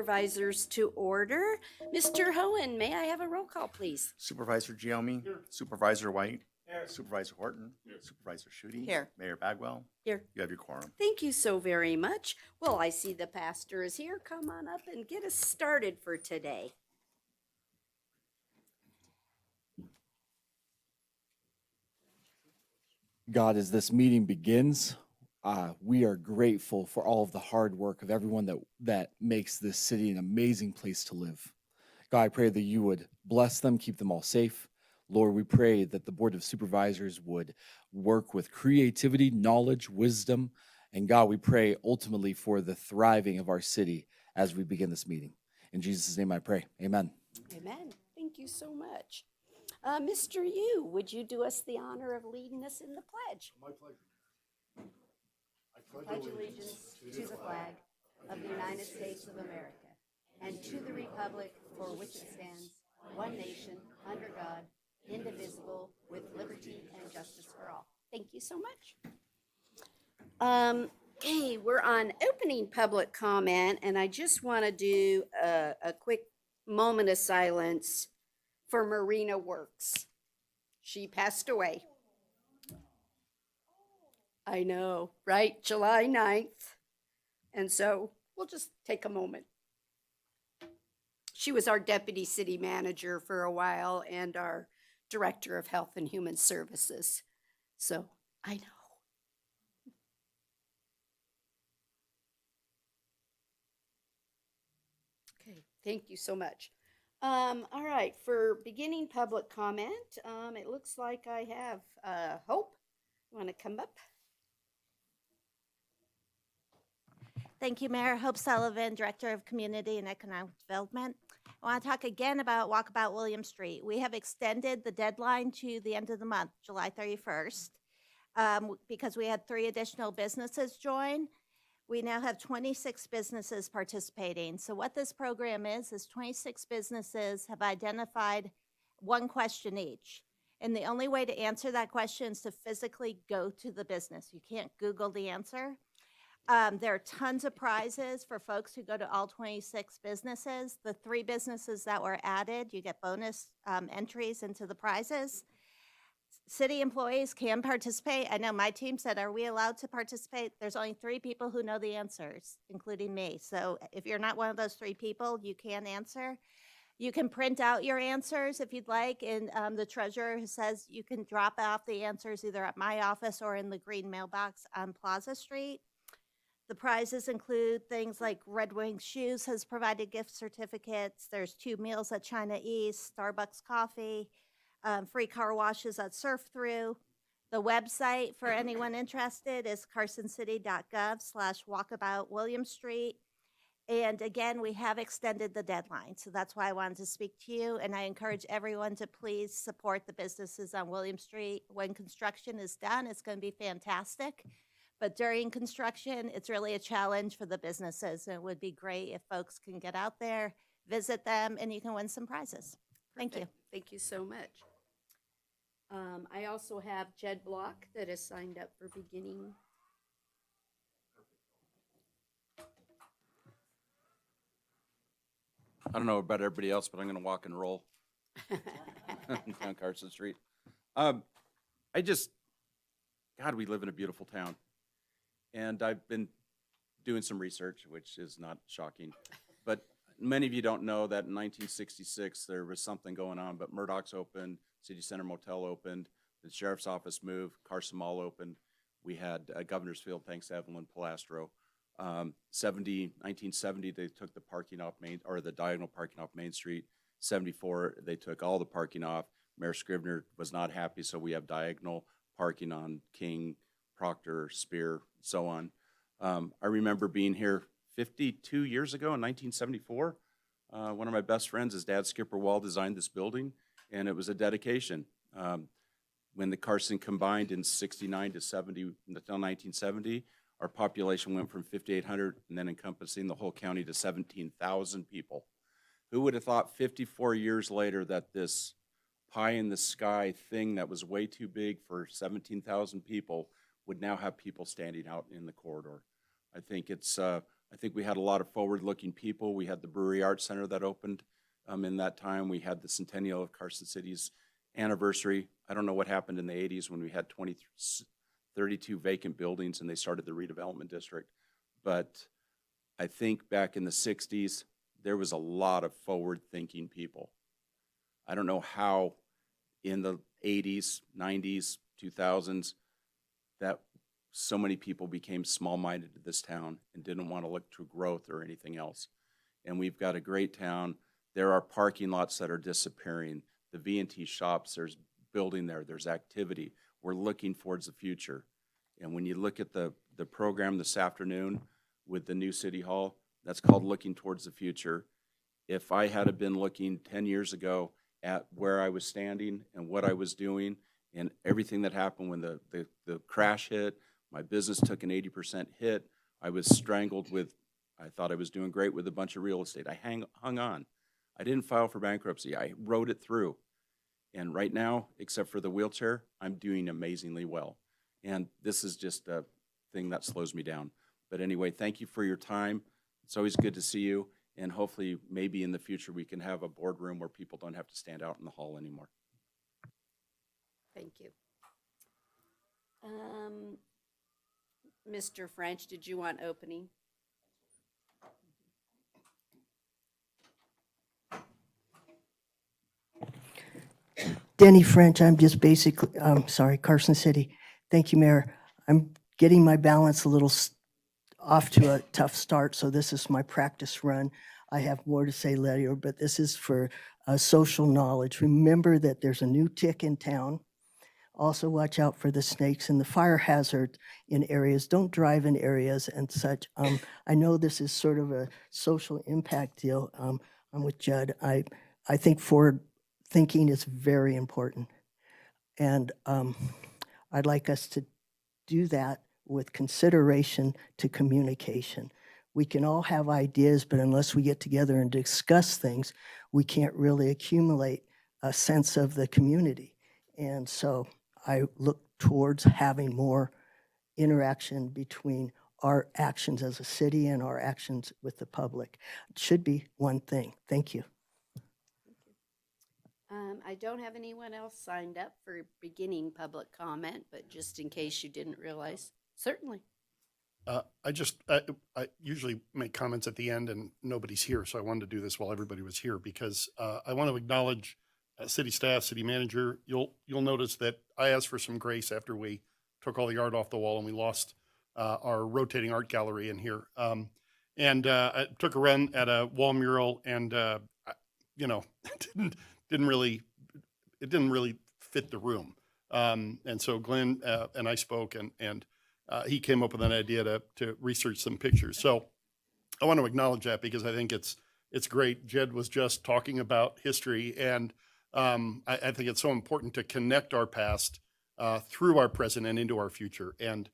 Supervisors to order. Mr. Hohen, may I have a roll call, please? Supervisor Giommi. Here. Supervisor White. Here. Supervisor Horton. Here. Supervisor Schutte. Here. Mayor Bagwell. Here. You have your quorum. Thank you so very much. Well, I see the pastor is here. Come on up and get us started for today. God, as this meeting begins, we are grateful for all of the hard work of everyone that makes this city an amazing place to live. God, I pray that you would bless them, keep them all safe. Lord, we pray that the Board of Supervisors would work with creativity, knowledge, wisdom, and God, we pray ultimately for the thriving of our city as we begin this meeting. In Jesus' name I pray, amen. Amen. Thank you so much. Mr. Yu, would you do us the honor of leading us in the pledge? My pleasure. I pledge allegiance to the flag of the United States of America and to the republic for which it stands, one nation, under God, indivisible, with liberty and justice for all. Thank you so much. Okay, we're on opening public comment, and I just want to do a quick moment of silence for Marina Works. She passed away. I know, right? July 9th. And so we'll just take a moment. She was our deputy city manager for a while and our director of health and human services. So I know. Okay, thank you so much. All right, for beginning public comment, it looks like I have Hope. You want to come up? Thank you, Mayor. Hope Sullivan, Director of Community and Economic Development. I want to talk again about Walkabout William Street. We have extended the deadline to the end of the month, July 31st, because we had 3 additional businesses join. We now have 26 businesses participating. So what this program is 26 businesses have identified one question each. And the only way to answer that question is to physically go to the business. You can't Google the answer. There are tons of prizes for folks who go to all 26 businesses. The 3 businesses that were added, you get bonus entries into the prizes. City employees can participate. I know my team said, are we allowed to participate? There's only 3 people who know the answers, including me. So if you're not one of those 3 people, you can answer. You can print out your answers if you'd like, and the treasurer says you can drop off the answers either at my office or in the green mailbox on Plaza Street. The prizes include things like Red Wing Shoes has provided gift certificates. There's 2 meals at China East, Starbucks coffee, free car washes at Surf Through. The website for anyone interested is carsoncity.gov/walkabout William Street. And again, we have extended the deadline. So that's why I wanted to speak to you. And I encourage everyone to please support the businesses on William Street. When construction is done, it's going to be fantastic. But during construction, it's really a challenge for the businesses. And it would be great if folks can get out there, visit them, and you can win some prizes. Thank you. Thank you so much. I also have Jed Block that is signed up for beginning. I don't know about everybody else, but I'm going to walk and roll down Carson Street. God, we live in a beautiful town. And I've been doing some research, which is not shocking. But many of you don't know that in 1966, there was something going on, but Murdoch's opened, City Center Motel opened, the Sheriff's Office moved, Carson Mall opened. We had Governor's Field, thanks to Evelyn Palastro. 1970, they took the parking off the diagonal parking off Main Street. 74, they took all the parking off. Mayor Scrivener was not happy, so we have diagonal parking on King, Proctor, Spear, so on. I remember being here 52 years ago in 1974. One of my best friends, his dad, Skipper Wall, designed this building, and it was a dedication. When the Carson combined in 69 to 70 until 1970, our population went from 5,800 and then encompassing the whole county to 17,000 people. Who would have thought 54 years later that this pie in the sky thing that was way too big for 17,000 people would now have people standing out in the corridor? I think it's I think we had a lot of forward-looking people. We had the Brewery Arts Center that opened in that time. We had the centennial of Carson City's anniversary. I don't know what happened in the 80s when we had 32 vacant buildings and they started the redevelopment district. But I think back in the 60s, there was a lot of forward-thinking people. I don't know how in the 80s, 90s, 2000s, that so many people became small-minded to this town and didn't want to look to growth or anything else. And we've got a great town. There are parking lots that are disappearing. The V&T shops, there's building there, there's activity. We're looking towards the future. And when you look at the program this afternoon with the new City Hall, that's called Looking Towards the Future. If I had been looking 10 years ago at where I was standing and what I was doing and everything that happened when the crash hit, my business took an 80% hit. I was strangled with, I thought I was doing great with a bunch of real estate. I hung on. I didn't file for bankruptcy. I rode it through. And right now, except for the wheelchair, I'm doing amazingly well. And this is just a thing that slows me down. But anyway, thank you for your time. It's always good to see you. And hopefully, maybe in the future, we can have a boardroom where people don't have to stand out in the hall anymore. Thank you. Mr. French, did you want opening? Denny French, I'm just basically, Carson City. Thank you, Mayor. I'm getting my balance a little off to a tough start, so this is my practice run. I have more to say later, but this is for social knowledge. Remember that there's a new tick in town. Also watch out for the snakes and the fire hazard in areas. Don't drive in areas and such. I know this is sort of a social impact deal. I'm with Judd. I think forward thinking is very important. And I'd like us to do that with consideration to communication. We can all have ideas, but unless we get together and discuss things, we can't really accumulate a sense of the community. And so I look towards having more interaction between our actions as a city and our actions with the public. It should be one thing. Thank you. I don't have anyone else signed up for beginning public comment, but just in case you didn't realize, certainly. I usually make comments at the end and nobody's here, so I wanted to do this while everybody was here because I want to acknowledge city staff, city manager. You'll notice that I asked for some grace after we took all the art off the wall and we lost our rotating art gallery in here. I took a run at a wall mural and it didn't really fit the room. And so Glenn and I spoke and he came up with an idea to research some pictures. So I want to acknowledge that because I think it's great. Jed was just talking about history, and I think it's so important to connect our past through our present and into our future. And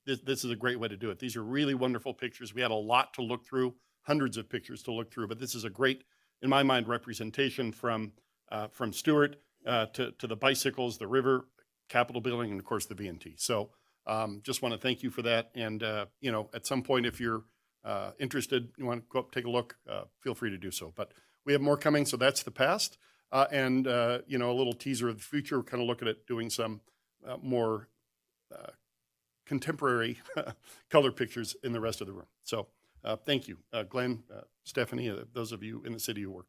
this is a great way to do it. These are really wonderful pictures. We had a lot to look through, hundreds of pictures to look through, but this is a great, in my mind, representation from Stewart to the bicycles, the river, Capitol building, and of course the V&T. So just want to thank you for that. And at some point, if you're interested, you want to go up, take a look, feel free to do so. But we have more coming, so that's the past. A little teaser of the future. We're kind of looking at doing some more contemporary color pictures in the rest of the room. So thank you, Glenn, Stephanie, those of you in the city who work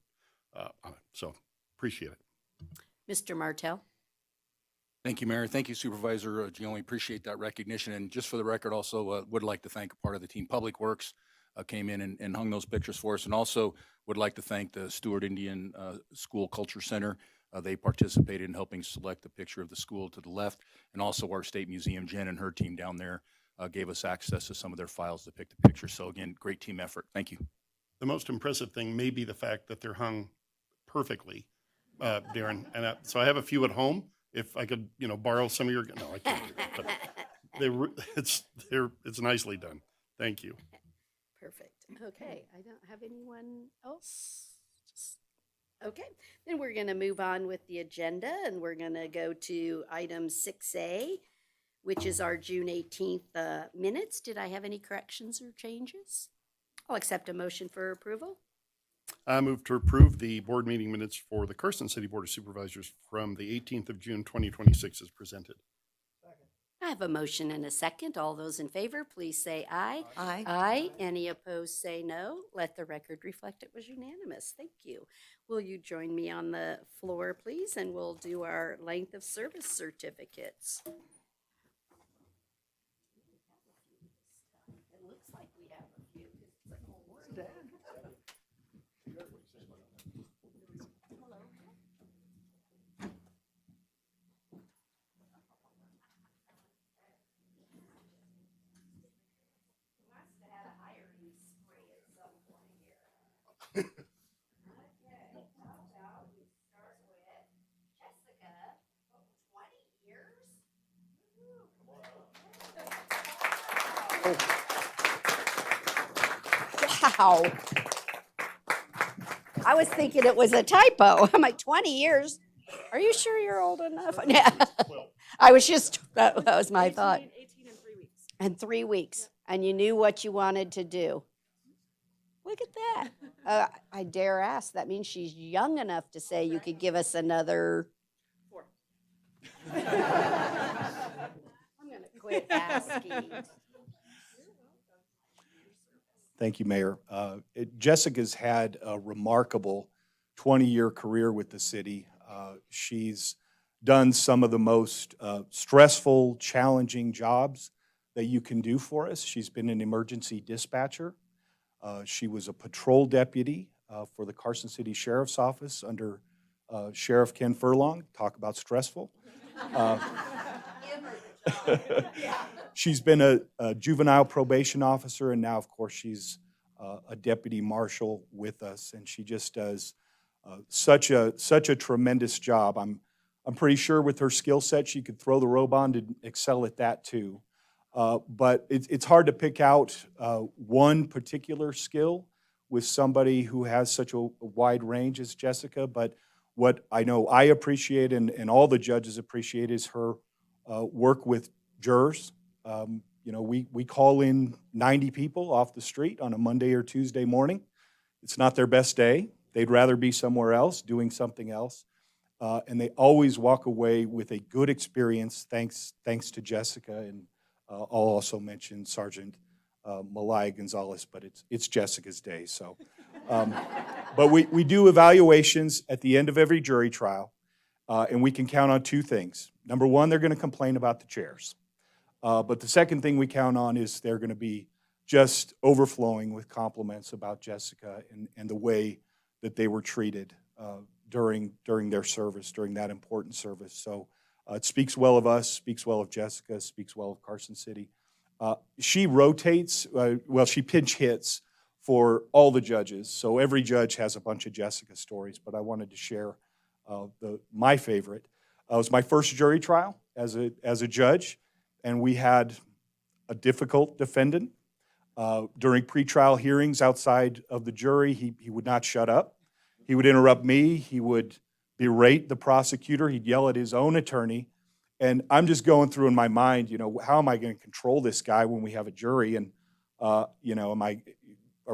on it. So appreciate it. Mr. Martell. Thank you, Mayor. Thank you, Supervisor Gioni. Appreciate that recognition. And just for the record, also would like to thank a part of the team. Public Works came in and hung those pictures for us. And also would like to thank the Stewart Indian School Culture Center. They participated in helping select the picture of the school to the left. And also our State Museum, Jen and her team down there gave us access to some of their files to pick the picture. So again, great team effort. Thank you. The most impressive thing may be the fact that they're hung perfectly, Darren. And so I have a few at home. If I could, borrow some of your, no, I can't do that. But it's nicely done. Thank you. Perfect. Okay, I don't have anyone else. Okay, then we're going to move on with the agenda, and we're going to go to item 6A, which is our June 18th minutes. Did I have any corrections or changes? I'll accept a motion for approval. I move to approve the board meeting minutes for the Carson City Board of Supervisors from the 18th of June, 2026 as presented. I have a motion and a second. All those in favor, please say aye. Aye. Aye. Any opposed, say no. Let the record reflect it was unanimous. Thank you. Will you join me on the floor, please? And we'll do our length of service certificates. It looks like we have a few. Wow. I was thinking it was a typo. I'm like, 20 years? Are you sure you're old enough? Yeah. I was just, that was my thought. 18 and 3 weeks. And 3 weeks. And you knew what you wanted to do. Look at that. I dare ask, that means she's young enough to say you could give us another 4. I'm going to quit asking. Thank you, Mayor. Jessica's had a remarkable 20-year career with the city. She's done some of the most stressful, challenging jobs that you can do for us. She's been an emergency dispatcher. She was a patrol deputy for the Carson City Sheriff's Office under Sheriff Ken Furlong. Talk about stressful. She's been a juvenile probation officer, and now, of course, she's a deputy marshal with us, and she just does such a tremendous job. I'm pretty sure with her skill set, she could throw the robe on to excel at that too. But it's hard to pick out one particular skill with somebody who has such a wide range as Jessica. But what I know I appreciate and all the judges appreciate is her work with jurors. We call in 90 people off the street on a Monday or Tuesday morning. It's not their best day. They'd rather be somewhere else doing something else. And they always walk away with a good experience thanks to Jessica. And I'll also mention Sergeant Malaya Gonzalez, but it's Jessica's day. So, but we do evaluations at the end of every jury trial, and we can count on 2 things. Number one, they're going to complain about the chairs. But the second thing we count on is they're going to be just overflowing with compliments about Jessica and the way that they were treated during their service, during that important service. So it speaks well of us, speaks well of Jessica, speaks well of Carson City. She rotates, she pinch hits for all the judges. So every judge has a bunch of Jessica stories, but I wanted to share my favorite. It was my first jury trial as a judge, and we had a difficult defendant. During pretrial hearings outside of the jury, he would not shut up. He would interrupt me. He would berate the prosecutor. He'd yell at his own attorney. And I'm just going through in my mind, how am I going to control this guy when we have a jury? And, are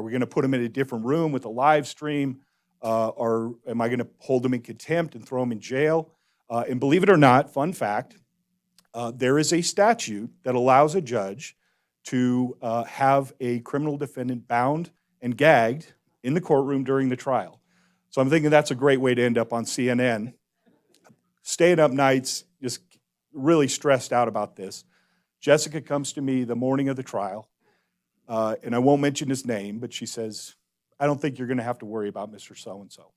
we going to put him in a different room with a live stream? Or am I going to hold him in contempt and throw him in jail? And believe it or not, fun fact, there is a statute that allows a judge to have a criminal defendant bound and gagged in the courtroom during the trial. So I'm thinking that's a great way to end up on CNN. Staying up nights, just really stressed out about this. Jessica comes to me the morning of the trial, and I won't mention his name, but she says, I don't think you're going to have to worry about Mr. So-and-so.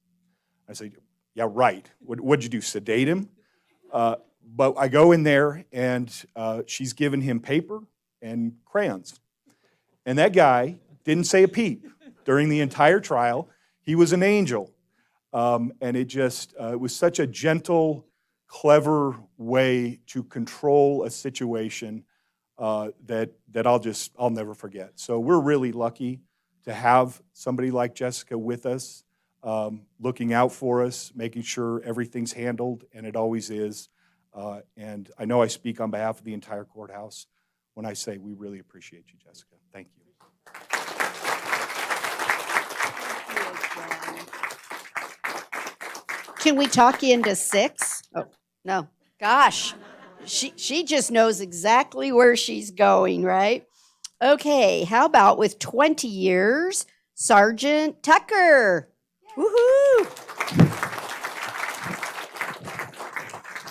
I say, yeah, right. What'd you do, sedate him? But I go in there, and she's given him paper and crayons. And that guy didn't say a peep during the entire trial. He was an angel. And it was such a gentle, clever way to control a situation that I'll never forget. So we're really lucky to have somebody like Jessica with us, looking out for us, making sure everything's handled, and it always is. And I know I speak on behalf of the entire courthouse when I say we really appreciate you, Jessica. Thank you. Can we talk you into 6? Oh, no. Gosh, she just knows exactly where she's going, right? Okay, how about with 20 years, Sergeant Tucker? Woohoo!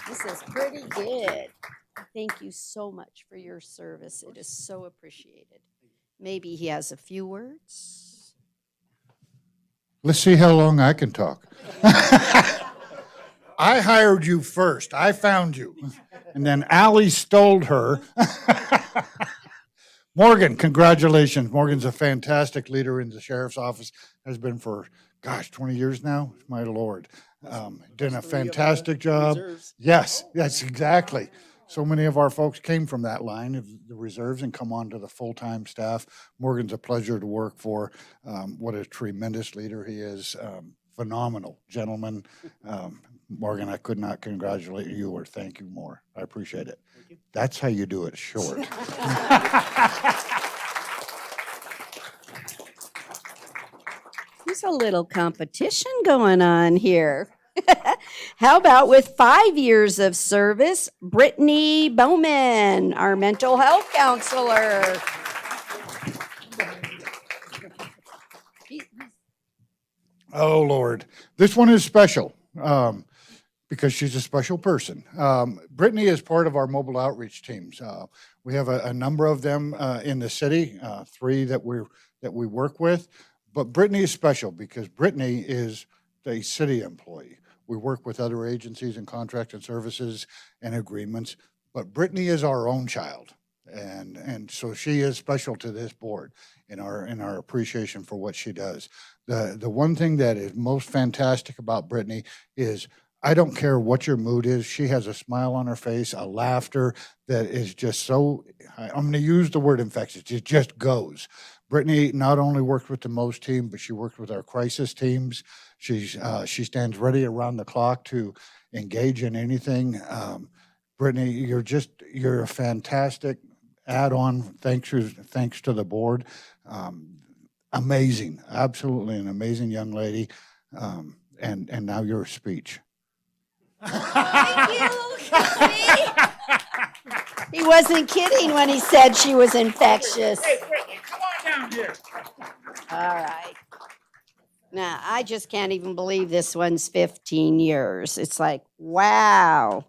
This is pretty good. Thank you so much for your service. It is so appreciated. Maybe he has a few words. Let's see how long I can talk. I hired you first. I found you. And then Allie stole her. Morgan, congratulations. Morgan's a fantastic leader in the sheriff's office. Has been for, 20 years now? My Lord. Done a fantastic job. Yes, exactly. So many of our folks came from that line of the reserves and come on to the full-time staff. Morgan's a pleasure to work for. What a tremendous leader he is. Phenomenal gentleman. Morgan, I could not congratulate you or thank you more. I appreciate it. That's how you do it short. There's a little competition going on here. How about with 5 years of service, Brittany Bowman, our mental health counselor. Oh, Lord. This one is special because she's a special person. Brittany is part of our mobile outreach teams. We have a number of them in the city, 3 that we work with. But Brittany is special because Brittany is a city employee. We work with other agencies and contract and services and agreements, but Brittany is our own child. And so she is special to this board in our appreciation for what she does. The one thing that is most fantastic about Brittany is I don't care what your mood is. She has a smile on her face, a laughter that is just so, I'm going to use the word infectious. It just goes. Brittany not only works with the MOST team, but she works with our crisis teams. She stands ready around the clock to engage in anything. Brittany, you're a fantastic add-on. Thanks to the board. Amazing, absolutely an amazing young lady. And now your speech. Thank you. He wasn't kidding when he said she was infectious. Hey, Brittany, come on down here. All right. Now, I just can't even believe this one's 15 years. It's like, wow.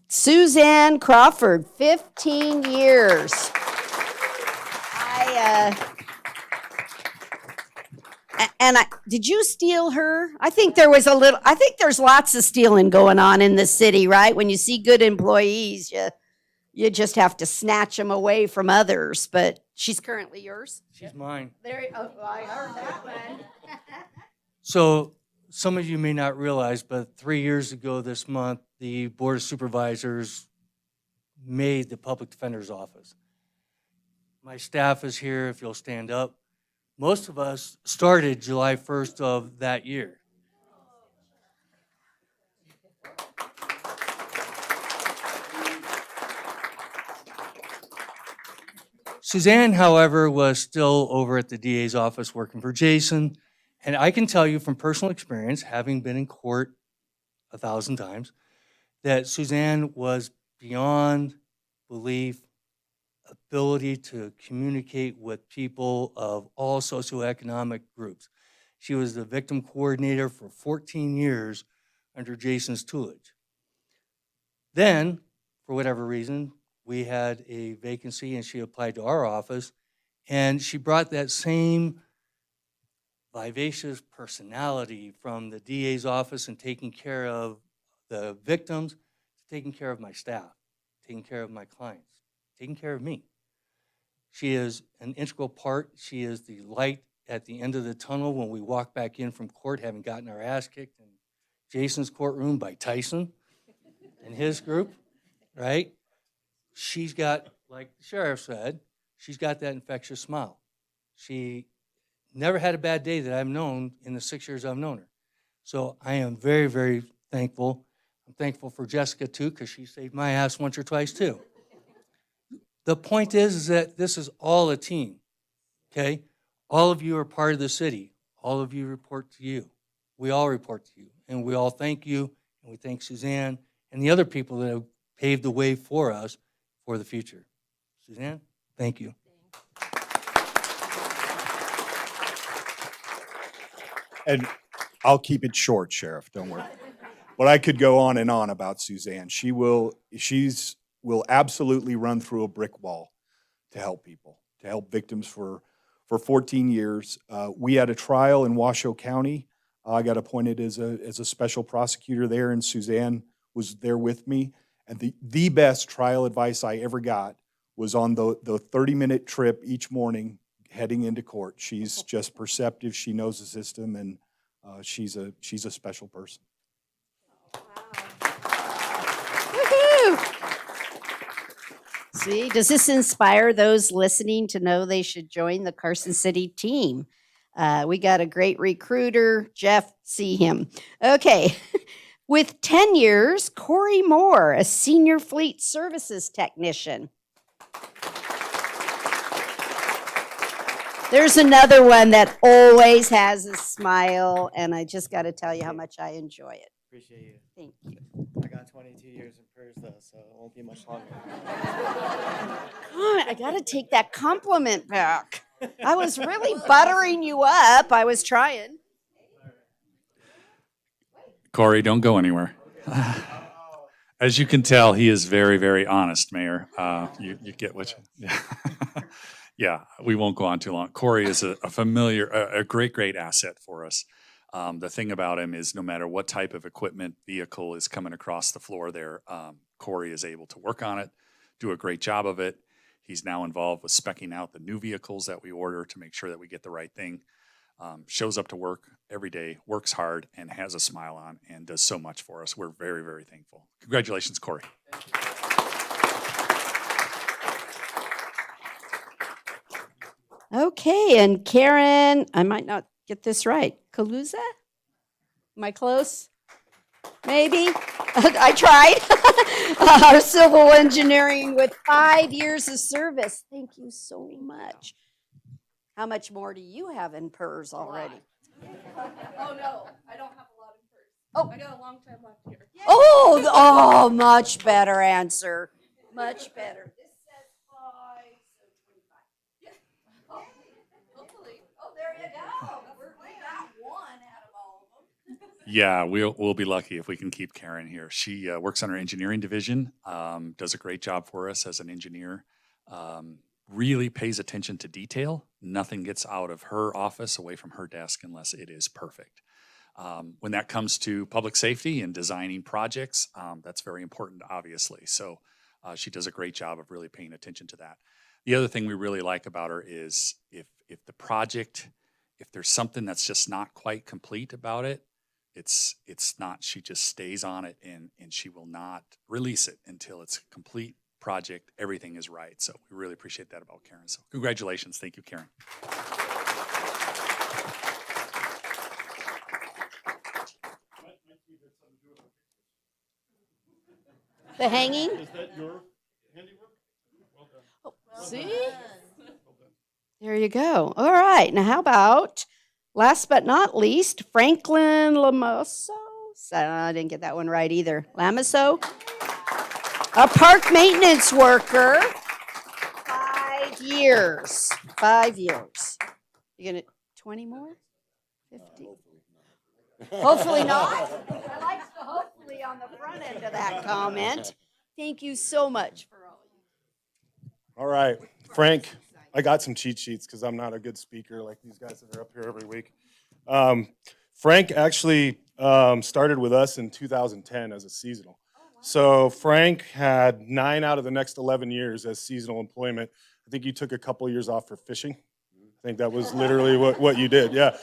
Suzanne Crawford, 15 years. Did you steal her? I think there's lots of stealing going on in the city, right? When you see good employees, you just have to snatch them away from others, but she's currently yours? She's mine. I heard that one. So some of you may not realize, but 3 years ago this month, the Board of Supervisors made the Public Defender's Office. My staff is here, if you'll stand up. Most of us started July 1st of that year. Suzanne, however, was still over at the DA's office working for Jason. And I can tell you from personal experience, having been in court 1,000 times, that Suzanne was beyond belief, ability to communicate with people of all socioeconomic groups. She was the victim coordinator for 14 years under Jason's tutelage. Then, for whatever reason, we had a vacancy and she applied to our office, and she brought that same vivacious personality from the DA's office and taking care of the victims to taking care of my staff, taking care of my clients, taking care of me. She is an integral part. She is the light at the end of the tunnel when we walk back in from court, having gotten our ass kicked in Jason's courtroom by Tyson and his group, right? She's got, like the sheriff said, she's got that infectious smile. She never had a bad day that I've known in the 6 years I've known her. So I am very, very thankful. I'm thankful for Jessica too, because she saved my ass once or twice too. The point is that this is all a team, okay? All of you are part of the city. All of you report to you. We all report to you, and we all thank you, and we thank Suzanne and the other people that have paved the way for us for the future. Suzanne, thank you. And I'll keep it short, Sheriff, don't worry. But I could go on and on about Suzanne. She's will absolutely run through a brick wall to help people, to help victims for 14 years. We had a trial in Washoe County. I got appointed as a special prosecutor there, and Suzanne was there with me. And the best trial advice I ever got was on the 30-minute trip each morning heading into court. She's just perceptive. She knows the system, and she's a special person. Woohoo! See, does this inspire those listening to know they should join the Carson City team? We got a great recruiter, Jeff, see him. Okay, with 10 years, Corey Moore, a senior fleet services technician. There's another one that always has a smile, and I just got to tell you how much I enjoy it. Appreciate you. Thank you. I got 22 years in PERS though, so it won't be much longer. God, I got to take that compliment back. I was really buttering you up. I was trying. Corey, don't go anywhere. As you can tell, he is very, very honest, Mayor. You get what you... Yeah. Yeah, we won't go on too long. Corey is a great asset for us. The thing about him is no matter what type of equipment, vehicle is coming across the floor there, Corey is able to work on it, do a great job of it. He's now involved with speccing out the new vehicles that we order to make sure that we get the right thing. Shows up to work every day, works hard, and has a smile on, and does so much for us. We're very, very thankful. Congratulations, Corey. Okay, and Karen, I might not get this right. Kaluza? Am I close? Maybe? I tried. Our civil engineering with 5 years of service. Thank you so much. How much more do you have in PERS already? Oh, no, I don't have a lot in PERS. Oh. I got a long time left here. Oh, much better answer. Much better. This says 5, so 25. Hopefully. Oh, there you go. We got one out of all of them. Yeah, we'll be lucky if we can keep Karen here. She works on our engineering division, does a great job for us as an engineer, really pays attention to detail. Nothing gets out of her office, away from her desk, unless it is perfect. When that comes to public safety and designing projects, that's very important, obviously. So she does a great job of really paying attention to that. The other thing we really like about her is if the project, if there's something that's just not quite complete about it, it's not, she just stays on it and she will not release it until it's a complete project, everything is right. So we really appreciate that about Karen. So congratulations. Thank you, Karen. The hanging? Is that your handiwork? Well done. See? There you go. All right. Now, how about, last but not least, Franklin Lamoso? I didn't get that one right either. Lamoso? A park maintenance worker. 5 years. 5 years. You gonna 20 more? 50? Hopefully not. I like the hopefully on the front end of that comment. Thank you so much for all of you. All right, Frank, I got some cheat sheets because I'm not a good speaker like these guys that are up here every week. Frank actually started with us in 2010 as a seasonal. So Frank had 9 out of the next 11 years as seasonal employment. I think you took a couple years off for fishing. I think that was literally what you did, yeah.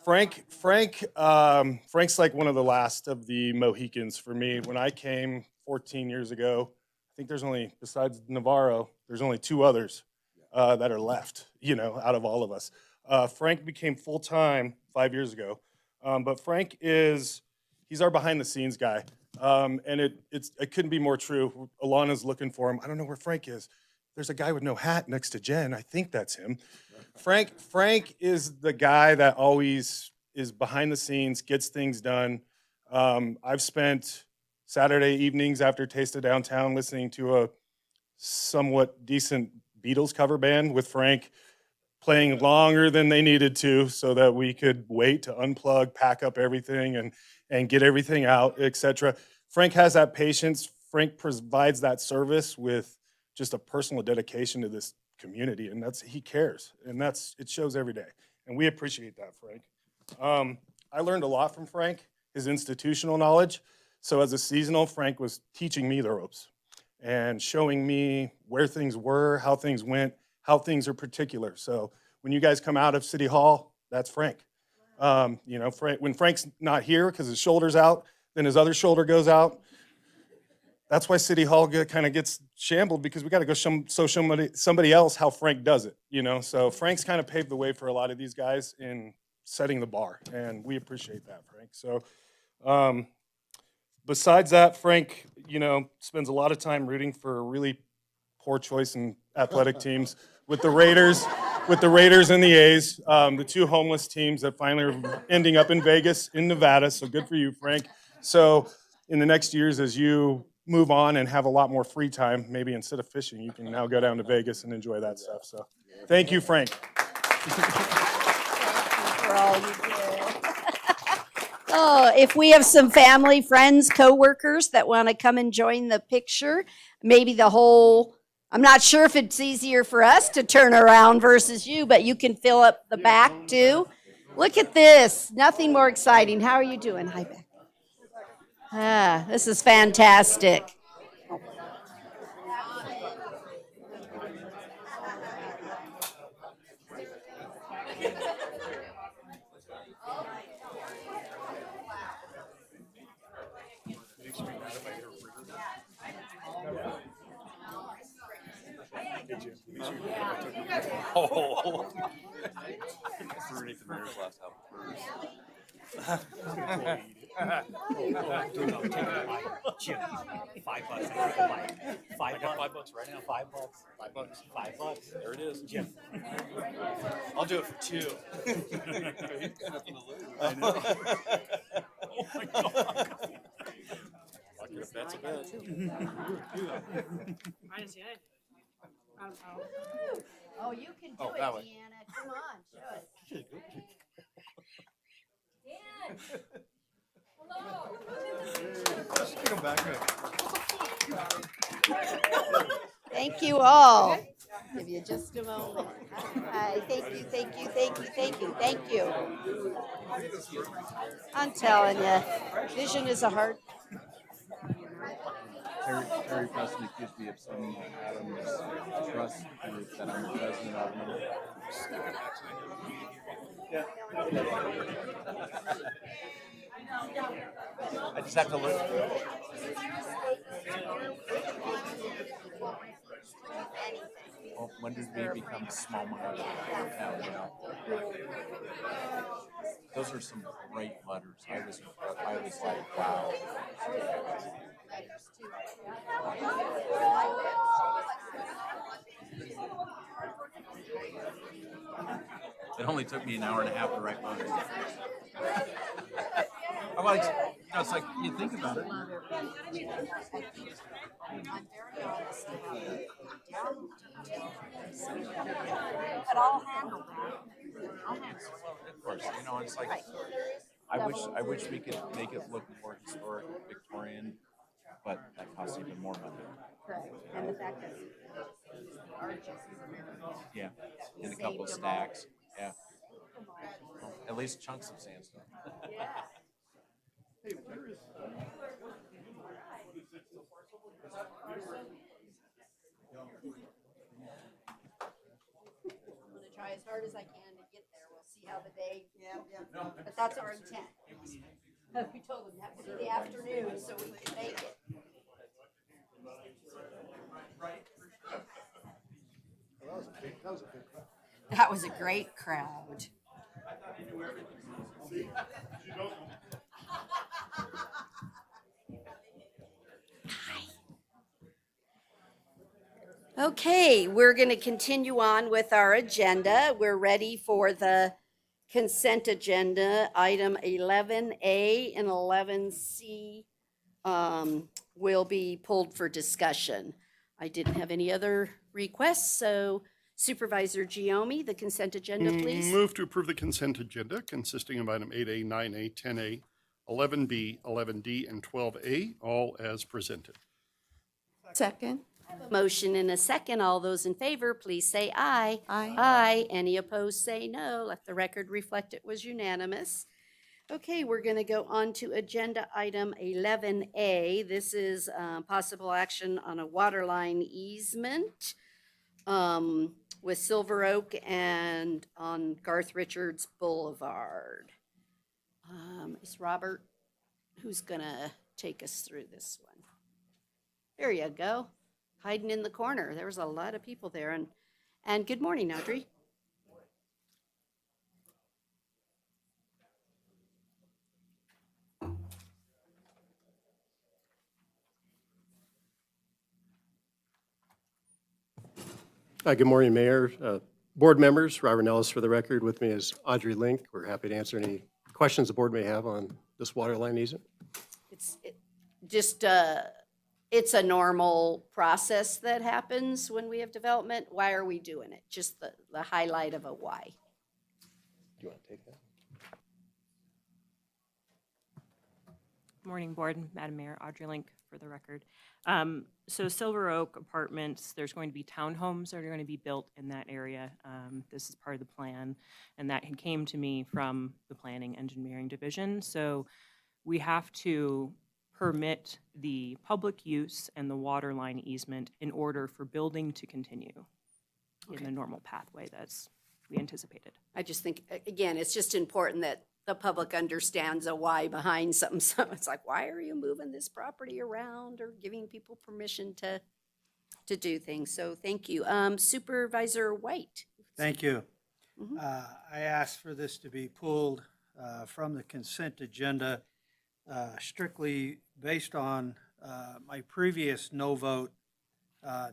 Frank's like one of the last of the Mohicans for me. When I came 14 years ago, I think there's only, besides Navarro, there's only 2 others that are left, out of all of us. Frank became full-time 5 years ago, but Frank is He's our behind the scenes guy. And it couldn't be more true. Alana's looking for him. I don't know where Frank is. There's a guy with no hat next to Jen. I think that's him. Frank is the guy that always is behind the scenes, gets things done. I've spent Saturday evenings after Taste of Downtown listening to a somewhat decent Beatles cover band with Frank playing longer than they needed to so that we could wait to unplug, pack up everything and get everything out, etc. Frank has that patience. Frank provides that service with just a personal dedication to this community, and he cares, and it shows every day, and we appreciate that, Frank. I learned a lot from Frank, his institutional knowledge. So as a seasonal, Frank was teaching me the ropes and showing me where things were, how things went, how things are particular. So when you guys come out of City Hall, that's Frank. When Frank's not here because his shoulder's out, then his other shoulder goes out. That's why City Hall kind of gets shambled, because we got to go show somebody else how Frank does it. So Frank's kind of paved the way for a lot of these guys in setting the bar, and we appreciate that, Frank. So besides that, Frank, spends a lot of time rooting for a really poor choice in athletic teams with the Raiders and the A's, the two homeless teams that finally are ending up in Vegas, in Nevada. So good for you, Frank. So in the next years, as you move on and have a lot more free time, maybe instead of fishing, you can now go down to Vegas and enjoy that stuff. So thank you, Frank. For all you do. Oh, if we have some family, friends, coworkers that want to come and join the picture, maybe I'm not sure if it's easier for us to turn around versus you, but you can fill up the back too. Look at this. Nothing more exciting. How are you doing? Hi, Beck. This is fantastic. Oh. Underneath the mayor's last house. Jim, $5. $5 right now. $5. $5. There it is, Jim. I'll do it for $2. I know. Oh my God. That's a bet. I didn't see anything. I don't know. Oh, you can do it, that way. Deanna. Come on, show it. Dan! Hello. Thank you all. Give you just a moment. Hi, thank you. I'm telling you, vision is a hard. Terry Preston accused me of some Adams trust group that I'm the president of. I just have to look. Well, when did we become small-minded? Those are some great letters. I was like, wow. It only took me an hour and a half to write mine. I'm like, it's like, you think about it. But I'll handle that. Of course, it's like, I wish we could make it look more historic, Victorian, but that costs even more money. Correct. And the fact that arches. Yeah, and a couple stacks. Yeah, at least chunks of sandstone. Yeah. I'm going to try as hard as I can to get there. We'll see how the day. Yeah. But that's our intent. We told them that would be the afternoon, so we can make it. That was a great crowd. Okay, we're going to continue on with our agenda. We're ready for the consent agenda. Item 11A and 11C will be pulled for discussion. I didn't have any other requests, so Supervisor Giomi, the consent agenda, please. Move to approve the consent agenda consisting of item 8A, 9A, 10A, 11B, 11D, and 12A, all as presented. Second. Motion and a second. All those in favor, please say aye. Aye. Aye. Any opposed, say no. Let the record reflect it was unanimous. Okay, we're going to go on to agenda item 11A. This is possible action on a water line easement with Silver Oak and on Garth Richards Boulevard. Is Robert, who's going to take us through this one? There you go, hiding in the corner. There was a lot of people there. And good morning, Audrey. Good morning, Mayor, board members. Robert Ellis for the record. With me is Audrey Link. We're happy to answer any questions the board may have on this water line easement. It's a normal process that happens when we have development. Why are we doing it? Just the highlight of a why. Do you want to take that? Morning, Board, Madam Mayor, Audrey Link for the record. So Silver Oak Apartments, there's going to be townhomes that are going to be built in that area. This is part of the plan, and that came to me from the Planning Engineering Division. So we have to permit the public use and the water line easement in order for building to continue in the normal pathway that's we anticipated. I just think, again, it's just important that the public understands a why behind something. So it's like, why are you moving this property around or giving people permission to do things? So thank you. Supervisor White. Thank you. I asked for this to be pulled from the consent agenda strictly based on my previous no vote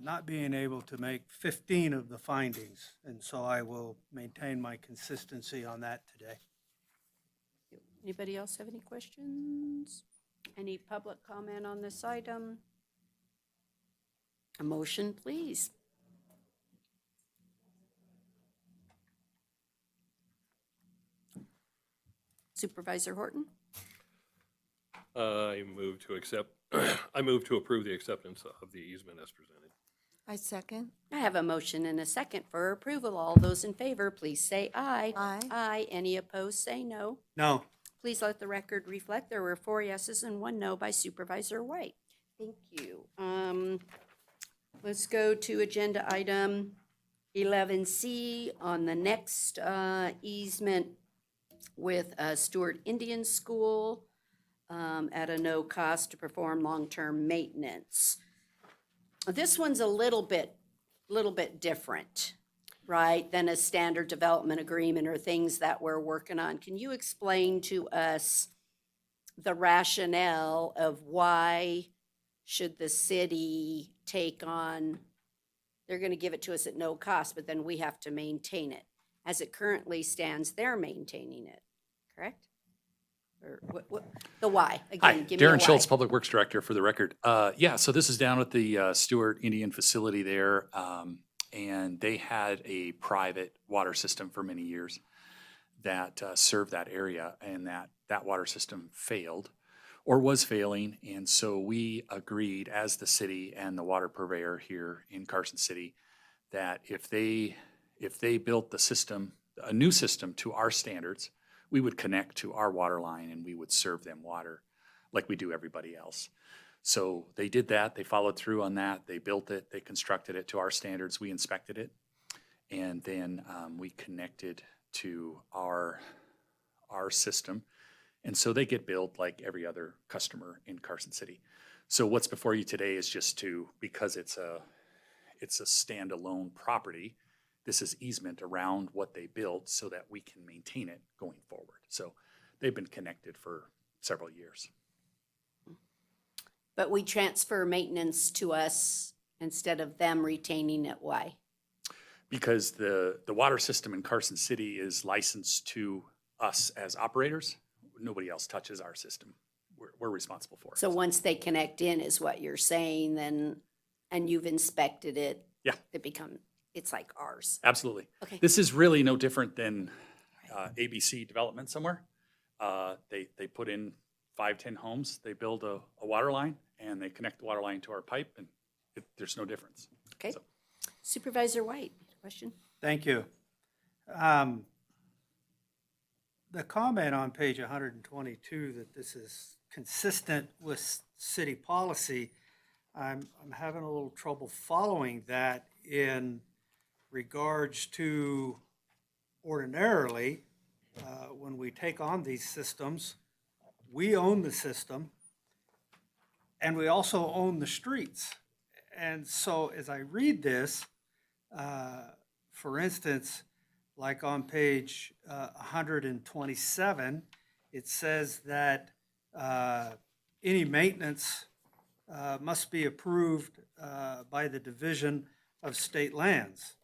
not being able to make 15 of the findings. And so I will maintain my consistency on that today. Anybody else have any questions? Any public comment on this item? A motion, please. Supervisor Horton? I move to accept, I move to approve the acceptance of the easement as presented. I second. I have a motion and a second for approval. All those in favor, please say aye. Aye. Aye. Any opposed, say no. No. Please let the record reflect there were 4 yeses and 1 no by Supervisor White. Thank you. Let's go to agenda item 11C on the next easement with Stewart Indian School at a no cost to perform long-term maintenance. This one's a little bit different, right, than a standard development agreement or things that we're working on. Can you explain to us the rationale of why should the city take on, they're going to give it to us at no cost, but then we have to maintain it. As it currently stands, they're maintaining it, correct? Or what the why? Again, Hi, give me a Darren why. Schultz, Public Works Director for the record. Yeah, so this is down at the Stewart Indian facility there. And they had a private water system for many years that served that area, and that water system failed or was failing. And so we agreed as the city and the water purveyor here in Carson City that if they built the system, a new system to our standards, we would connect to our water line and we would serve them water like we do everybody else. So they did that, they followed through on that, they built it, they constructed it to our standards, we inspected it, and then we connected to our system. And so they get billed like every other customer in Carson City. So what's before you today is just because it's a standalone property, this is easement around what they built so that we can maintain it going forward. So they've been connected for several years. But we transfer maintenance to us instead of them retaining it? Why? Because the water system in Carson City is licensed to us as operators. Nobody else touches our system. We're responsible for it. So once they connect in is what you're saying, then, and you've inspected it? Yeah. It's like ours. Absolutely. Okay. This is really no different than ABC development somewhere. They put in 5-10 homes, they build a water line, and they connect the water line to our pipe, and there's no difference. Okay. So. Supervisor White, question? Thank you. The comment on page 122 that this is consistent with city policy, I'm having a little trouble following that in regards to ordinarily, when we take on these systems, we own the system and we also own the streets. And so as I read this, for instance, like on page 127, it says that any maintenance must be approved by the Division of State Lands.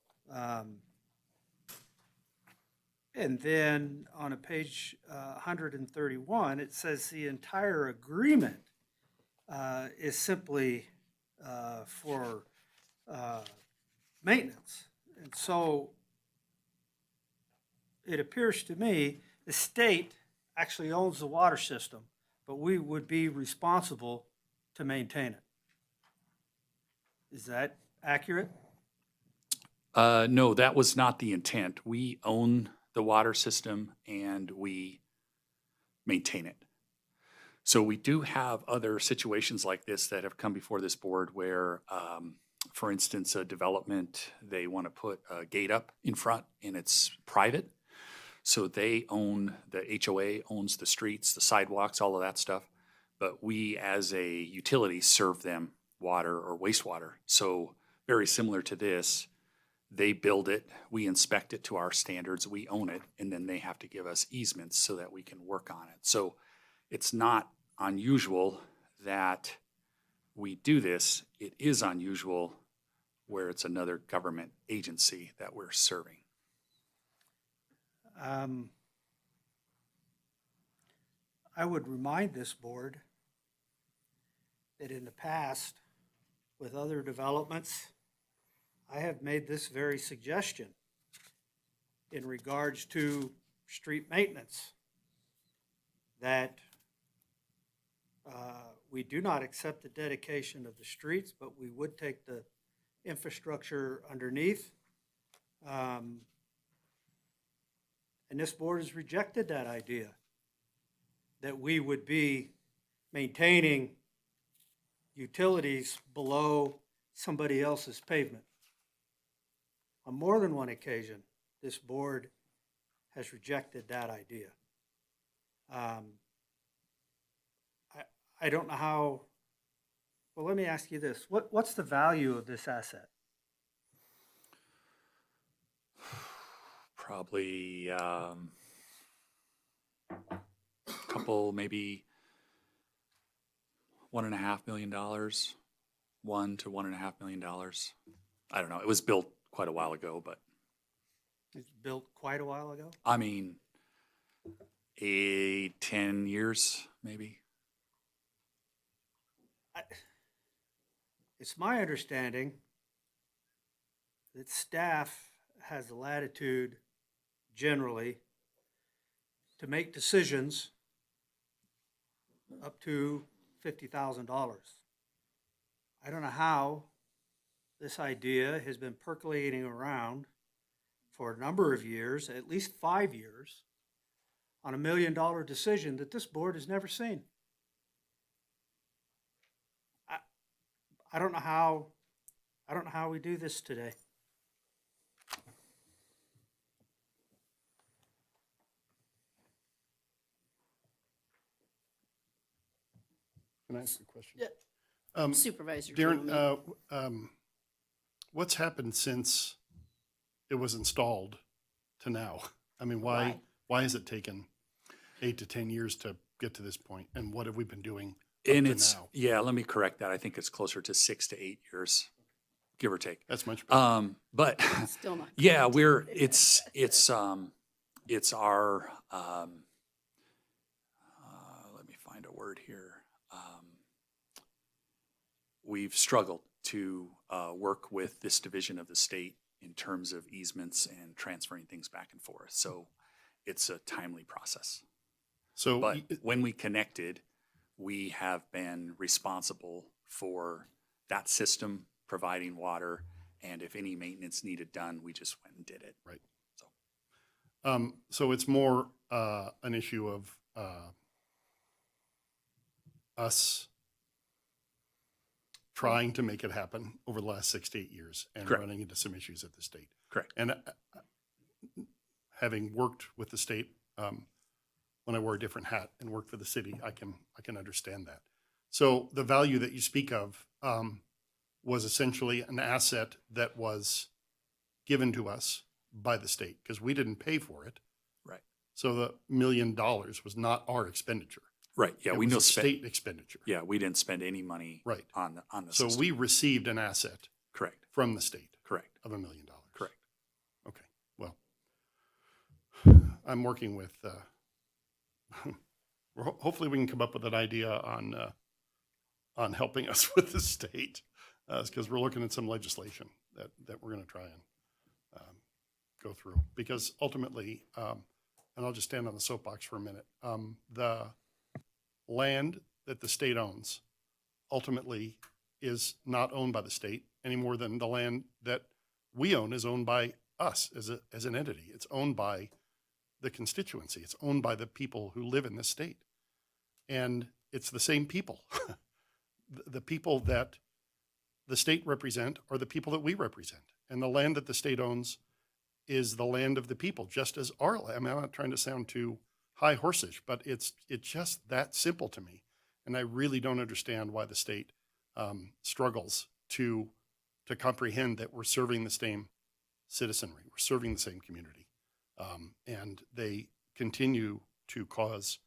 And then on a page 131, it says the entire agreement is simply for maintenance. And so it appears to me the state actually owns the water system, but we would be responsible to maintain it. Is that accurate? No, that was not the intent. We own the water system and we maintain it. So we do have other situations like this that have come before this board where, for instance, a development, they want to put a gate up in front and it's private. So they own, the HOA owns the streets, the sidewalks, all of that stuff. But we as a utility serve them water or wastewater. So very similar to this, they build it, we inspect it to our standards, we own it, and then they have to give us easements so that we can work on it. So it's not unusual that we do this. It is unusual where it's another government agency that we're serving. I would remind this board that in the past, with other developments, I have made this very suggestion in regards to street maintenance, that we do not accept the dedication of the streets, but we would take the infrastructure underneath. And this board has rejected that idea, that we would be maintaining utilities below somebody else's pavement. On more than one occasion, this board has rejected that idea. I don't know how, well, let me ask you this. What's the value of this asset? Probably couple, maybe $1.5 million, $1 to $1.5 million. I don't know. It was built quite a while ago, but It's built quite a while ago? I mean, 10 years maybe. It's my understanding that staff has the latitude generally to make decisions up to $50,000. I don't know how this idea has been percolating around for a number of years, at least 5 years, on $1 million decision that this board has never seen. I don't know how we do this today. Can I ask a question? Yeah. Supervisor Darren, what's happened since it was installed to now? I mean, why has it taken 8 to 10 years to get to this point? And what have we been doing up And to it's, now? yeah, let me correct that. I think it's closer to 6 to 8 years. Okay. give or take. That's much better. But Still not yeah, great. it's our, let me find a word here. We've struggled to work with this division of the state in terms of easements and transferring things back and forth. So it's a timely process. So But when we connected, we have been responsible for that system providing water, and if any maintenance needed done, we just went and did it. Right. So it's more an issue of us trying to make it happen over the last 6 to 8 years and Correct. running into some issues at the state. Correct. And having worked with the state when I wore a different hat and worked for the city, I can understand that. So the value that you speak of was essentially an asset that was given to us by the state because we didn't pay for it. Right. So the $1 million was not our expenditure. Right. Yeah, It we was know a state expenditure. Yeah, we didn't spend any money Right. on the So system. we received an asset Correct. from the state Correct. of $1 million. Correct. Okay. Well, I'm working with. Hopefully, we can come up with an idea on helping us with the state, because we're looking at some legislation that we're going to try and go through. Because ultimately, and I'll just stand on the soapbox for a minute, the land that the state owns ultimately is not owned by the state any more than the land that we own is owned by us as an entity. It's owned by the constituency. It's owned by the people who live in this state. And it's the same people. The people that the state represent are the people that we represent. And the land that the state owns is the land of the people, just as our land. I mean, I'm not trying to sound too high horseish, but it's just that simple to me. And I really don't understand why the state struggles to comprehend that we're serving the same citizenry, we're serving the same community. And they continue to cause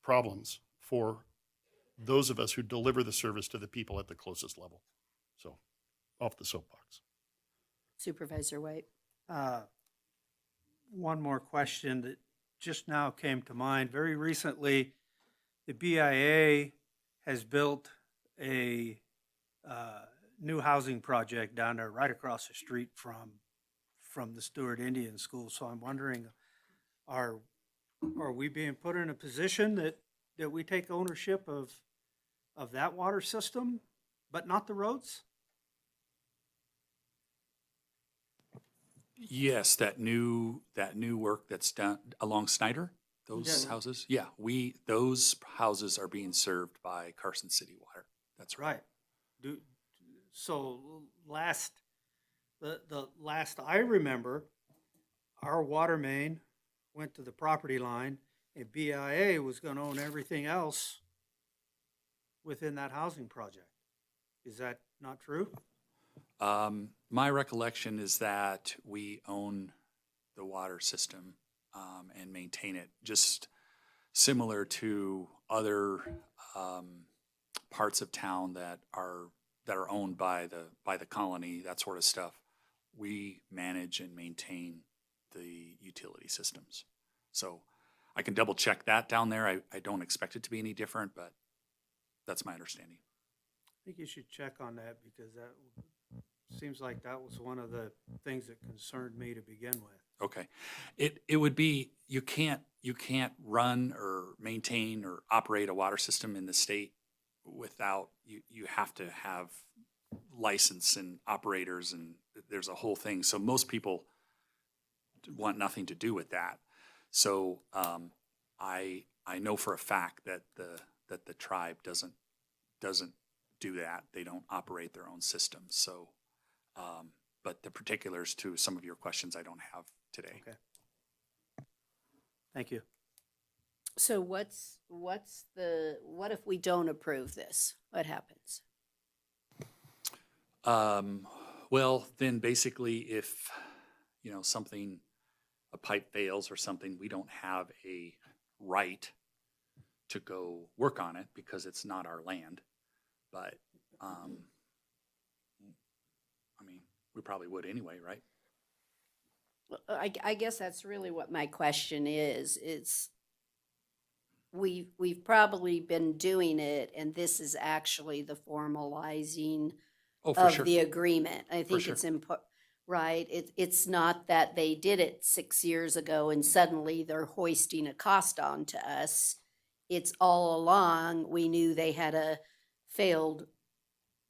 problems for those of us who deliver the service to the people at the closest level. So, off the soapbox. Supervisor White. One more question that just now came to mind. Very recently, the BIA has built a new housing project down there right across the street from the Stewart Indian School. So I'm wondering, are we being put in a position that we take ownership of that water system, but not the roads? Yes, that new work that's done along Snyder, those Yeah. houses. Yeah, those houses are being served by Carson City Water. That's right. So the last I remember, our water main went to the property line, and BIA was going to own everything else within that housing project. Is that not true? My recollection is that we own the water system and maintain it, just similar to other parts of town that are owned by the colony, that sort of stuff. We manage and maintain the utility systems. So I can double check that down there. I don't expect it to be any different, but that's my understanding. I think you should check on that because that seems like that was one of the things that concerned me to begin with. Okay. It would be, you can't run or maintain or operate a water system in the state without, you have to have license and operators, and there's a whole thing. So most people want nothing to do with that. So I know for a fact that the tribe doesn't do that. They don't operate their own systems. So but the particulars to some of your questions I don't have today. Okay. Thank you. So what if we don't approve this? What happens? Well, then basically if, something, a pipe fails or something, we don't have a right to go work on it because it's not our land. But I mean, we probably would anyway, right? I guess that's really what my question is. We've probably been doing it, and this is actually the formalizing Oh, for of sure. the agreement. I think sure. it's important, right? It's not that they did it 6 years ago and suddenly they're hoisting a cost onto us. It's all along, we knew they had a failed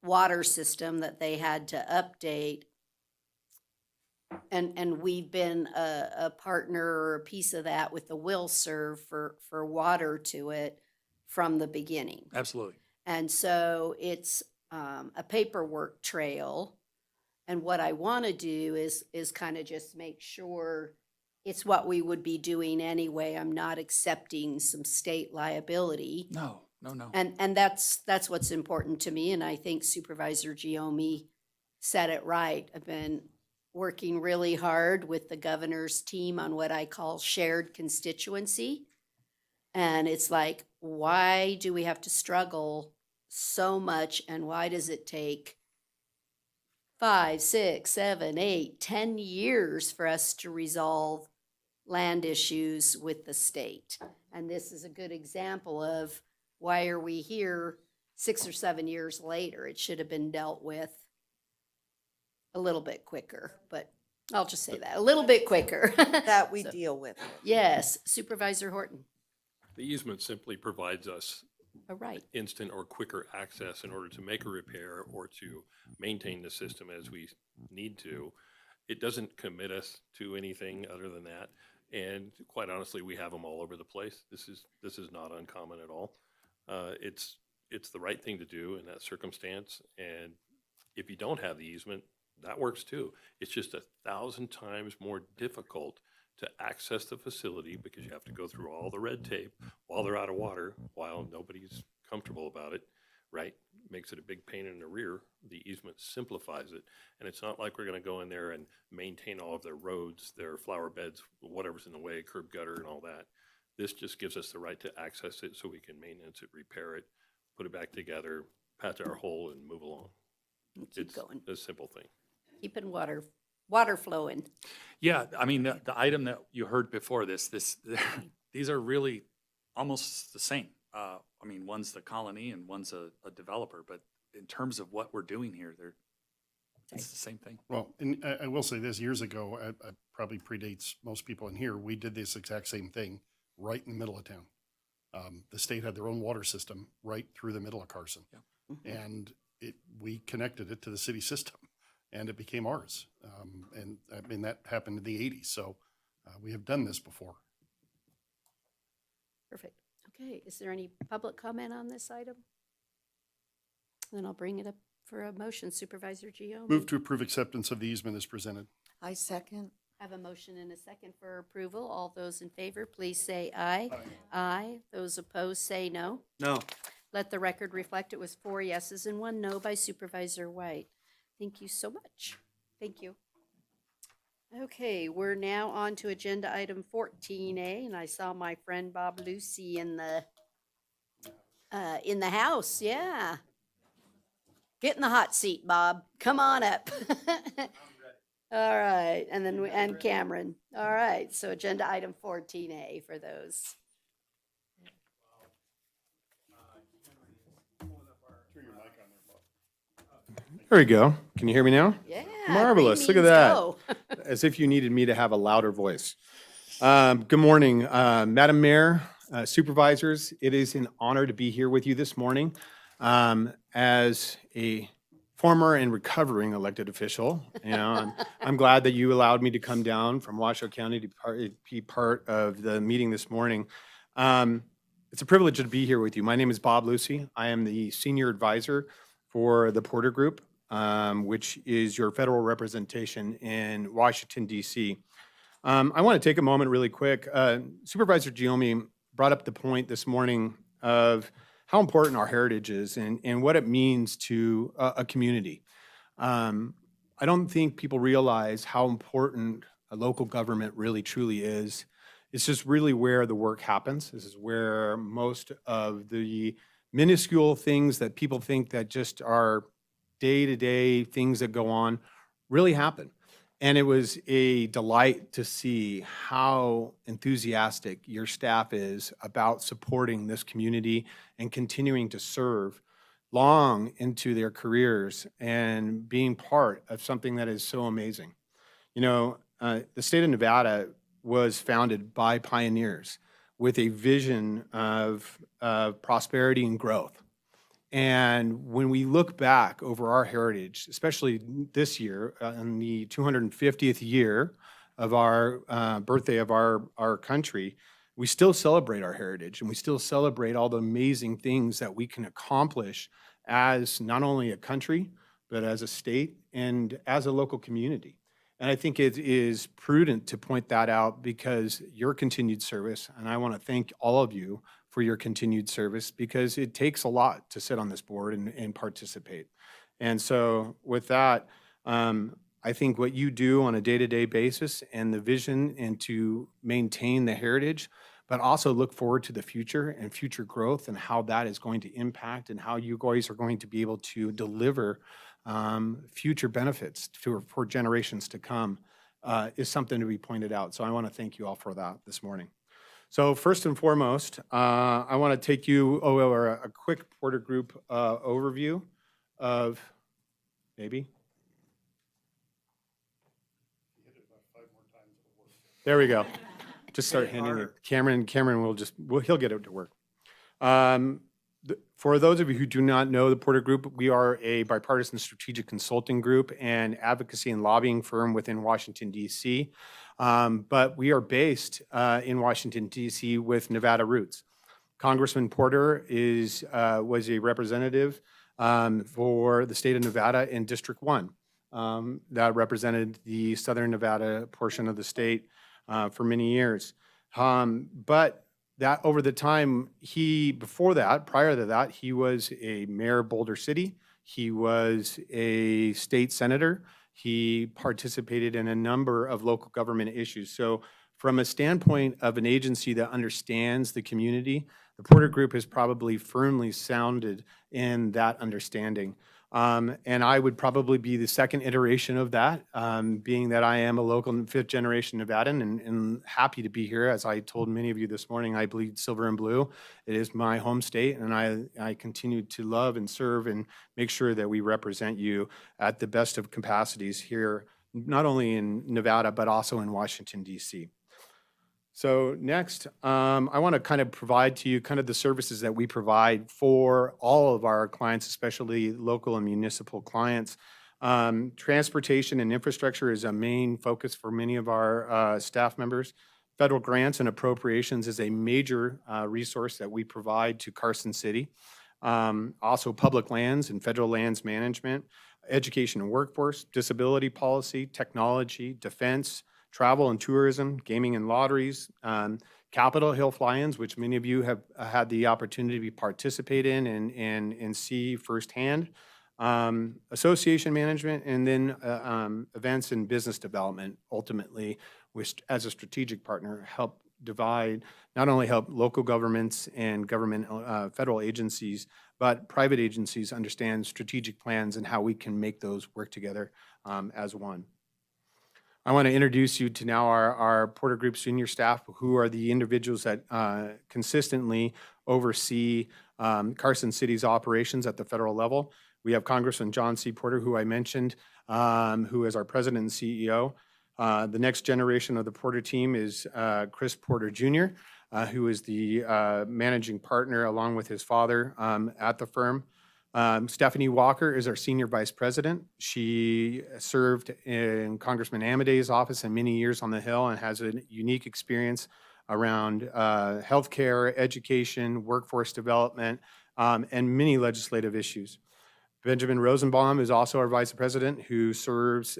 water system that they had to update. And we've been a partner or a piece of that with the will serve for water to it from the beginning. Absolutely. And so it's a paperwork trail. And what I want to do is kind of just make sure it's what we would be doing anyway. I'm not accepting some state liability. No. And that's what's important to me. And I think Supervisor Giomi said it right. I've been working really hard with the governor's team on what I call shared constituency. And it's like, why do we have to struggle so much, and why does it take 5, 6, 7, 8, 10 years for us to resolve land issues with the state? And this is a good example of why are we here 6 or 7 years later? It should have been dealt with a little bit quicker, but I'll just say that, a little bit quicker. That we So, deal with. Yes, Supervisor Horton. The easement simply provides us All right. instant or quicker access in order to make a repair or to maintain the system as we need to. It doesn't commit us to anything other than that. And quite honestly, we have them all over the place. This is not uncommon at all. It's the right thing to do in that circumstance. And if you don't have the easement, that works too. It's just 1,000 times more difficult to access the facility because you have to go through all the red tape while they're out of water, while nobody's comfortable about it, right? Makes it a big pain in the rear. The easement simplifies it. And it's not like we're going to go in there and maintain all of their roads, their flower beds, whatever's in the way, curb gutter and all that. This just gives us the right to access it so we can maintenance it, repair it, put it back together, patch our hole and move along. Keep going. It's a simple thing. Keeping water flowing. Yeah, I mean, the item that you heard before this, these are really almost the same. I mean, one's the colony and one's a developer, but in terms of what we're doing here, it's the same thing. Well, and I will say this, years ago, I probably predates most people in here, we did this exact same thing right in the middle of town. The state had their own water system right through the middle of Carson. Yeah. And we connected it to the city system, and it became ours. And I mean, that happened in the 80s, so we have done this before. Perfect. Okay, is there any public comment on this item? Then I'll bring it up for a motion. Supervisor Giomi. Move to approve acceptance of the easement as presented. I second. Have a motion and a second for approval. All those in favor, please say aye. Aye. Those opposed, say no. No. Let the record reflect it was 4 yeses and 1 no by Supervisor White. Thank you so much. Thank you. Okay, we're now on to agenda item 14A, and I saw my friend Bob Lucy in the house. Yeah. Get in the hot seat, Bob. Come on up. All right, and then and Cameron. All right, so agenda item 14A for those. There we go. Can you hear me now? Yeah. Marvelous. green Look at means that. go. As if you needed me to have a louder voice. Good morning, Madam Mayor, Supervisors. It is an honor to be here with you this morning. As a former and recovering elected official, I'm glad that you allowed me to come down from Washoe County to be part of the meeting this morning. It's a privilege to be here with you. My name is Bob Lucy. I am the senior advisor for the Porter Group, which is your federal representation in Washington, D.C. I want to take a moment really quick. Supervisor Giomi brought up the point this morning of how important our heritage is and what it means to a community. I don't think people realize how important a local government really truly is. It's just really where the work happens. This is where most of the minuscule things that people think that just are day-to-day things that go on really happen. And it was a delight to see how enthusiastic your staff is about supporting this community and continuing to serve long into their careers and being part of something that is so amazing. You know, the state of Nevada was founded by pioneers with a vision of prosperity and growth. And when we look back over our heritage, especially this year, in the 250th year of our birthday of our country, we still celebrate our heritage and we still celebrate all the amazing things that we can accomplish as not only a country, but as a state and as a local community. And I think it is prudent to point that out because your continued service, and I want to thank all of you for your continued service because it takes a lot to sit on this board and participate. And so with that, I think what you do on a day-to-day basis and the vision and to maintain the heritage, but also look forward to the future and future growth and how that is going to impact and how you guys are going to be able to deliver future benefits for generations to come is something to be pointed out. So I want to thank you all for that this morning. So first and foremost, I want to take you over a quick Porter Group overview of maybe. There we go. Just start handing it. Cameron he'll get it to work. For those of you who do not know the Porter Group, we are a bipartisan strategic consulting group and advocacy and lobbying firm within Washington, D.C. But we are based in Washington, D.C. with Nevada roots. Congressman Porter was a representative for the state of Nevada in District 1 that represented the Southern Nevada portion of the state for many years. But that over the time, prior to that, he was a mayor of Boulder City. He was a state senator. He participated in a number of local government issues. So from a standpoint of an agency that understands the community, the Porter Group has probably firmly sounded in that understanding. And I would probably be the second iteration of that, being that I am a local fifth generation Nevadan and happy to be here. As I told many of you this morning, I bleed silver and blue. It is my home state, and I continue to love and serve and make sure that we represent you at the best of capacities here, not only in Nevada, but also in Washington, D.C. So next, I want to kind of provide to you kind of the services that we provide for all of our clients, especially local and municipal clients. Transportation and infrastructure is a main focus for many of our staff members. Federal grants and appropriations is a major resource that we provide to Carson City. Also public lands and federal lands management, education and workforce, disability policy, technology, defense, travel and tourism, gaming and lotteries, Capitol Hill fly-ins, which many of you have had the opportunity to participate in and see firsthand, association management, and then events and business development, ultimately, which as a strategic partner not only help local governments and government federal agencies, but private agencies understand strategic plans and how we can make those work together as one. I want to introduce you to now our Porter Group senior staff, who are the individuals that consistently oversee Carson City's operations at the federal level. We have Congressman John C. Porter, who I mentioned, who is our president and CEO. The next generation of the Porter team is Chris Porter Jr., who is the managing partner along with his father at the firm. Stephanie Walker is our senior vice president. She served in Congressman Amadei's office and many years on the Hill and has a unique experience around healthcare, education, workforce development, and many legislative issues. Benjamin Rosenbaum is also our vice president who served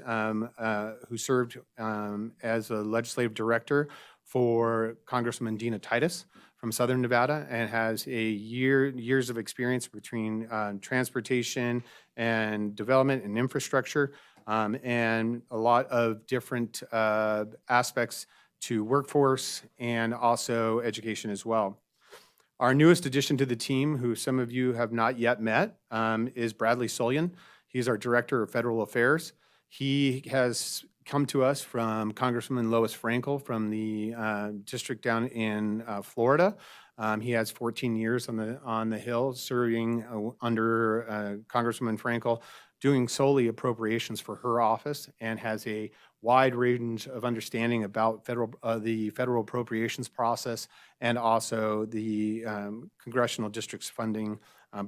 as a legislative director for Congressman Dina Titus from Southern Nevada and has years of experience between transportation and development and infrastructure and a lot of different aspects to workforce and also education as well. Our newest addition to the team, who some of you have not yet met, is Bradley Sullivan. He's our Director of Federal Affairs. He has come to us from Congresswoman Lois Frankel from the district down in Florida. He has 14 years on the Hill serving under Congresswoman Frankel, doing solely appropriations for her office, and has a wide range of understanding about the federal appropriations process and also the congressional district's funding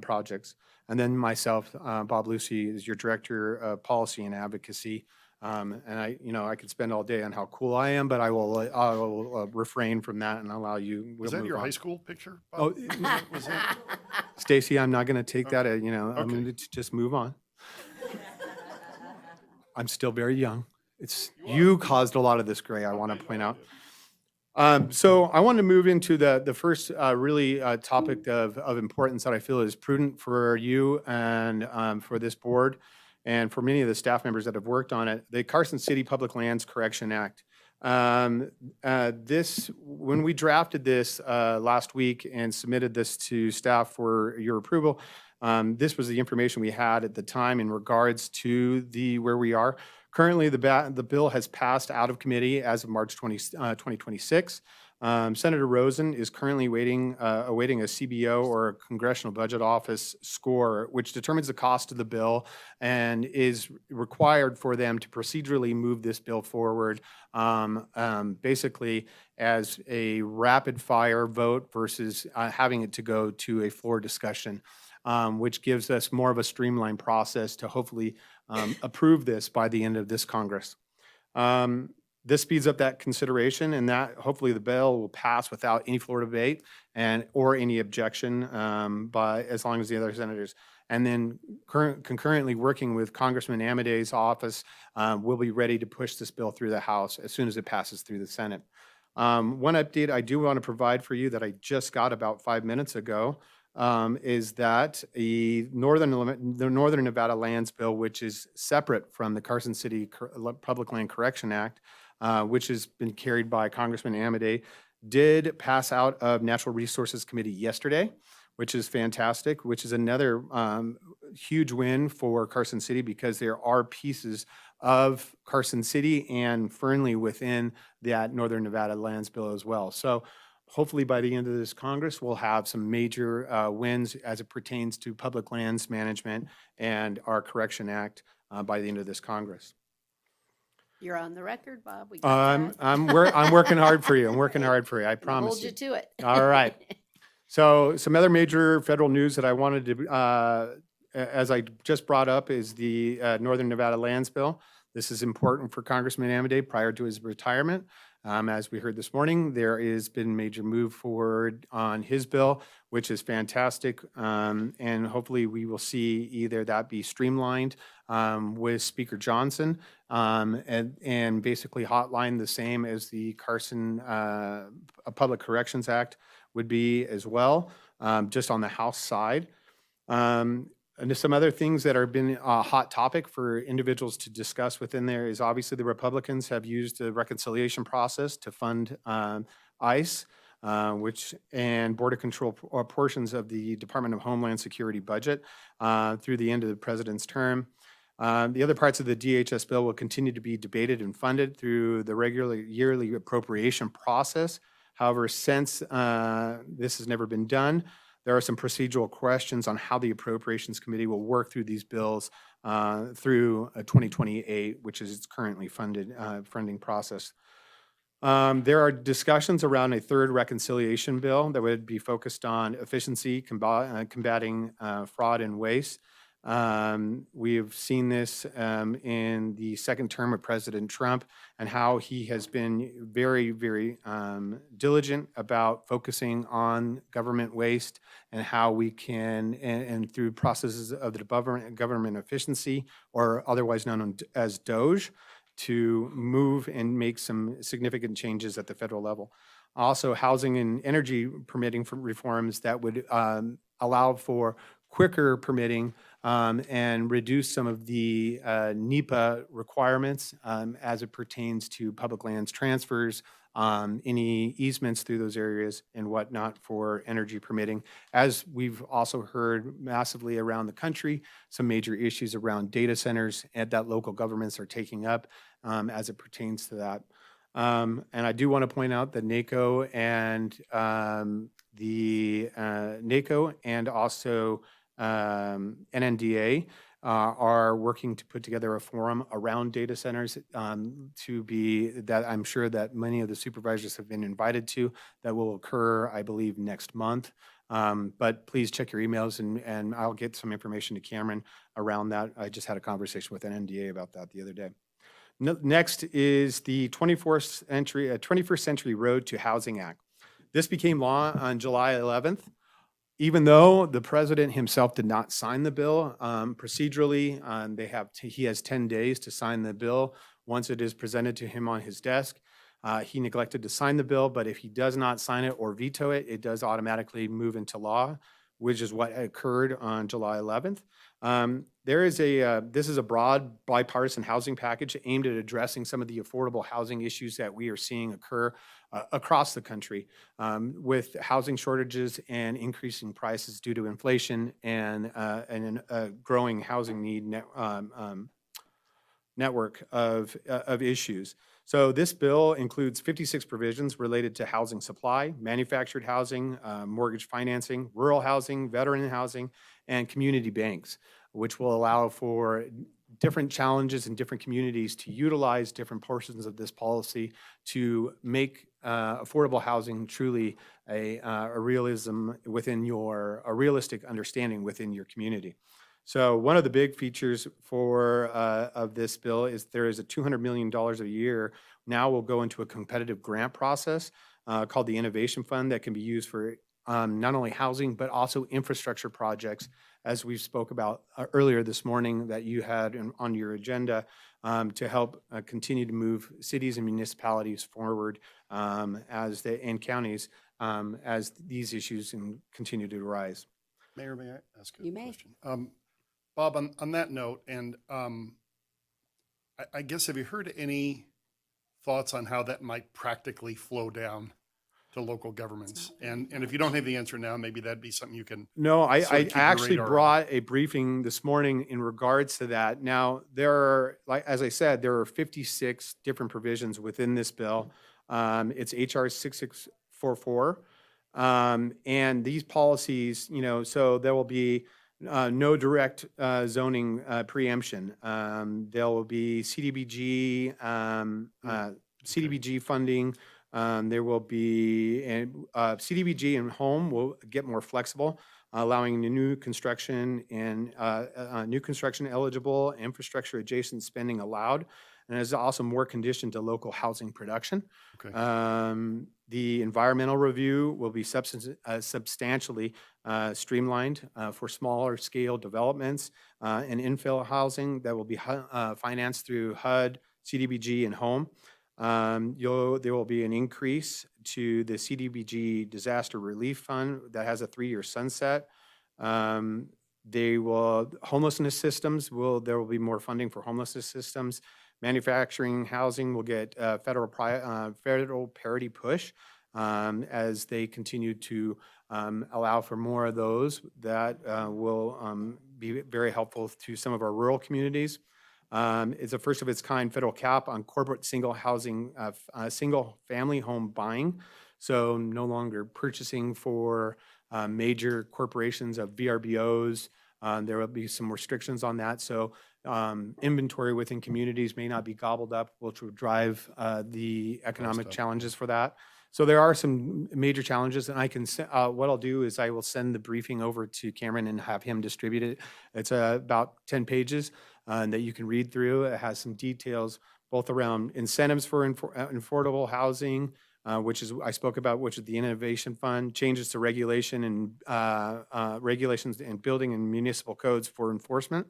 projects. And then myself, Bob Lucy, is your Director of Policy and Advocacy. And I could spend all day on how cool I am, but I will refrain from that and allow you. Was that your high school picture? Oh, Was that? Stacy, I'm not going to take that. I'm Okay. going to just move on. I'm still very young. You caused a lot of this gray, I want to point out. So I want to move into the first really topic of importance that I feel is prudent for you and for this board and for many of the staff members that have worked on it, the Carson City Public Lands Correction Act. When we drafted this last week and submitted this to staff for your approval, this was the information we had at the time in regards to where we are. Currently, the bill has passed out of committee as of March 2026. Senator Rosen is currently awaiting a CBO or a Congressional Budget Office score, which determines the cost of the bill and is required for them to procedurally move this bill forward, basically as a rapid fire vote versus having it to go to a floor discussion, which gives us more of a streamlined process to hopefully approve this by the end of this Congress. This speeds up that consideration, and that hopefully the bill will pass without any floor debate or any objection as long as the other senators. And then concurrently working with Congressman Amadei's office, we'll be ready to push this bill through the House as soon as it passes through the Senate. One update I do want to provide for you that I just got about 5 minutes ago is that the Northern Nevada Lands Bill, which is separate from the Carson City Public Land Correction Act, which has been carried by Congressman Amadei, did pass out of Natural Resources Committee yesterday, which is fantastic, which is another huge win for Carson City because there are pieces of Carson City and Fernley within that Northern Nevada Lands Bill as well. So hopefully by the end of this Congress, we'll have some major wins as it pertains to public lands management and our Correction Act by the end of this Congress. You're on the record, Bob. We got that. I'm working hard for you. I'm working hard for you. I promise Hold you to it. All right. So some other major federal news that I wanted to, as I just brought up, is the Northern Nevada Lands Bill. This is important for Congressman Amadei prior to his retirement. As we heard this morning, there has been major move forward on his bill, which is fantastic. And hopefully we will see either that be streamlined with Speaker Johnson and basically hotline the same as the Carson Public Corrections Act would be as well, just on the House side. And some other things that have been a hot topic for individuals to discuss within there is obviously the Republicans have used the reconciliation process to fund ICE, and Border Control portions of the Department of Homeland Security budget through the end of the president's term. The other parts of the DHS bill will continue to be debated and funded through the regular yearly appropriation process. However, since this has never been done, there are some procedural questions on how the Appropriations Committee will work through these bills through 2028, which is its currently funding process. There are discussions around a third reconciliation bill that would be focused on efficiency, combating fraud and waste. We've seen this in the second term of President Trump and how he has been very, very diligent about focusing on government waste and how we can, and through processes of the government efficiency, or otherwise known as DOGE, to move and make some significant changes at the federal level. Also, housing and energy permitting reforms that would allow for quicker permitting and reduce some of the NEPA requirements as it pertains to public lands transfers, any easements through those areas and whatnot for energy permitting. As we've also heard massively around the country, some major issues around data centers and that local governments are taking up as it pertains to that. And I do want to point out that NACO and NACO and also NNDA are working to put together a forum around data centers that I'm sure that many of the supervisors have been invited to, that will occur, I believe, next month. But please check your emails and I'll get some information to Cameron around that. I just had a conversation with NNDA about that the other day. Next is the 21st Century Road to Housing Act. This became law on July 11th. Even though the president himself did not sign the bill, procedurally, he has 10 days to sign the bill once it is presented to him on his desk. He neglected to sign the bill, but if he does not sign it or veto it, it does automatically move into law, which is what occurred on July 11th. This is a broad bipartisan housing package aimed at addressing some of the affordable housing issues that we are seeing occur across the country with housing shortages and increasing prices due to inflation and a growing housing need network of issues. So this bill includes 56 provisions related to housing supply, manufactured housing, mortgage financing, rural housing, veteran housing, and community banks, which will allow for different challenges in different communities to utilize different portions of this policy to make affordable housing truly a realistic understanding within your community. So one of the big features of this bill is there is a $200 million a year now will go into a competitive grant process called the Innovation Fund that can be used for not only housing, but also infrastructure projects, as we spoke about earlier this morning that you had on your agenda to help continue to move cities and municipalities forward and counties as these issues continue to rise. Mayor, may I ask a You may. question? Bob, on that note, and I guess, have you heard any thoughts on how that might practically flow down to local governments? And if you don't have the answer now, maybe that'd be something you can. No, I sort of keep your actually radar on. brought a briefing this morning in regards to that. Now, there are, like as I said, there are 56 different provisions within this bill. It's HR 6644. And these policies, so there will be no direct zoning preemption. There will be CDBG, CDBG funding. There will be CDBG and home will get more flexible, allowing new construction and new construction eligible, infrastructure adjacent spending allowed. And there's also more conditioned to local housing production. Okay. The environmental review will be substantially streamlined for smaller scale developments and infill housing that will be financed through HUD, CDBG, and home. There will be an increase to the CDBG Disaster Relief Fund that has a 3-year sunset. Homelessness systems there will be more funding for homelessness systems. Manufacturing housing will get federal parity push as they continue to allow for more of those that will be very helpful to some of our rural communities. It's a first of its kind federal cap on corporate single family home buying. So no longer purchasing for major corporations of VRBOs. There will be some restrictions on that. So inventory within communities may not be gobbled up, which will drive the economic challenges for that. So there are some major challenges, and what I'll do is I will send the briefing over to Cameron and have him distribute it. It's about 10 pages that you can read through. It has some details both around incentives for affordable housing, which is I spoke about, which is the Innovation Fund, changes to regulation and regulations and building and municipal codes for enforcement.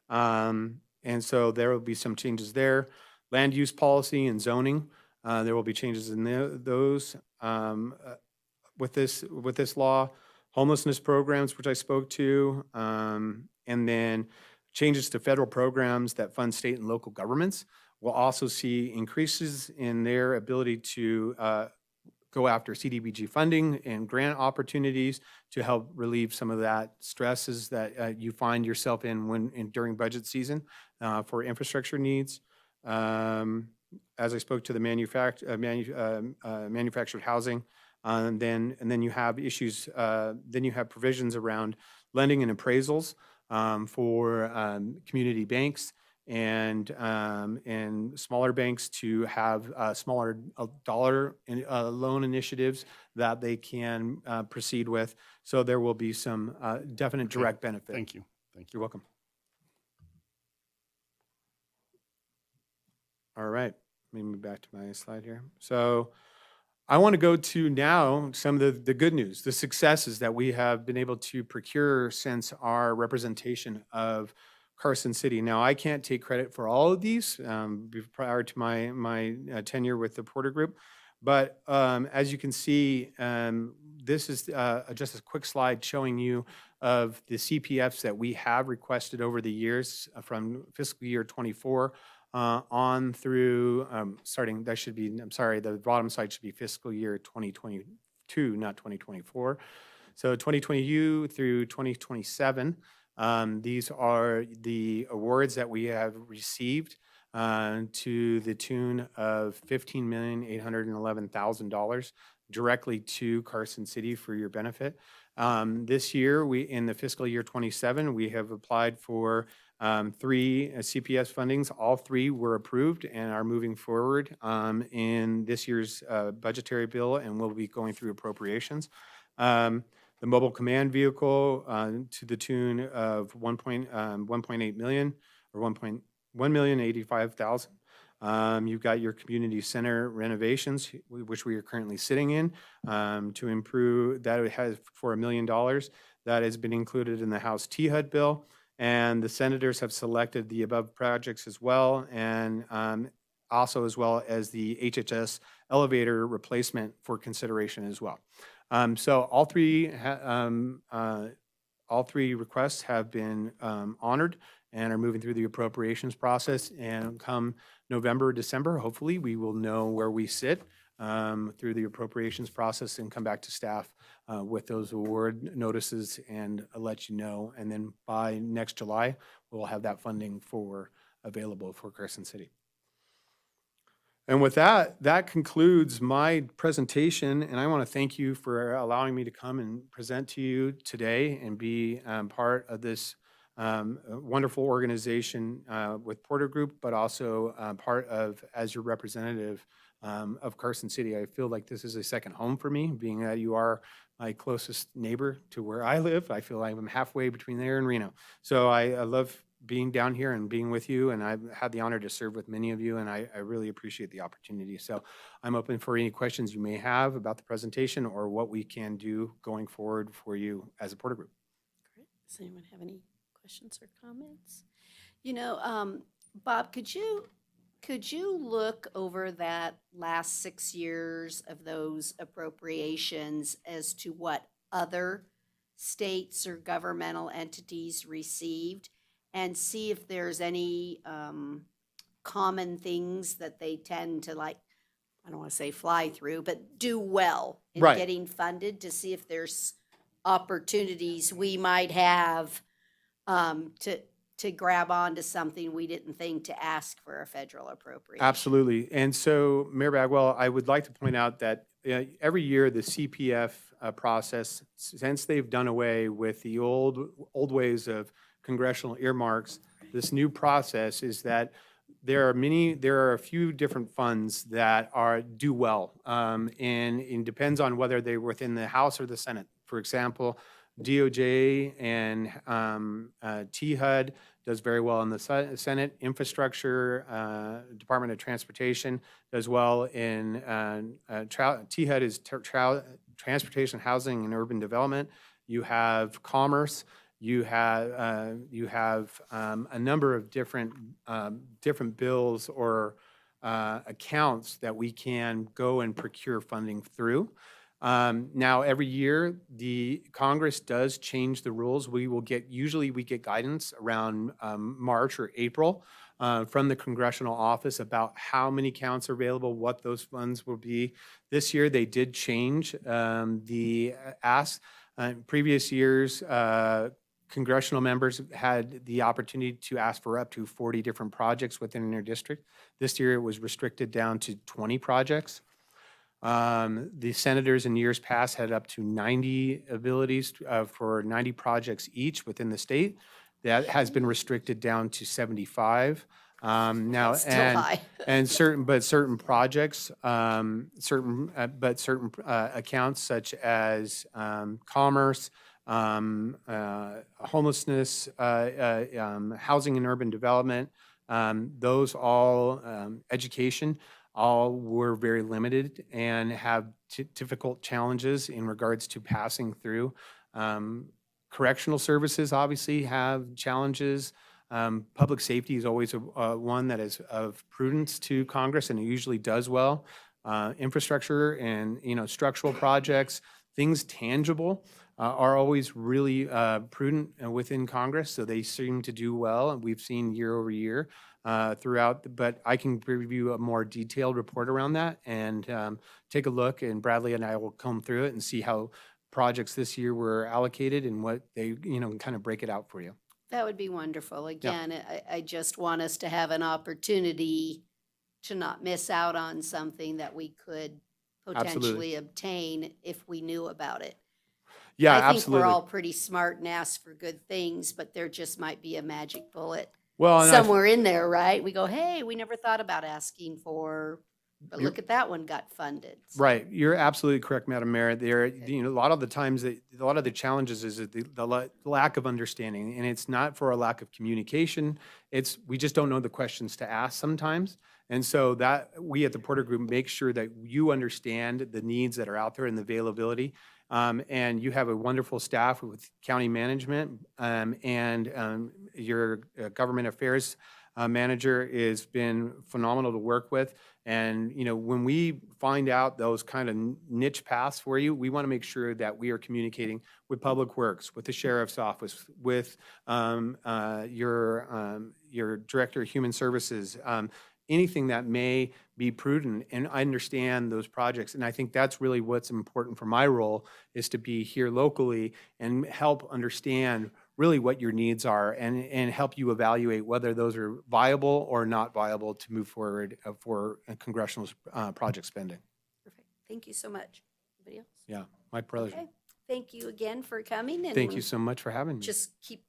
And so there will be some changes there. Land use policy and zoning. There will be changes in those with this law. Homelessness programs, which I spoke to, and then changes to federal programs that fund state and local governments, will also see increases in their ability to go after CDBG funding and grant opportunities to help relieve some of that stresses that you find yourself in during budget season for infrastructure needs. As I spoke to the manufactured housing, and then you have issues. Then you have provisions around lending and appraisals for community banks and smaller banks to have smaller dollar loan initiatives that they can proceed with. So there will be some definite direct benefit. Thank you. Thank you. You're welcome. All right, let me move back to my slide here. So I want to go to now some of the good news, the successes that we have been able to procure since our representation of Carson City. Now, I can't take credit for all of these prior to my tenure with the Porter Group, but as you can see, this is just a quick slide showing you of the CPFs that we have requested over the years from fiscal year 24 on through starting. That should be. I'm sorry. The bottom side should be fiscal year 2022, not 2024. So 2022 through 2027. These are the awards that we have received to the tune of $15,811,000 directly to Carson City for your benefit. This year, in the fiscal year 27, we have applied for 3 CPS fundings. All 3 were approved and are moving forward in this year's budgetary bill, and will be going through appropriations. The mobile command vehicle to the tune of 1.8 million, or 1,085,000. You've got your community center renovations, which we are currently sitting in, to improve. That has for $1 million. That has been included in the House THUD bill, and the senators have selected the above projects as well, and also as well as the HHS elevator replacement for consideration as well. So all 3 requests have been honored and are moving through the appropriations process. And come November, December, hopefully we will know where we sit through the appropriations process and come back to staff with those award notices and let you know. And then by next July, we'll have that funding available for Carson City. And with that, that concludes my presentation, and I want to thank you for allowing me to come and present to you today and be part of this wonderful organization with Porter Group, but also part of, as your representative of Carson City. I feel like this is a second home for me, being that you are my closest neighbor to where I live. I feel like I'm halfway between there and Reno. So I love being down here and being with you, and I've had the honor to serve with many of you, and I really appreciate the opportunity. So I'm open for any questions you may have about the presentation or what we can do going forward for you as a Porter Group. Great. Does anyone have any questions or comments? You know, Bob, could you look over that last 6 years of those appropriations as to what other states or governmental entities received, and see if there's any common things that they tend to, like, I don't want to say fly through, but do well in Right. getting funded, to see if there's opportunities we might have to grab onto something we didn't think to ask for a federal appropriation. Absolutely. And so, Mayor Bagwell, I would like to point out that every year the CPF process, since they've done away with the old ways of congressional earmarks, this new process is that there are a few different funds that do well, and it depends on whether they're within the House or the Senate. For example, DOJ and THUD does very well in the Senate. Infrastructure, Department of Transportation does well in THUD is Transportation, Housing, and Urban Development. You have Commerce. You have a number of different bills or accounts that we can go and procure funding through. Now, every year, the Congress does change the rules. Usually we get guidance around March or April from the congressional office about how many counts are available, what those funds will be. This year, they did change the ask. Previous years, congressional members had the opportunity to ask for up to 40 different projects within their district. This year, it was restricted down to 20 projects. The senators in years past had up to 90 abilities for 90 projects each within the state. That has been restricted down to 75. Now, That's still high. and certain projects, certain accounts such as commerce, homelessness, housing and urban development, those all, education, all were very limited and have difficult challenges in regards to passing through. Correctional services obviously have challenges. Public safety is always one that is of prudence to Congress, and it usually does well. Infrastructure and structural projects, things tangible, are always really prudent within Congress, so they seem to do well, and we've seen year over year throughout. But I can give you a more detailed report around that and take a look, and Bradley and I will comb through it and see how projects this year were allocated and what they, kind of break it out for you. That would be wonderful. Again, I just want us to have an opportunity to not miss out on something that we could potentially Absolutely. obtain if we knew about it. Yeah, I think absolutely. we're all pretty smart and ask for good things, but there just might be a magic bullet Well, and somewhere in there, right? We go, hey, we never thought about asking for, but You're- look at that one got funded. Right, you're absolutely correct, Madam Mayor. There, a lot of the times, a lot of the challenges is that the lack of understanding, and it's not for a lack of communication. It's we just don't know the questions to ask sometimes, and so that we at the Porter Group make sure that you understand the needs that are out there and the availability. And you have a wonderful staff with county management, and your government affairs manager has been phenomenal to work with. And, when we find out those kind of niche paths for you, we want to make sure that we are communicating with Public Works, with the Sheriff's Office, with your Director of Human Services, anything that may be prudent and understand those projects. And I think that's really what's important for my role, is to be here locally and help understand really what your needs are and help you evaluate whether those are viable or not viable to move forward for congressional project spending. Perfect. Thank you so much. Anybody else? Yeah, my pleasure. Okay. Thank you again for coming. And Thank you so much for having me. just keep,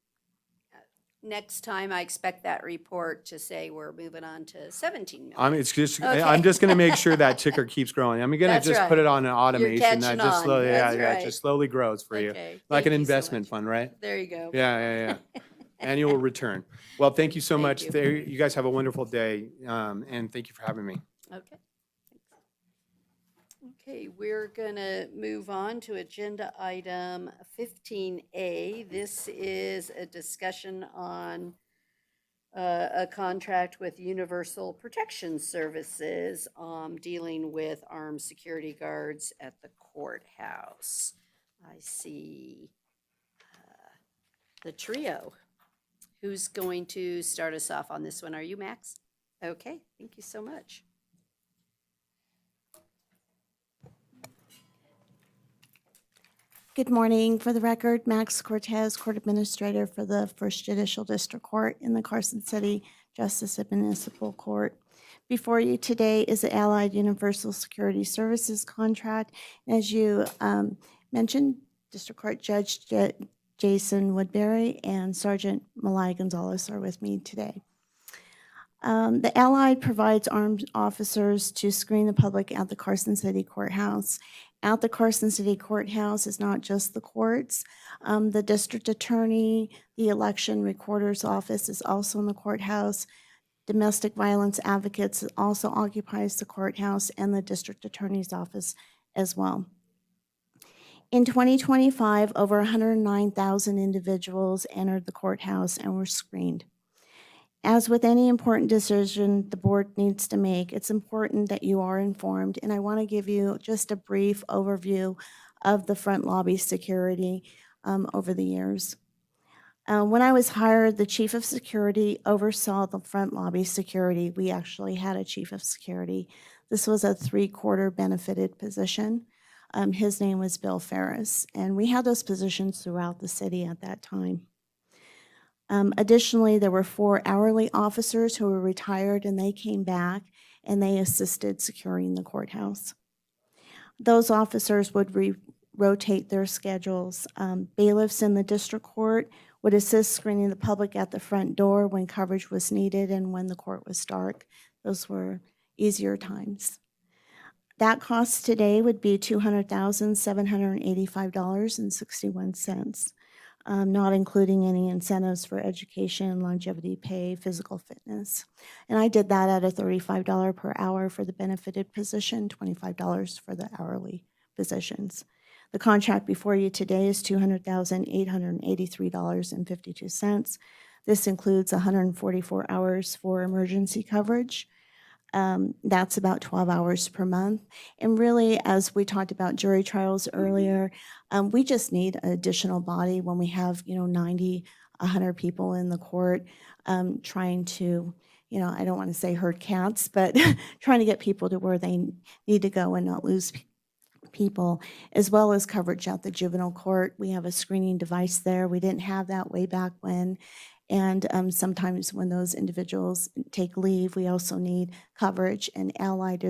next time I expect that report to say we're moving on to 17 million. It's just, Okay. I'm just going to make sure that ticker keeps growing. I'm going to That's just right. put it on an You're automation catching that just on. slowly, That's it right. just slowly grows for you, Okay. like Thank an you so investment much. fund, right? There you go. Yeah. Annual return. Well, thank you so Thank much. you. You guys have a wonderful day, and thank you for having me. Okay. Okay, we're gonna move on to agenda item 15A. This is a discussion on a contract with Universal Protection Services, dealing with armed security guards at the courthouse. I see the trio. Who's going to start us off on this one? Are you, Max? Okay, thank you so much. Good morning. For the record, Max Cortez, Court Administrator for the First Judicial District Court in the Carson City Justice and Municipal Court. Before you today is the Allied Universal Security Services contract. As you mentioned, District Court Judge Jason Woodbury and Sergeant Malai Gonzalez are with me today. The Allied provides armed officers to screen the public at the Carson City Courthouse. At the Carson City Courthouse is not just the courts. The district attorney, the election recorder's office is also in the courthouse. Domestic violence advocates also occupies the courthouse and the district attorney's office as well. In 2025, over 109,000 individuals entered the courthouse and were screened. As with any important decision the board needs to make, it's important that you are informed, and I want to give you just a brief overview of the front lobby security over the years. When I was hired, the chief of security oversaw the front lobby security. We actually had a chief of security. This was a 3-quarter benefited position. His name was Bill Ferris, and we had those positions throughout the city at that time. Additionally, there were 4 hourly officers who were retired, and they came back and they assisted securing the courthouse. Those officers would rotate their schedules. Bailiffs in the district court would assist screening the public at the front door when coverage was needed and when the court was dark. Those were easier times. That cost today would be $200,785.61, not including any incentives for education, longevity pay, physical fitness. And I did that at a $35 per hour for the benefited position, $25 for the hourly positions. The contract before you today is $200,883.52. This includes 144 hours for emergency coverage. That's about 12 hours per month. And really, as we talked about jury trials earlier, we just need an additional body when we have, 90, 100 people in the court trying to, I don't want to say herd cats, but trying to get people to where they need to go and not lose people, as well as coverage at the juvenile court. We have a screening device there. We didn't have that way back when. And sometimes when those individuals take leave, we also need coverage, and Allied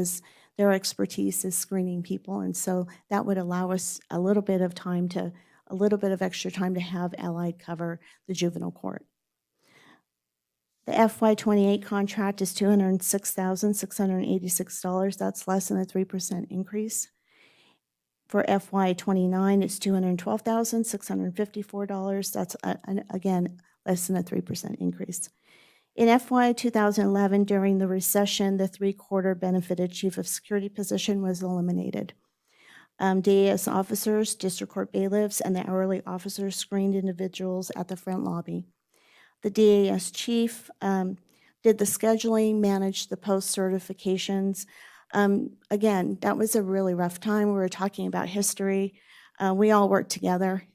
their expertise is screening people. And so that would allow us a little bit of extra time to have Allied cover the juvenile court. The FY28 contract is $206,686. That's less than a 3% increase. For FY29, it's $212,654. That's, again, less than a 3% increase. In FY 2011, during the recession, the 3-quarter benefited chief of security position was eliminated. DAS officers, district court bailiffs, and the hourly officers screened individuals at the front lobby. The DAS chief did the scheduling, managed the post certifications. Again, that was a really rough time. We were talking about history. We all worked together,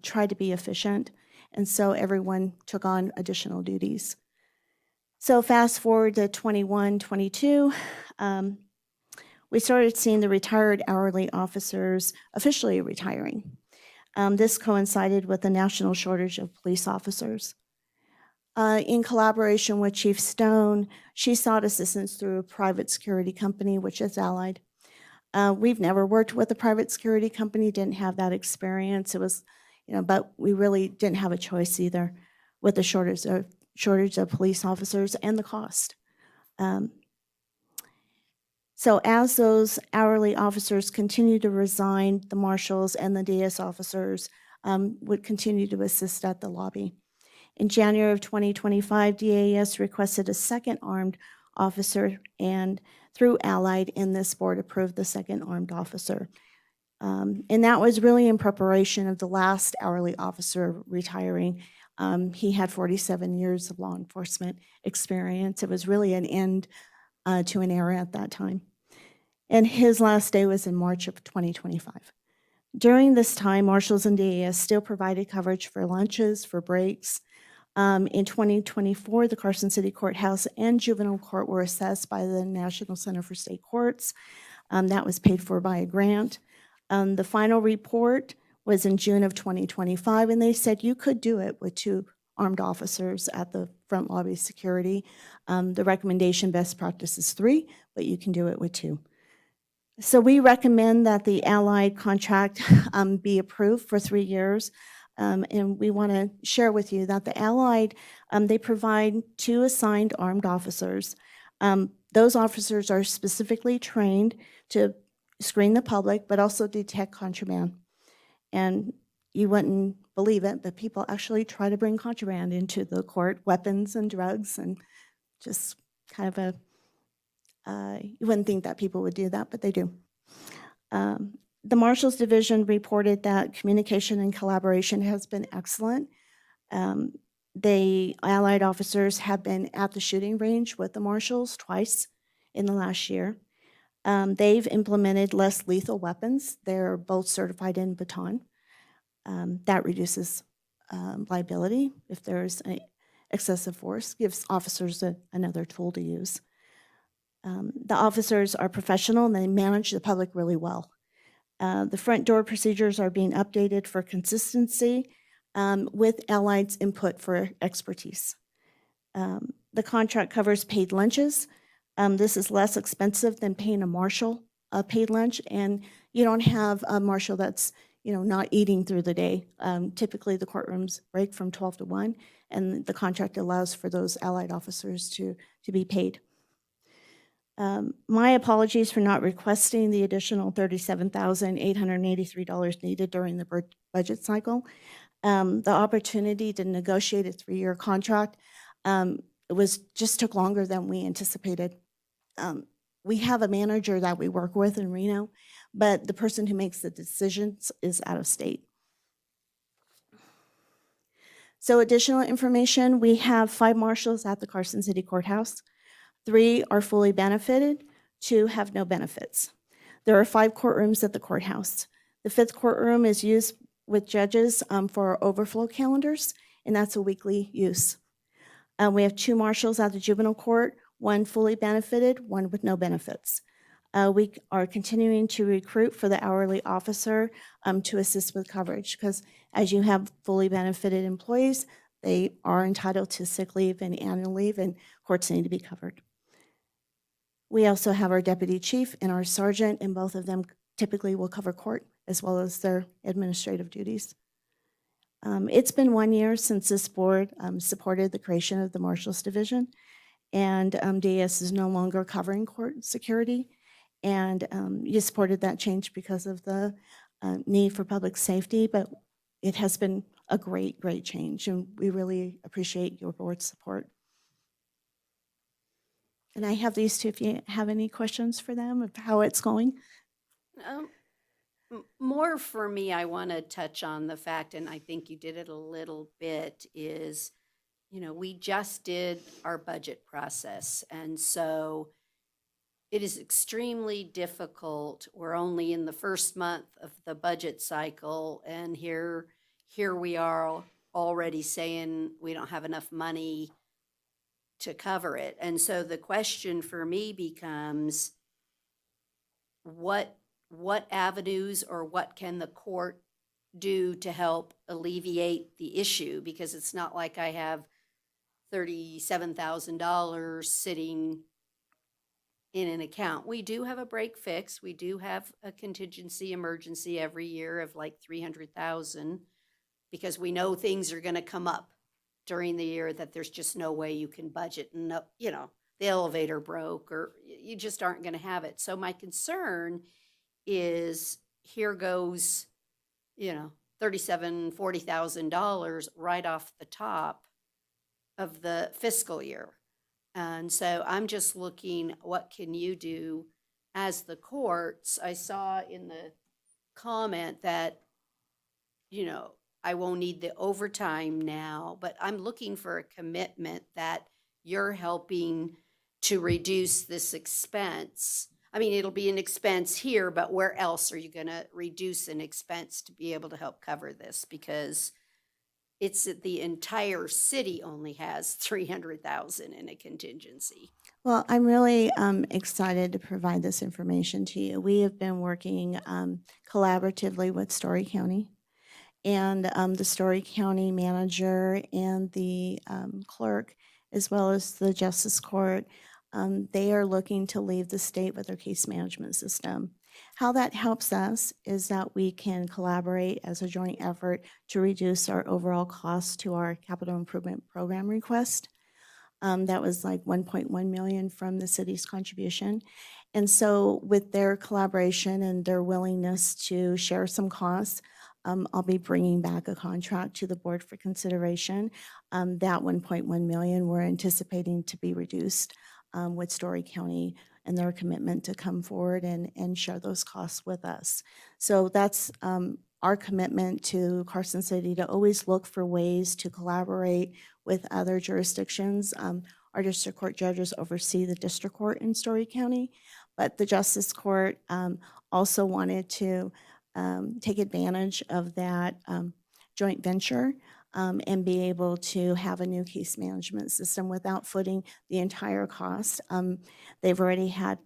tried to be efficient, and so everyone took on additional duties. So fast forward to 21, 22, we started seeing the retired hourly officers officially retiring. This coincided with the national shortage of police officers. In collaboration with Chief Stone, she sought assistance through a private security company, which is Allied. We've never worked with a private security company, didn't have that experience. It was, but we really didn't have a choice either with the shortage of police officers and the cost. So as those hourly officers continue to resign, the marshals and the DS officers would continue to assist at the lobby. In January of 2025, DAS requested a second armed officer, and through Allied, and this board approved the second armed officer. And that was really in preparation of the last hourly officer retiring. He had 47 years of law enforcement experience. It was really an end to an era at that time. And his last day was in March of 2025. During this time, marshals and DAS still provided coverage for lunches, for breaks. In 2024, the Carson City Courthouse and Juvenile Court were assessed by the National Center for State Courts. That was paid for by a grant. The final report was in June of 2025, and they said you could do it with 2 armed officers at the front lobby security. The recommendation best practice is 3, but you can do it with 2. So we recommend that the Allied contract be approved for 3 years. And we want to share with you that the Allied, they provide 2 assigned armed officers. Those officers are specifically trained to screen the public, but also detect contraband. And you wouldn't believe it, but people actually try to bring contraband into the court, weapons and drugs, and just kind of you wouldn't think that people would do that, but they do. The Marshals Division reported that communication and collaboration has been excellent. The allied officers have been at the shooting range with the marshals twice in the last year. They've implemented less lethal weapons. They're both certified in baton. That reduces liability if there's excessive force, gives officers another tool to use. The officers are professional and they manage the public really well. The front door procedures are being updated for consistency with Allied's input for expertise. The contract covers paid lunches. This is less expensive than paying a marshal a paid lunch, and you don't have a marshal that's not eating through the day. Typically, the courtrooms break from 12 to 1, and the contract allows for those allied officers to be paid. My apologies for not requesting the additional $37,883 needed during the budget cycle. The opportunity to negotiate a 3-year contract just took longer than we anticipated. We have a manager that we work with in Reno, but the person who makes the decisions is out of state. So additional information, we have 5 marshals at the Carson City Courthouse. 3 are fully benefited, 2 have no benefits. There are 5 courtrooms at the courthouse. The 5th courtroom is used with judges for overflow calendars, and that's a weekly use. We have 2 marshals at the juvenile court, 1 fully benefited, 1 with no benefits. We are continuing to recruit for the hourly officer to assist with coverage, because as you have fully benefited employees, they are entitled to sick leave and annual leave, and courts need to be covered. We also have our deputy chief and our sergeant, and both of them typically will cover court as well as their administrative duties. It's been 1 year since this board supported the creation of the Marshals Division, and DAS is no longer covering court security. And you supported that change because of the need for public safety, but it has been a great, great change, and we really appreciate your board's support. And I have these two if you have any questions for them of how it's going. More for me, I want to touch on the fact, and I think you did it a little bit, is, we just did our budget process. And so it is extremely difficult. We're only in the first month of the budget cycle, and here we are already saying we don't have enough money to cover it. And so the question for me becomes, what avenues or what can the court do to help alleviate the issue? Because it's not like I have $37,000 sitting in an account. We do have a break fix. We do have a contingency emergency every year of like $300,000, because we know things are going to come up during the year that there's just no way you can budget, and the elevator broke, or you just aren't going to have it. So my concern is, here goes, $37,000, $40,000 right off the top of the fiscal year. And so I'm just looking, what can you do as the courts? I saw in the comment that, I won't need the overtime now, but I'm looking for a commitment that you're helping to reduce this expense. I mean, it'll be an expense here, but where else are you going to reduce an expense to be able to help cover this? Because it's that the entire city only has $300,000 in a contingency. Well, I'm really excited to provide this information to you. We have been working collaboratively with Story County, and the Story County manager and the clerk, as well as the Justice Court, they are looking to leave the state with their case management system. How that helps us is that we can collaborate as a joint effort to reduce our overall costs to our capital improvement program request. That was like $1.1 million from the city's contribution. And so with their collaboration and their willingness to share some costs, I'll be bringing back a contract to the board for consideration. That $1.1 million we're anticipating to be reduced with Story County and their commitment to come forward and share those costs with us. So that's our commitment to Carson City to always look for ways to collaborate with other jurisdictions. Our district court judges oversee the district court in Story County, but the justice court also wanted to take advantage of that joint venture and be able to have a new case management system without footing the entire cost. They've already had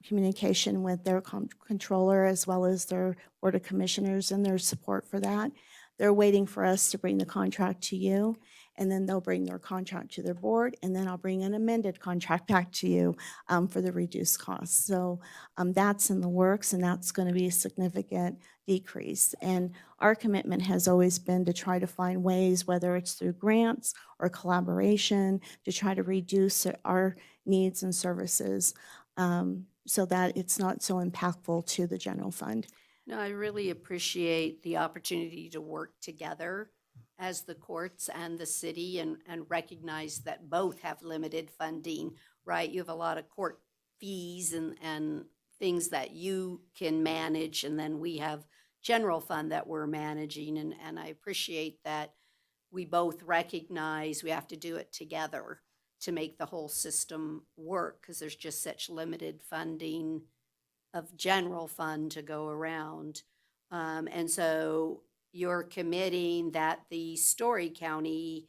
communication with their controller as well as their board of commissioners and their support for that. They're waiting for us to bring the contract to you, and then they'll bring their contract to their board, and then I'll bring an amended contract back to you for the reduced costs. So that's in the works, and that's going to be a significant decrease. And our commitment has always been to try to find ways, whether it's through grants or collaboration, to try to reduce our needs and services so that it's not so impactful to the general fund. No, I really appreciate the opportunity to work together as the courts and the city and recognize that both have limited funding, right? You have a lot of court fees and things that you can manage, and then we have general fund that we're managing, and I appreciate that we both recognize we have to do it together to make the whole system work, because there's just such limited funding of general fund to go around. And so you're committing that the Story County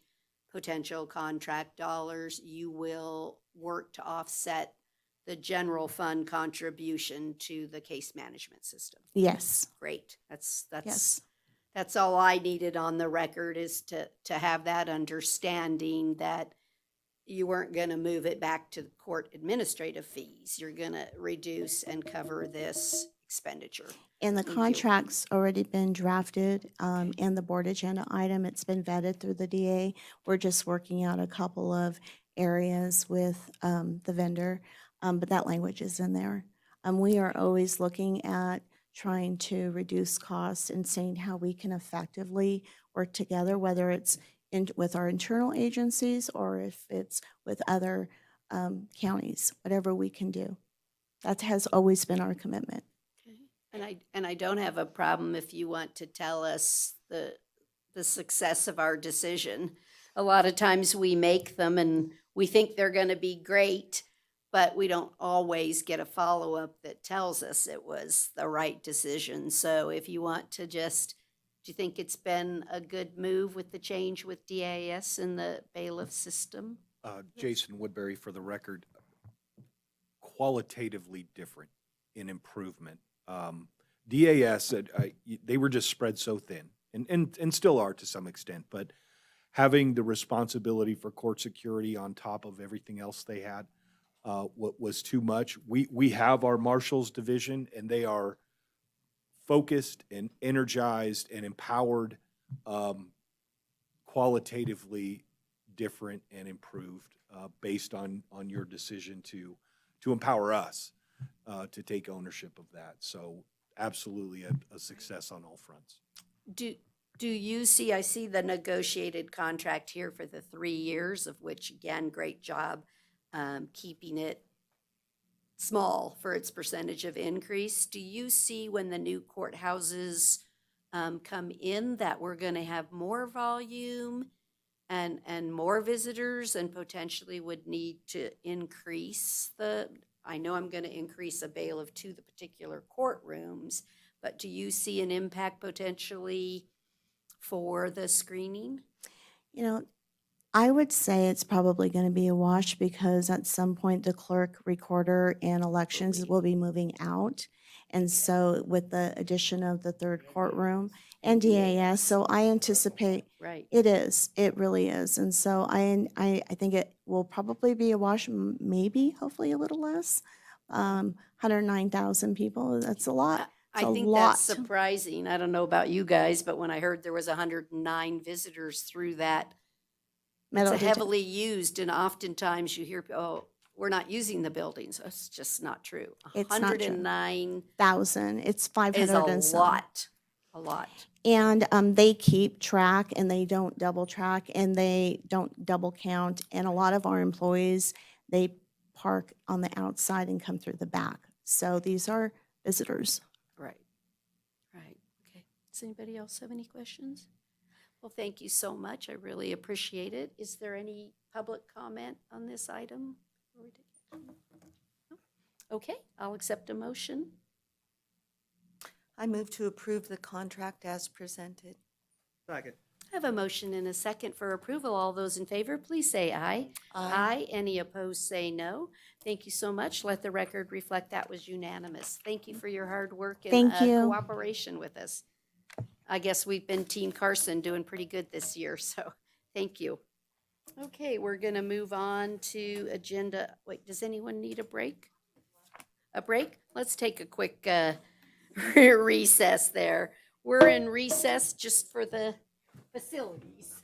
potential contract dollars, you will work to offset the general fund contribution to the case management system. Yes. Great. That's Yes. that's all I needed on the record, is to have that understanding that you weren't going to move it back to the court administrative fees. You're going to reduce and cover this expenditure. And the Thank you. contract's already been drafted and the board agenda item, it's been vetted through the DA. We're just working out a couple of areas with the vendor, but that language is in there. We are always looking at trying to reduce costs and seeing how we can effectively work together, whether it's with our internal agencies or if it's with other counties, whatever we can do. That has always been our commitment. And I don't have a problem if you want to tell us the success of our decision. A lot of times we make them and we think they're going to be great, but we don't always get a follow-up that tells us it was the right decision. So if you want to just, do you think it's been a good move with the change with DAS and the bailiff system? Jason Woodbury, for the record, qualitatively different in improvement. DAS, they were just spread so thin, and still are to some extent, but having the responsibility for court security on top of everything else they had was too much. We have our marshals division, and they are focused and energized and empowered, qualitatively different and improved based on your decision to empower us to take ownership of that. So absolutely a success on all fronts. Do you see, I see the negotiated contract here for the 3 years, of which, again, great job keeping it small for its percentage of increase. Do you see when the new courthouses come in that we're going to have more volume and more visitors and potentially would need to increase I know I'm going to increase a bailiff to the particular courtrooms, but do you see an impact potentially for the screening? You know, I would say it's probably going to be a wash because at some point the clerk, recorder, and elections will be moving out. And so with the addition of the third courtroom and DAS, so I anticipate Right. it really is. And so I think it will probably be a wash, maybe, hopefully a little less. 109,000 people, that's a lot. I think that's surprising. I don't know about you guys, but when I heard there was 109 visitors through that, Metal it's detect- heavily used, and oftentimes you hear, oh, we're not using the buildings. It's just not true. It's not true. 109,000 It's 500 is and a some. lot, a lot. And they keep track and they don't double track and they don't double count. And a lot of our employees, they park on the outside and come through the back. So these are visitors. Right, right, okay. Does anybody else have any questions? Well, thank you so much. I really appreciate it. Is there any public comment on this item? No? Okay, I'll accept a motion. I move to approve the contract as presented. Second. I have a motion and a second for approval. All those in favor, please say aye. Aye. Any opposed, say no. Thank you so much. Let the record reflect that was unanimous. Thank you for your hard work and Thank you. cooperation with us. I guess we've been Team Carson doing pretty good this year, so thank you. Okay, we're going to move on to agenda. Wait, does anyone need a break? A break? Let's take a quick recess there. We're in recess just for the facilities.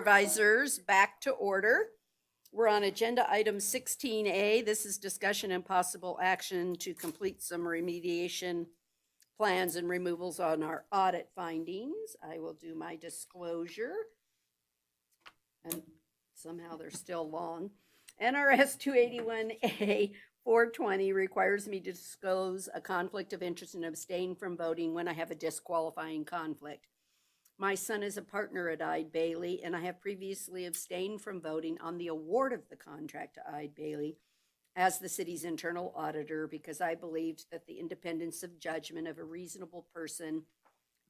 Supervisors, back to order. We're on agenda item 16A. This is discussion and possible action to complete some remediation plans and removals on our audit findings. I will do my disclosure. And somehow they're still long. NRS 281A 420 requires me to disclose a conflict of interest and abstain from voting when I have a disqualifying conflict. My son is a partner at Eide Bailey, and I have previously abstained from voting on the award of the contract to Eide Bailey as the city's internal auditor because I believed that the independence of judgment of a reasonable person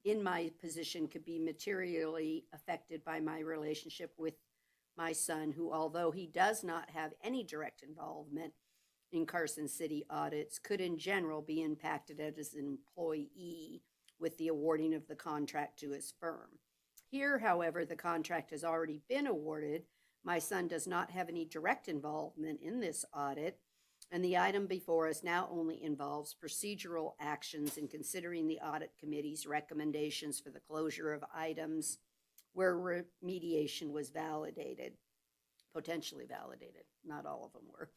in my position could be materially affected by my relationship with my son, who, although he does not have any direct involvement in Carson City audits, could in general be impacted as an employee with the awarding of the contract to his firm. Here, however, the contract has already been awarded. My son does not have any direct involvement in this audit, and the item before us now only involves procedural actions in considering the audit committee's recommendations for the closure of items where remediation was validated, potentially validated. Not all of them were.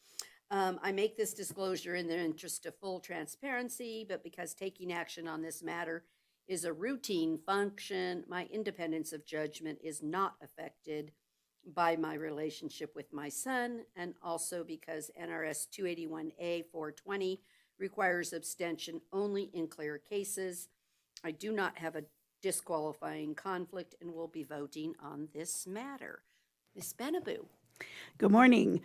I make this disclosure in the interest of full transparency, but because taking action on this matter is a routine function, my independence of judgment is not affected by my relationship with my son, and also because NRS 281A 420 requires abstention only in clear cases. I do not have a disqualifying conflict and will be voting on this matter. Ms. Benaboo. Good morning.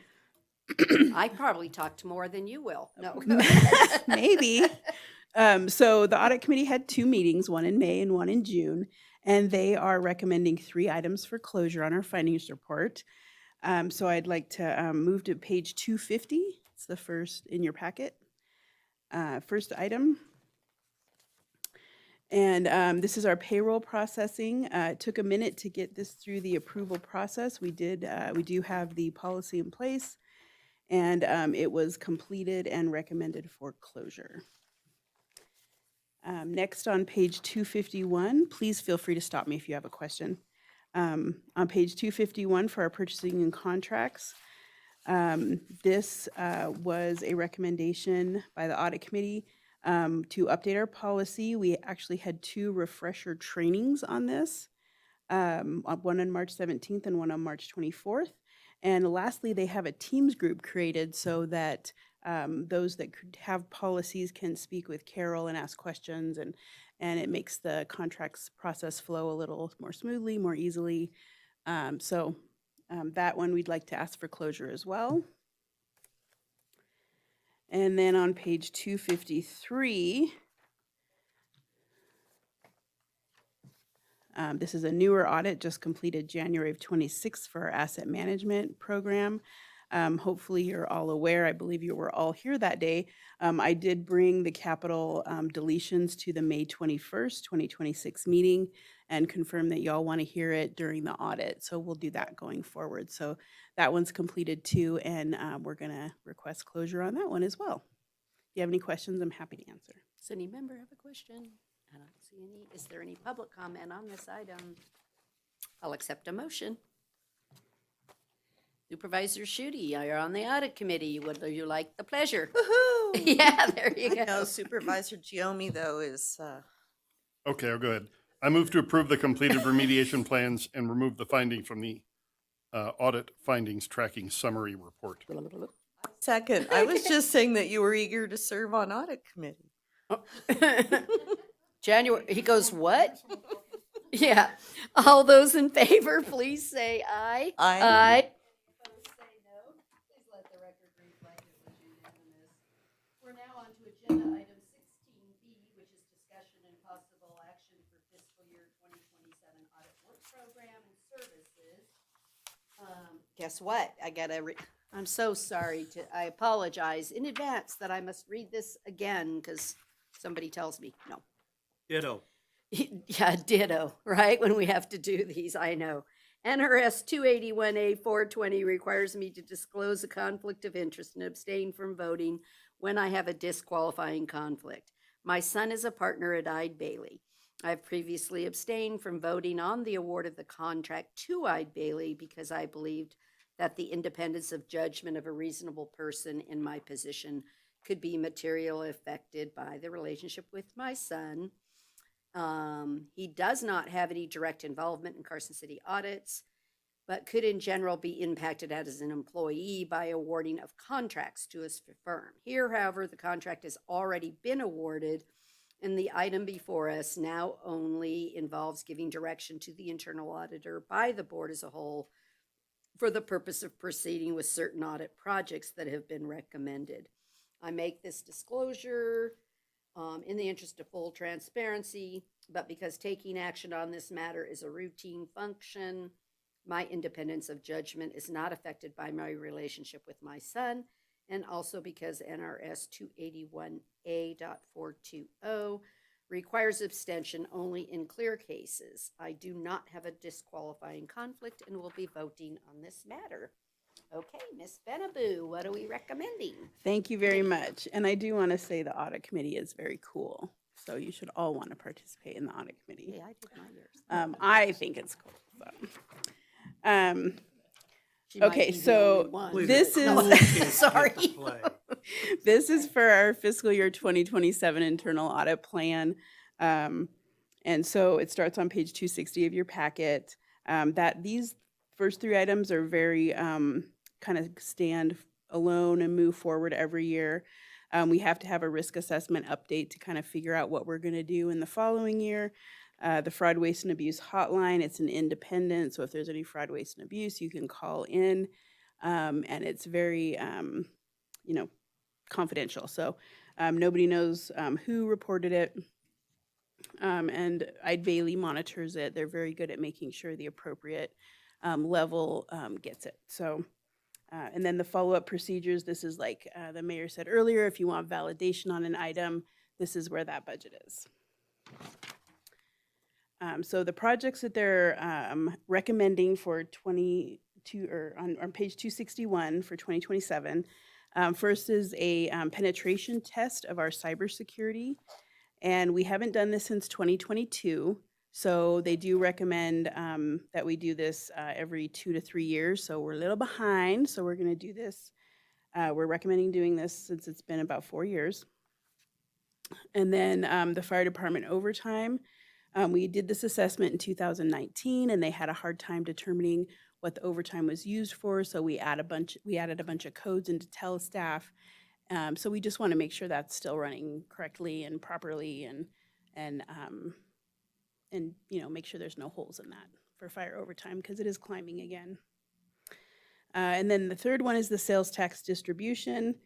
I probably talked more than you will. No. Maybe. So the audit committee had 2 meetings, one in May and one in June, and they are recommending 3 items for closure on our findings report. So I'd like to move to page 250. It's the first in your packet. First item. And this is our payroll processing. It took a minute to get this through the approval process. We do have the policy in place, and it was completed and recommended for closure. Next on page 251, please feel free to stop me if you have a question. On page 251 for our purchasing and contracts, this was a recommendation by the audit committee to update our policy. We actually had 2 refresher trainings on this, one on March 17th and one on March 24th. And lastly, they have a Teams group created so that those that could have policies can speak with Carol and ask questions, and it makes the contracts process flow a little more smoothly, more easily. So that one we'd like to ask for closure as well. And then on page 253, this is a newer audit just completed January of 26 for our asset management program. Hopefully you're all aware, I believe you were all here that day. I did bring the capital deletions to the May 21st, 2026 meeting and confirm that y'all want to hear it during the audit. So we'll do that going forward. So that one's completed too, and we're going to request closure on that one as well. If you have any questions, I'm happy to answer. Does any member have a question? I don't see any. Is there any public comment on this item? I'll accept a motion. Supervisor Schutte, you're on the audit committee. Would you like the pleasure? Woohoo! Yeah, there you go. No, Supervisor Giomi, though, is, Okay, I'll go ahead. I move to approve the completed remediation plans and remove the finding from the audit findings tracking summary report. second. I was just saying that you were eager to serve on audit committee. January, he goes, what? Yeah. All those in favor, please say aye. Aye. Aye. Opposed, say no. Please let the record reflect it was unanimous. We're now on to agenda item 16B, which is discussion and possible action for fiscal year 2027 audit work program and services. Guess what? I'm so sorry I apologize in advance that I must read this again because somebody tells me, no. Ditto. Yeah, ditto, right? When we have to do these, I know. NRS 281A 420 requires me to disclose a conflict of interest and abstain from voting when I have a disqualifying conflict. My son is a partner at Eide Bailey, I've previously abstained from voting on the award of the contract to Eide Bailey because I believed that the independence of judgment of a reasonable person in my position could be materially affected by the relationship with my son. He does not have any direct involvement in Carson City audits, but could in general be impacted as an employee by awarding of contracts to his firm. Here, however, the contract has already been awarded, and the item before us now only involves giving direction to the internal auditor by the board as a whole for the purpose of proceeding with certain audit projects that have been recommended. I make this disclosure in the interest of full transparency, but because taking action on this matter is a routine function, my independence of judgment is not affected by my relationship with my son, and also because NRS 281A.420 requires abstention only in clear cases. I do not have a disqualifying conflict and will be voting on this matter. Okay, Ms. Benaboo, what are we recommending? Thank you very much. And I do want to say the audit committee is very cool. So you should all want to participate in the audit committee. Yeah, I did my years. I think it's cool. So. She might Okay, be the so only one. this No, is Sorry. this is for our fiscal year 2027 internal audit plan. And so it starts on page 260 of your packet. That these first three items are very kind of stand alone and move forward every year. We have to have a risk assessment update to kind of figure out what we're going to do in the following year. The fraud, waste, and abuse hotline, it's an independent, so if there's any fraud, waste, and abuse, you can call in, and it's very, confidential. So nobody knows who reported it, and Eide Bailey monitors it. They're very good at making sure the appropriate level gets it. So, and then the follow-up procedures, this is like the mayor said earlier, if you want validation on an item, this is where that budget is. So the projects that they're recommending for 22 or on page 261 for 2027, first is a penetration test of our cybersecurity, and we haven't done this since 2022. So they do recommend that we do this every 2 to 3 years. So we're a little behind. So we're going to do this. We're recommending doing this since it's been about 4 years. And then the fire department overtime. We did this assessment in 2019, and they had a hard time determining what the overtime was used for. So we added a bunch of codes into Telestaff. So we just want to make sure that's still running correctly and properly, and make sure there's no holes in that for fire overtime, because it is climbing again. And then the third one is the sales tax distribution.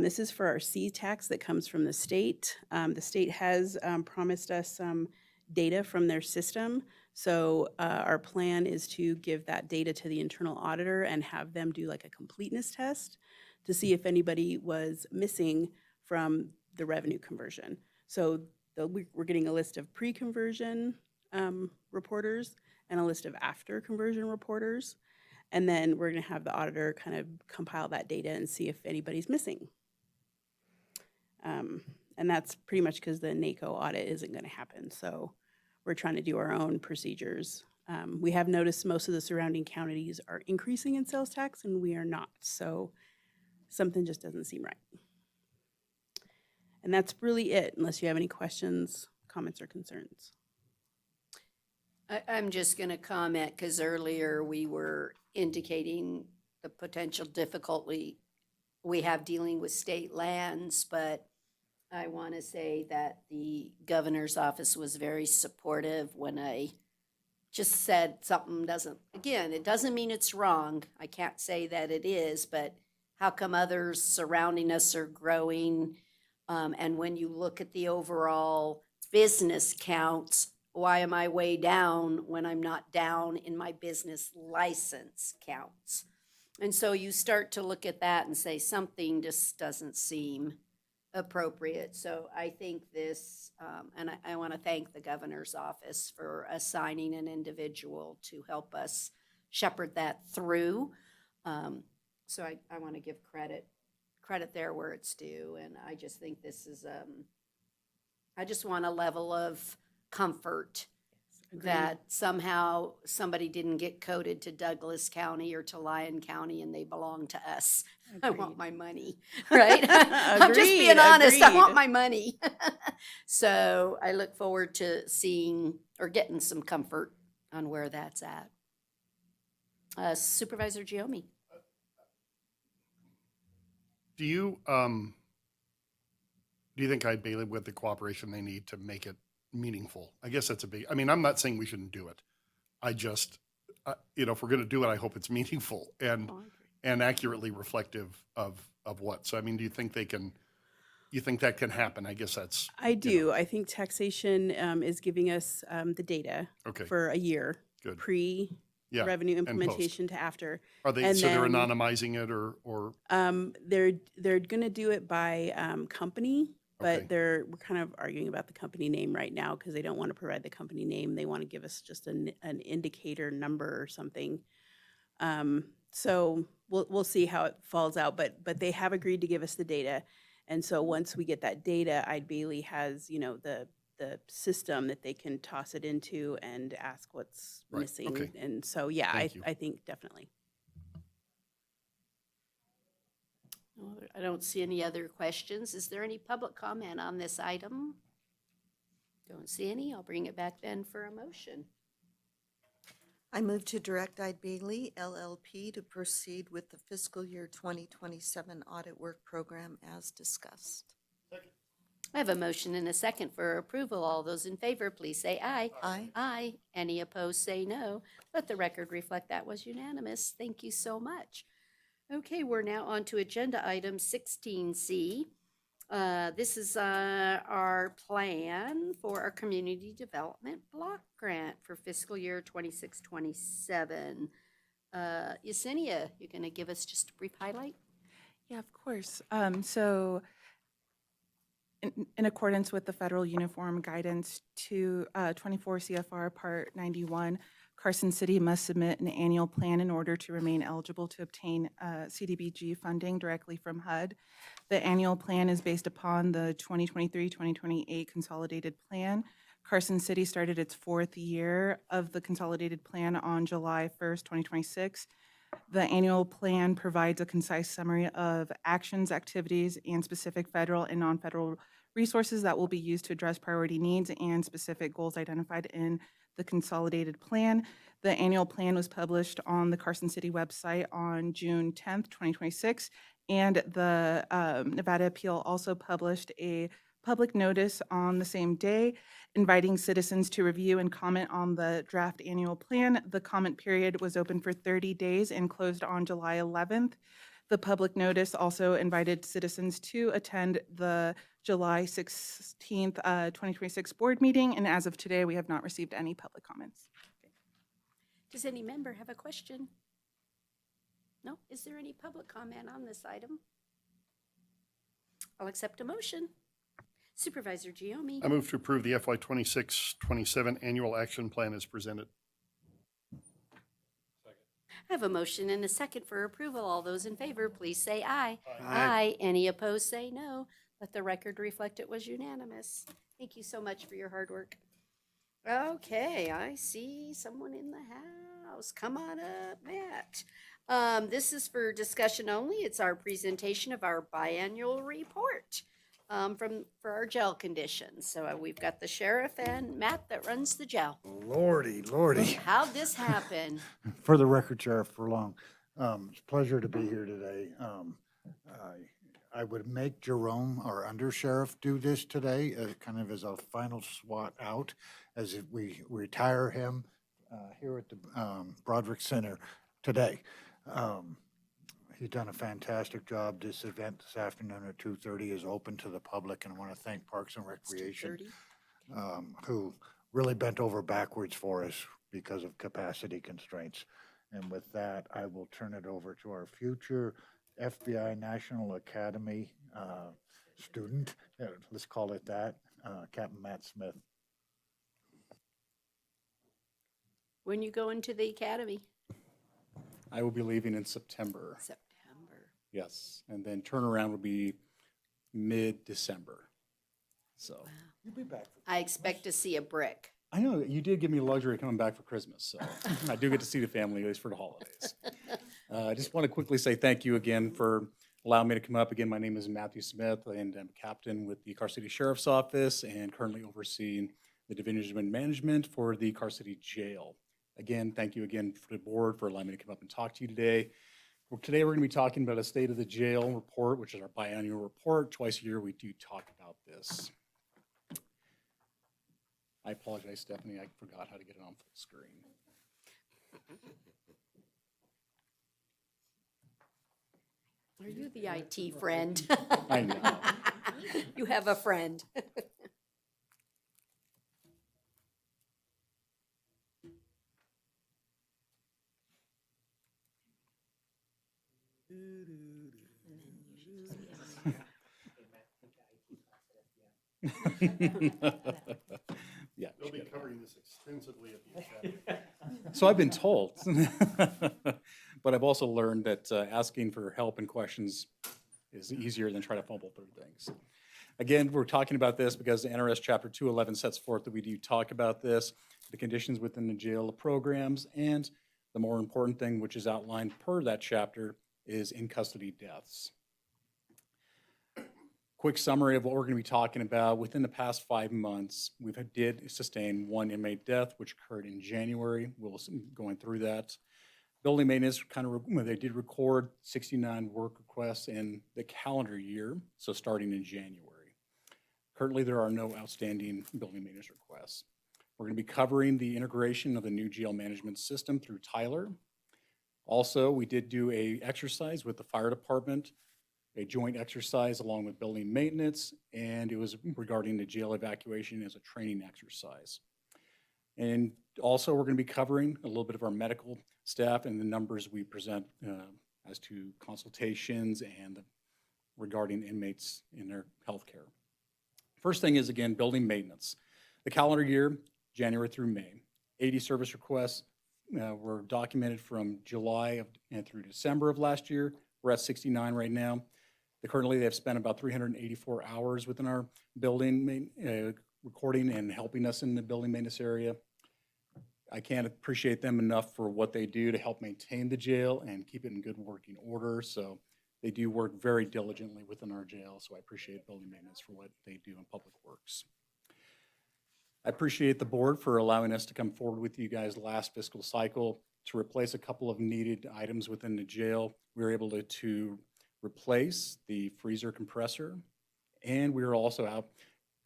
This is for our C tax that comes from the state. The state has promised us some data from their system. So our plan is to give that data to the internal auditor and have them do like a completeness test to see if anybody was missing from the revenue conversion. So we're getting a list of pre-conversion reporters and a list of after conversion reporters. And then we're going to have the auditor kind of compile that data and see if anybody's missing. And that's pretty much because the NACO audit isn't going to happen. So we're trying to do our own procedures. We have noticed most of the surrounding counties are increasing in sales tax, and we are not. So something just doesn't seem right. And that's really it, unless you have any questions, comments, or concerns. I'm just going to comment because earlier we were indicating the potential difficulty we have dealing with state lands, but I want to say that the governor's office was very supportive when I just said something it doesn't mean it's wrong. I can't say that it is, but how come others surrounding us are growing? And when you look at the overall business counts, why am I way down when I'm not down in my business license counts? And so you start to look at that and say something just doesn't seem appropriate. So I think this, and I want to thank the governor's office for assigning an individual to help us shepherd that through. So I want to give credit there where it's due. And I just think this is, I just want a level of comfort that somehow somebody didn't get coded to Douglas County or to Lyon County and they belong to us. I want my money, right? I'm just being Agreed, honest. I want agreed. my money. So I look forward to seeing or getting some comfort on where that's at. Supervisor Giomi. Do you think I'd Bailey with the cooperation they need to make it meaningful? I guess that's a big, I mean, I'm not saying we shouldn't do it. I just, if we're going to do it, I hope it's meaningful and accurately reflective of what. So, I mean, do you think you think that can happen? I guess that's. I do. I think taxation is giving us the data Okay. for a year, Good. pre-revenue and post. implementation to after. Are they, And so they're then, anonymizing it or? They're going to do it by company, but Okay. we're kind of arguing about the company name right now because they don't want to provide the company name. They want to give us just an indicator number or something. So we'll see how it falls out, but they have agreed to give us the data. And so once we get that data, Bailey has, the system that they can toss it into and ask what's Right, missing. okay. And so, yeah, Thank you. I think definitely. I don't see any other questions. Is there any public comment on this item? Don't see any. I'll bring it back then for a motion. I move to direct Ide Bailey LLP to proceed with the fiscal year 2027 audit work program as discussed. I have a motion and a second for approval. All those in favor, please say aye. Aye. Aye. Any opposed, say no. Let the record reflect that was unanimous. Thank you so much. Okay, we're now on to agenda item 16C. This is our plan for our community development block grant for fiscal year 26-27. Yesenia, you're going to give us just a brief highlight? Yeah, of course. So in accordance with the federal uniform guidance to 24 CFR Part 91, Carson City must submit an annual plan in order to remain eligible to obtain CDBG funding directly from HUD. The annual plan is based upon the 2023-2028 consolidated plan. Carson City started its 4th year of the consolidated plan on July 1st, 2026. The annual plan provides a concise summary of actions, activities, and specific federal and non-federal resources that will be used to address priority needs and specific goals identified in the consolidated plan. The annual plan was published on the Carson City website on June 10th, 2026, and the Nevada Appeal also published a public notice on the same day inviting citizens to review and comment on the draft annual plan. The comment period was open for 30 days and closed on July 11th. The public notice also invited citizens to attend the July 16th, 2026 board meeting, and as of today, we have not received any public comments. Does any member have a question? No? Is there any public comment on this item? I'll accept a motion. Supervisor Giomi. I move to approve the FY 26-27 annual action plan as presented. I have a motion and a second for approval. All those in favor, please say aye. Aye. Any opposed, say no. Let the record reflect it was unanimous. Thank you so much for your hard work. Okay, I see someone in the house. Come on up, Matt. This is for discussion only. It's our presentation of our biannual report for our jail conditions. So we've got the sheriff and Matt that runs the jail. Lordy, lordy. How'd this happen? For the record, Sheriff Furlong, it's a pleasure to be here today. I would make Jerome, our undersheriff, do this today, kind of as a final SWAT out, as if we retire him here at the Broderick Center today. He's done a fantastic job. This event this afternoon at 2:30 is open to the public, and I want to thank Parks and Recreation, who really bent over backwards for us because of capacity constraints. And with that, I will turn it over to our future FBI National Academy student, let's call it that, Captain Matt Smith. When you go into the academy? I will be leaving in September. September. Yes, and then turnaround will be mid-December. So You'll be back. I expect to see a brick. I know, you did give me the luxury of coming back for Christmas, so I do get to see the family, at least for the holidays. I just want to quickly say thank you again for allowing me to come up. Again, my name is Matthew Smith, and I'm captain with the Carson City Sheriff's Office and currently overseeing the Division of Management for the Carson City Jail. Again, thank you again for the board for allowing me to come up and talk to you today. Well, today we're going to be talking about a State of the Jail report, which is our biannual report. Twice a year we do talk about this. I apologize, Stephanie, I forgot how to get it on full screen. Are you the IT friend? I know. You have a friend. Yeah. They'll be covering this extensively at the academy. So I've been told. But I've also learned that asking for help and questions is easier than trying to fumble through things. Again, we're talking about this because NRS Chapter 211 sets forth that we do talk about this, the conditions within the jail, the programs, and the more important thing, which is outlined per that chapter, is in-custody deaths. Quick summary of what we're going to be talking about. Within the past 5 months, did sustain one inmate death, which occurred in January. We'll be going through that. Building maintenance, they did record 69 work requests in the calendar year, so starting in January. Currently, there are no outstanding building maintenance requests. We're going to be covering the integration of the new jail management system through Tyler. Also, we did do a exercise with the fire department, a joint exercise along with building maintenance, and it was regarding the jail evacuation as a training exercise. And also, we're going to be covering a little bit of our medical staff and the numbers we present as to consultations and regarding inmates in their health care. First thing is, again, building maintenance. The calendar year, January through May, 80 service requests were documented from July and through December of last year. We're at 69 right now. Currently, they've spent about 384 hours within our building recording and helping us in the building maintenance area. I can't appreciate them enough for what they do to help maintain the jail and keep it in good working order. So they do work very diligently within our jail. So I appreciate building maintenance for what they do in public works. I appreciate the board for allowing us to come forward with you guys last fiscal cycle to replace a couple of needed items within the jail. We were able to replace the freezer compressor, and we were also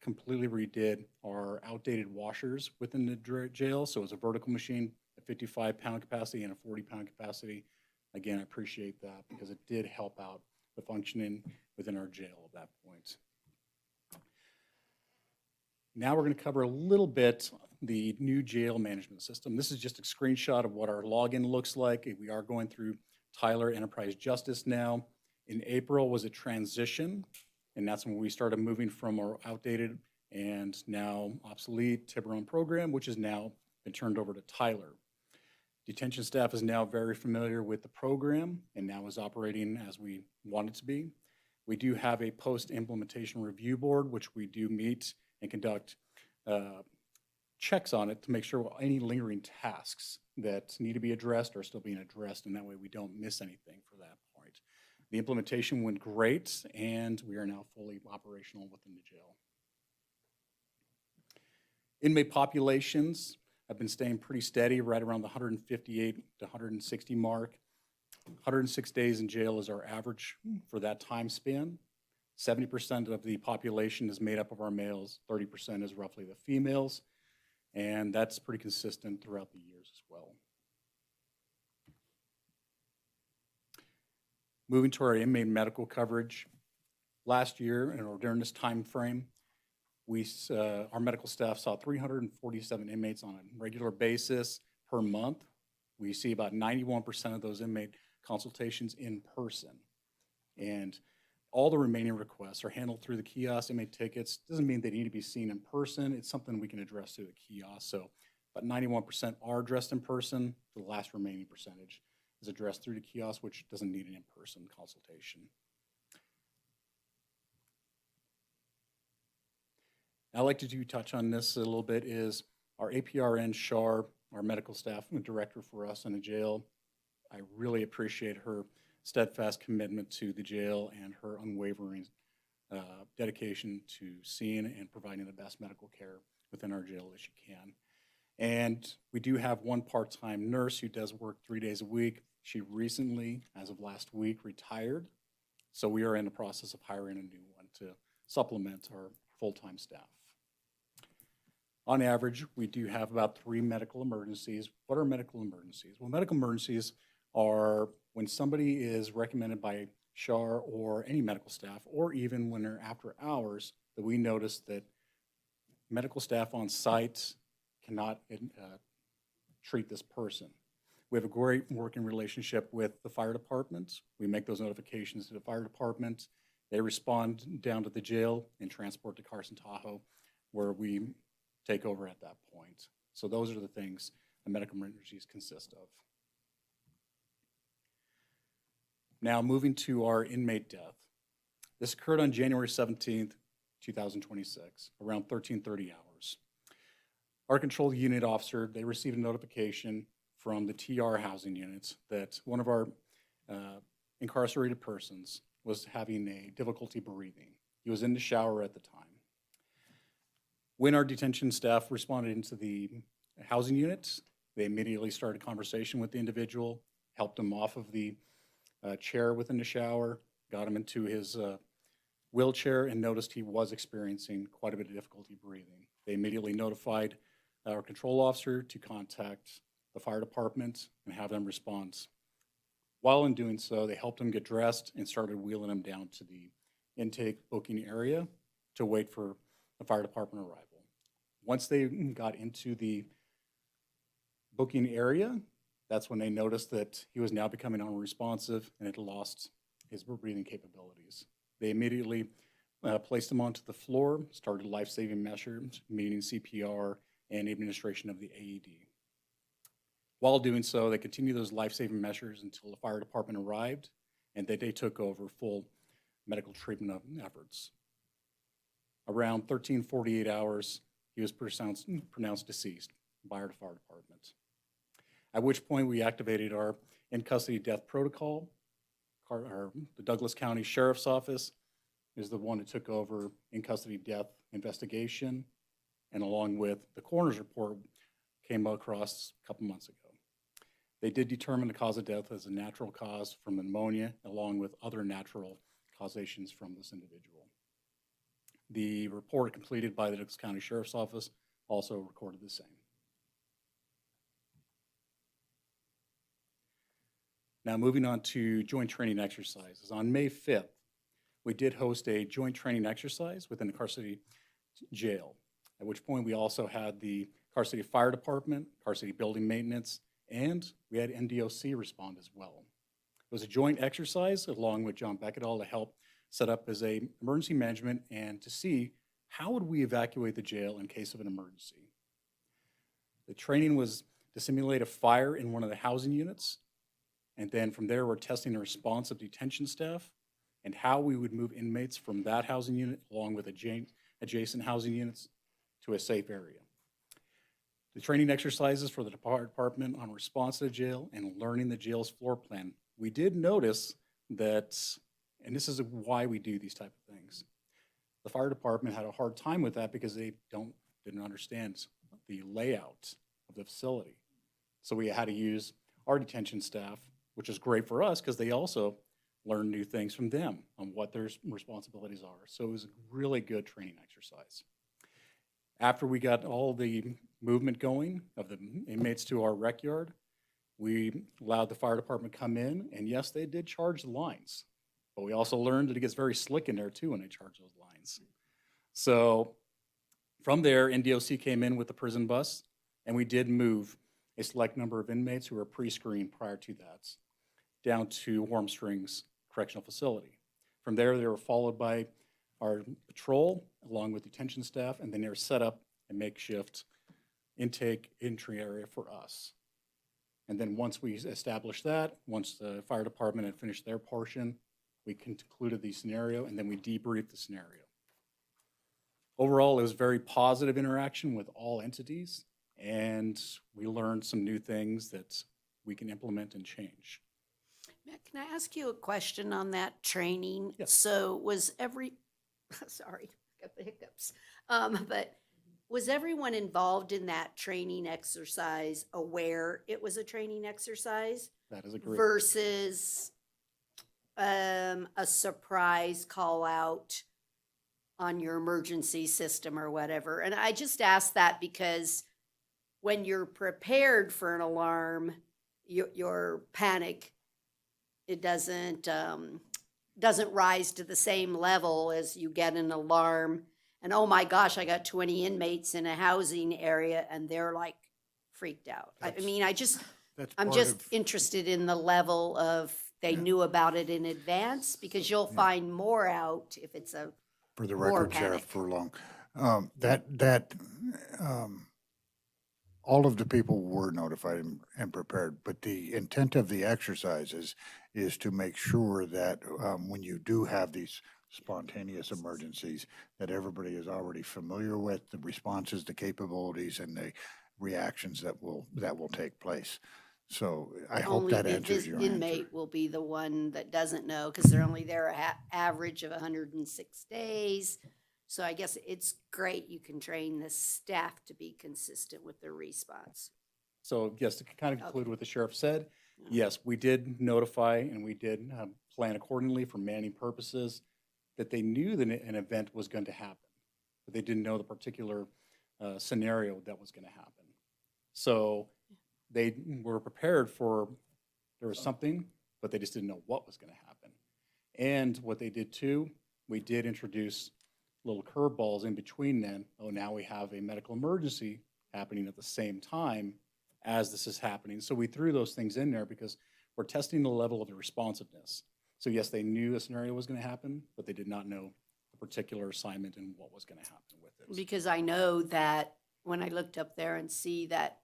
completely redid our outdated washers within the jail. So it's a vertical machine, a 55-pound capacity and a 40-pound capacity. Again, I appreciate that because it did help out the functioning within our jail at that point. Now we're going to cover a little bit the new jail management system. This is just a screenshot of what our login looks like. We are going through Tyler Enterprise Justice now. In April was a transition, and that's when we started moving from our outdated and now obsolete Pt1 program, which has now been turned over to Tyler. Detention staff is now very familiar with the program and now is operating as we want it to be. We do have a post-implementation review board, which we do meet and conduct checks on it to make sure any lingering tasks that need to be addressed are still being addressed, and that way we don't miss anything for that point. The implementation went great, and we are now fully operational within the jail. Inmate populations have been staying pretty steady, right around the 158 to 160 mark. 106 days in jail is our average for that time span. 70% of the population is made up of our males, 30% is roughly the females, and that's pretty consistent throughout the years as well. Moving to our inmate medical coverage, last year and during this time frame, our medical staff saw 347 inmates on a regular basis per month. We see about 91% of those inmate consultations in person. And all the remaining requests are handled through the kiosk. Inmate tickets doesn't mean they need to be seen in person. It's something we can address through the kiosk. So about 91% are addressed in person. The last remaining percentage is addressed through the kiosk, which doesn't need an in-person consultation. I'd like to touch on this a little bit is our APRN Shar, our medical staff and director for us in the jail. I really appreciate her steadfast commitment to the jail and her unwavering dedication to seeing and providing the best medical care within our jail as she can. And we do have one part-time nurse who does work 3 days a week. She recently, as of last week, retired. So we are in the process of hiring a new one to supplement our full-time staff. On average, we do have about 3 medical emergencies. What are medical emergencies? Well, medical emergencies are when somebody is recommended by SHAR or any medical staff, or even when they're after hours, that we notice that medical staff on site cannot treat this person. We have a great working relationship with the fire department. We make those notifications to the fire department. They respond down to the jail and transport to Carson, Tahoe, where we take over at that point. So those are the things the medical emergencies consist of. Now moving to our inmate death. This occurred on January 17th, 2026, around 1330 hours. Our control unit officer, they received a notification from the TR housing units that one of our incarcerated persons was having a difficulty breathing. He was in the shower at the time. When our detention staff responded into the housing units, they immediately started a conversation with the individual, helped him off of the chair within the shower, got him into his wheelchair, and noticed he was experiencing quite a bit of difficulty breathing. They immediately notified our control officer to contact the fire department and have them respond. While in doing so, they helped him get dressed and started wheeling him down to the intake booking area to wait for the fire department arrival. Once they got into the booking area, that's when they noticed that he was now becoming unresponsive and had lost his breathing capabilities. They immediately placed him onto the floor, started life-saving measures, meaning CPR and administration of the AED. While doing so, they continued those life-saving measures until the fire department arrived, and they took over full medical treatment efforts. Around 1348 hours, he was pronounced deceased by our fire department. At which point we activated our in-custody death protocol. The Douglas County Sheriff's Office is the one who took over in-custody death investigation, and along with the coroner's report came across a couple months ago. They did determine the cause of death as a natural cause from pneumonia, along with other natural causations from this individual. The report completed by the Douglas County Sheriff's Office also recorded the same. Now moving on to joint training exercises. On May 5th, we did host a joint training exercise within the Carson City Jail, at which point we also had the Carson City Fire Department, Carson City Building Maintenance, and we had NDOC respond as well. It was a joint exercise along with John Beckedahl to help set up as a emergency management and to see how would we evacuate the jail in case of an emergency. The training was to simulate a fire in one of the housing units, and then from there we're testing the response of detention staff and how we would move inmates from that housing unit along with adjacent housing units to a safe area. The training exercises for the department on response to the jail and learning the jail's floor plan. We did notice that, and this is why we do these type of things, the fire department had a hard time with that because they didn't understand the layout of the facility. So we had to use our detention staff, which is great for us because they also learn new things from them on what their responsibilities are. So it was a really good training exercise. After we got all the movement going of the inmates to our rec yard, we allowed the fire department to come in, and yes, they did charge the lines, but we also learned that it gets very slick in there too when they charge those lines. So from there, NDOC came in with the prison bus, and we did move a select number of inmates who were pre-screened prior to that down to Warm Springs Correctional Facility. From there, they were followed by our patrol along with detention staff, and then they were set up a makeshift intake entry area for us. And then once we established that, once the fire department had finished their portion, we concluded the scenario, and then we debriefed the scenario. Overall, it was very positive interaction with all entities, and we learned some new things that we can implement and change. Matt, can I ask you a question on that training? Yes. So was sorry, got the hiccups. But was everyone involved in that training exercise aware it was a training exercise That is a great. versus a surprise call out on your emergency system or whatever? And I just ask that because when you're prepared for an alarm, your panic, it doesn't rise to the same level as you get an alarm and, oh my gosh, I got 20 inmates in a housing area and they're like freaked out. I mean, That's I'm part just of- interested in the level of they knew about it in advance, because you'll find more out if it's a For the more record, Sheriff panic. Furlong, all of the people were notified and prepared, but the intent of the exercise is to make sure that when you do have these spontaneous emergencies, that everybody is already familiar with the responses, the capabilities, and the reactions that will take place. So I hope Only that the answers your answer. inmate will be the one that doesn't know, because they're only there average of 106 days. So I guess it's great you can train the staff to be consistent with their response. So yes, to kind of conclude what the sheriff said, yes, we did notify and we did plan accordingly for manning purposes, that they knew that an event was going to happen, but they didn't know the particular scenario that was going to happen. So they were prepared for, there was something, but they just didn't know what was going to happen. And what they did too, we did introduce little curveballs in between then. Oh, now we have a medical emergency happening at the same time as this is happening. So we threw those things in there because we're testing the level of the responsiveness. So yes, they knew a scenario was going to happen, but they did not know the particular assignment and what was going to happen with it. Because I know that when I looked up there and see that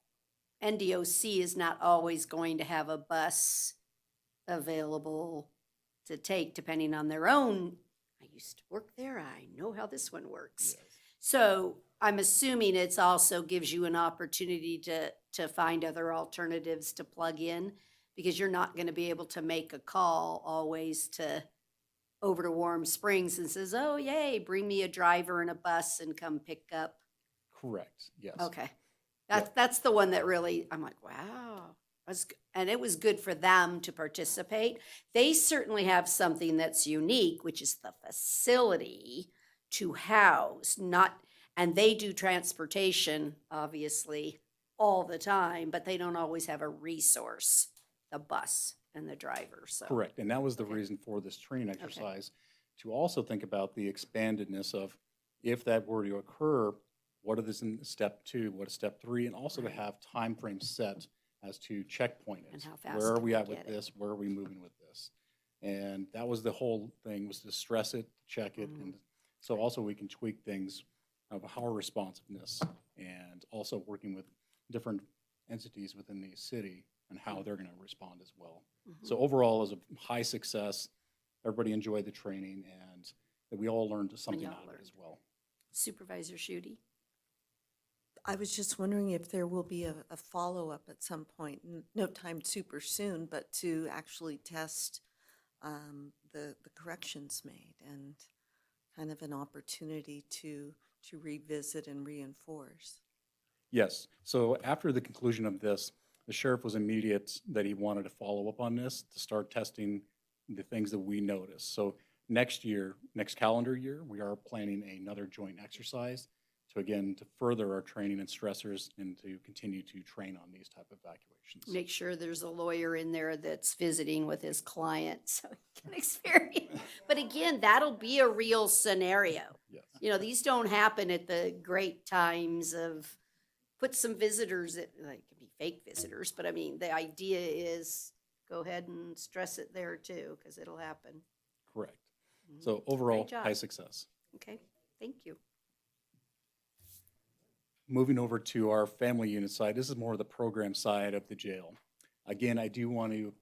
NDOC is not always going to have a bus available to take, depending on their own. I used to work there. I know how this one works. So I'm assuming it's also gives you an opportunity to find other alternatives to plug in, because you're not going to be able to make a call always over to Warm Springs and says, oh, yay, bring me a driver and a bus and come pick up. Correct, yes. Okay. That's the one that really, I'm like, wow. And it was good for them to participate. They certainly have something that's unique, which is the facility to house, and they do transportation, obviously, all the time, but they don't always have a resource, the bus and the driver, so. Correct, and that was the reason for this training exercise, to also think about the expandedness of, if that were to occur, what is in step 2, what is step 3, and also to have timeframes set as to checkpoint it. And how fast Where are can we we at with get it? this? Where are we moving with this? And that was the whole thing, was to stress it, check it, and so also we can tweak things of our responsiveness, and also working with different entities within the city and how they're going to respond as well. So overall, it was a high success. Everybody enjoyed the training, and that we all learned something y'all out of it learned. as well. Supervisor Schutte? I was just wondering if there will be a follow-up at some point, no time super soon, but to actually test the corrections made, and kind of an opportunity to revisit and reinforce. Yes. So after the conclusion of this, the sheriff was immediate that he wanted to follow up on this to start testing the things that we noticed. So next year, next calendar year, we are planning another joint exercise to further our training and stressors and to continue to train on these type of evacuations. Make sure there's a lawyer in there that's visiting with his client so he can experience. But again, that'll be a real scenario. Yes. You know, these don't happen at the great times of put some visitors, it could be fake visitors, but I mean, the idea is go ahead and stress it there too, because it'll happen. Correct. So overall, Great job. high success. Okay, thank you. Moving over to our family unit side, this is more of the program side of the jail. Again, I do want to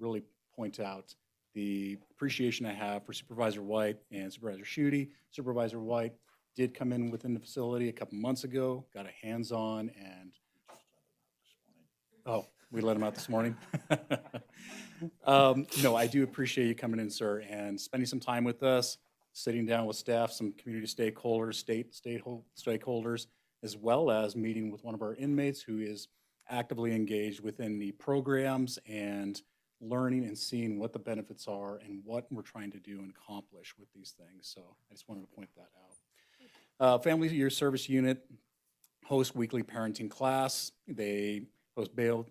really point out the appreciation I have for Supervisor White and Supervisor Schutte. Supervisor White did come in within the facility a couple months ago, got a hands-on and, oh, we let him out this morning? No, I do appreciate you coming in, sir, and spending some time with us, sitting down with staff, some community stakeholders, state stakeholders, as well as meeting with one of our inmates who is actively engaged within the programs and learning and seeing what the benefits are and what we're trying to do and accomplish with these things. So I just wanted to point that out. Family Year Service Unit hosts weekly parenting class. They host both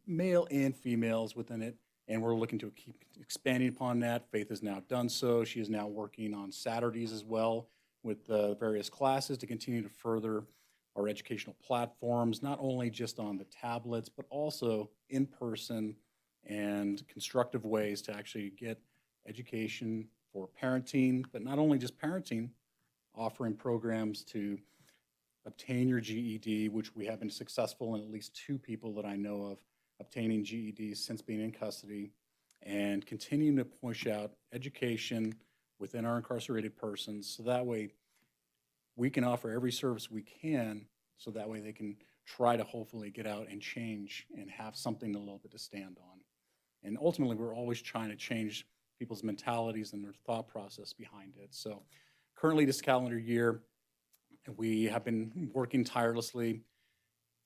male and females within it, and we're looking to keep expanding upon that. Faith has now done so. She is now working on Saturdays as well with various classes to continue to further our educational platforms, not only just on the tablets, but also in person and constructive ways to actually get education for parenting, but not only just parenting, offering programs to obtain your GED, which we have been successful in at least 2 people that I know of obtaining GEDs since being in custody, and continuing to push out education within our incarcerated persons so that way we can offer every service we can so that way they can try to hopefully get out and change and have something a little bit to stand on. And ultimately, we're always trying to change people's mentalities and their thought process behind it. So currently this calendar year, we have been working tirelessly.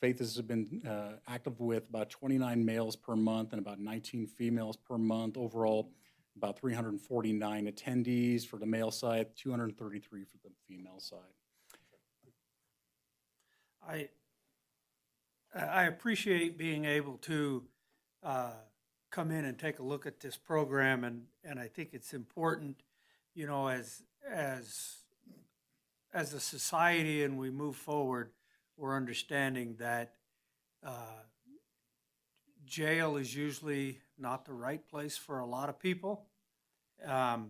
Faith has been active with about 29 males per month and about 19 females per month. Overall, about 349 attendees for the male side, 233 for the female side. I appreciate being able to come in and take a look at this program, and I think it's important, you know, as a society and we move forward, we're understanding that jail is usually not the right place for a lot of people. But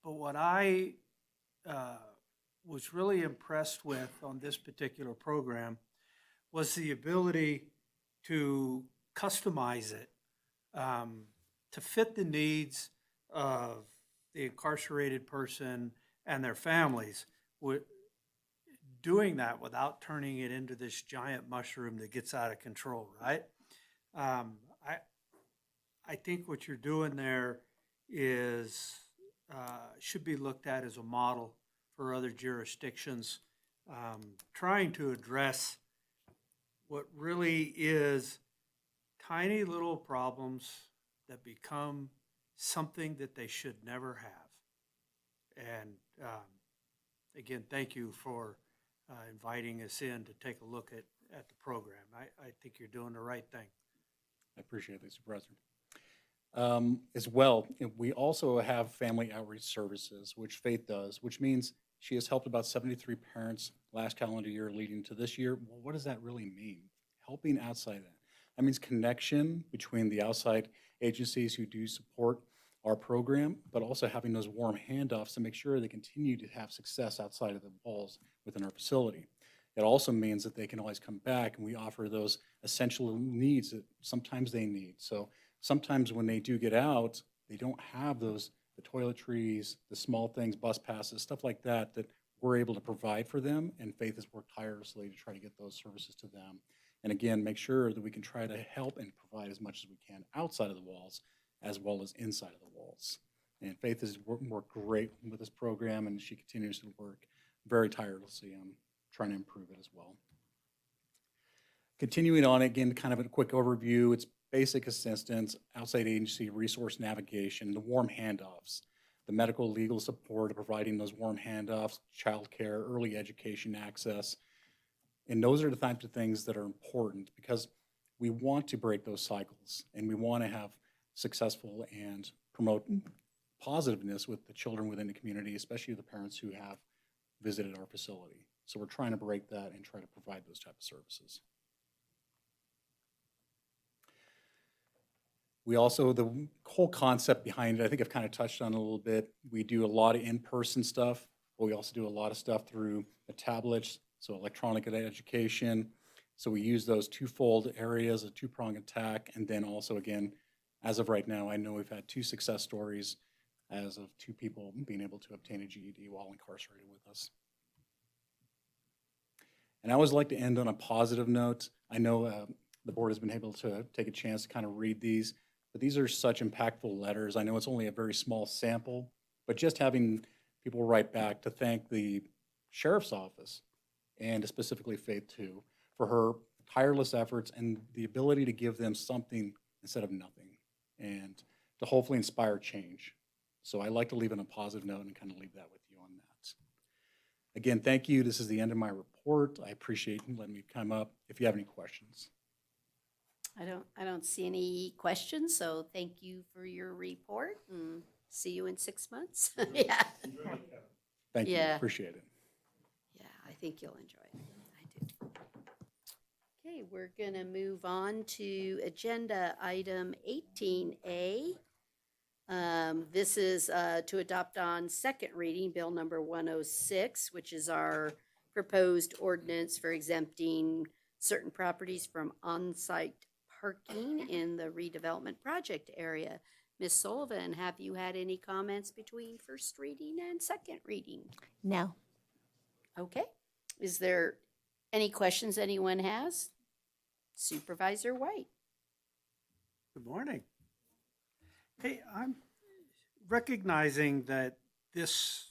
what I was really impressed with on this particular program was the ability to customize it to fit the needs of the incarcerated person and their families. Doing that without turning it into this giant mushroom that gets out of control, right? I think what you're doing there is should be looked at as a model for other jurisdictions, trying to address what really is tiny little problems that become something that they should never have. And again, thank you for inviting us in to take a look at the program. I think you're doing the right thing. I appreciate it, Supervisor. As well, we also have family outreach services, which Faith does, which means she has helped about 73 parents last calendar year leading to this year. Well, what does that really mean? Helping outside that. That means connection between the outside agencies who do support our program, but also having those warm handoffs to make sure they continue to have success outside of the walls within our facility. It also means that they can always come back and we offer those essential needs that sometimes they need. So sometimes when they do get out, they don't have those, the toiletries, the small things, bus passes, stuff like that, that we're able to provide for them. And Faith has worked tirelessly to try to get those services to them. And again, make sure that we can try to help and provide as much as we can outside of the walls as well as inside of the walls. And Faith has worked great with this program, and she continues to work very tirelessly on trying to improve it as well. Continuing on, again, kind of a quick overview, it's basic assistance, outside agency resource navigation, the warm handoffs, the medical legal support of providing those warm handoffs, childcare, early education access. And those are the types of things that are important because we want to break those cycles and we want to have successful and promote positiveness with the children within the community, especially the parents who have visited our facility. So we're trying to break that and try to provide those type of services. We also, the whole concept behind it, I think I've kind of touched on it a little bit. We do a lot of in-person stuff, but we also do a lot of stuff through the tablets, so electronic education. So we use those twofold areas, a two-pronged attack, and then also, again, as of right now, I know we've had 2 success stories as of 2 people being able to obtain a GED while incarcerated with us. And I always like to end on a positive note. I know the board has been able to take a chance to kind of read these, but these are such impactful letters. I know it's only a very small sample, but just having people write back to thank the sheriff's office and specifically Faith too for her tireless efforts and the ability to give them something instead of nothing and to hopefully inspire change. So I like to leave it on a positive note and kind of leave that with you on that. Again, thank you. This is the end of my report. I appreciate you letting me come up. If you have any questions. I don't see any questions, so thank you for your report and see you in 6 months. Yeah. Thank you. Yeah. Appreciate it. Yeah, I think you'll enjoy it. I do. Okay, we're gonna move on to agenda item 18A. This is to adopt on second reading, bill number 106, which is our proposed ordinance for exempting certain properties from on-site parking in the redevelopment project area. Ms. Sullivan, have you had any comments between first reading and second reading? No. Okay. Is there any questions anyone has? Supervisor White. Good morning. Hey, I'm recognizing that this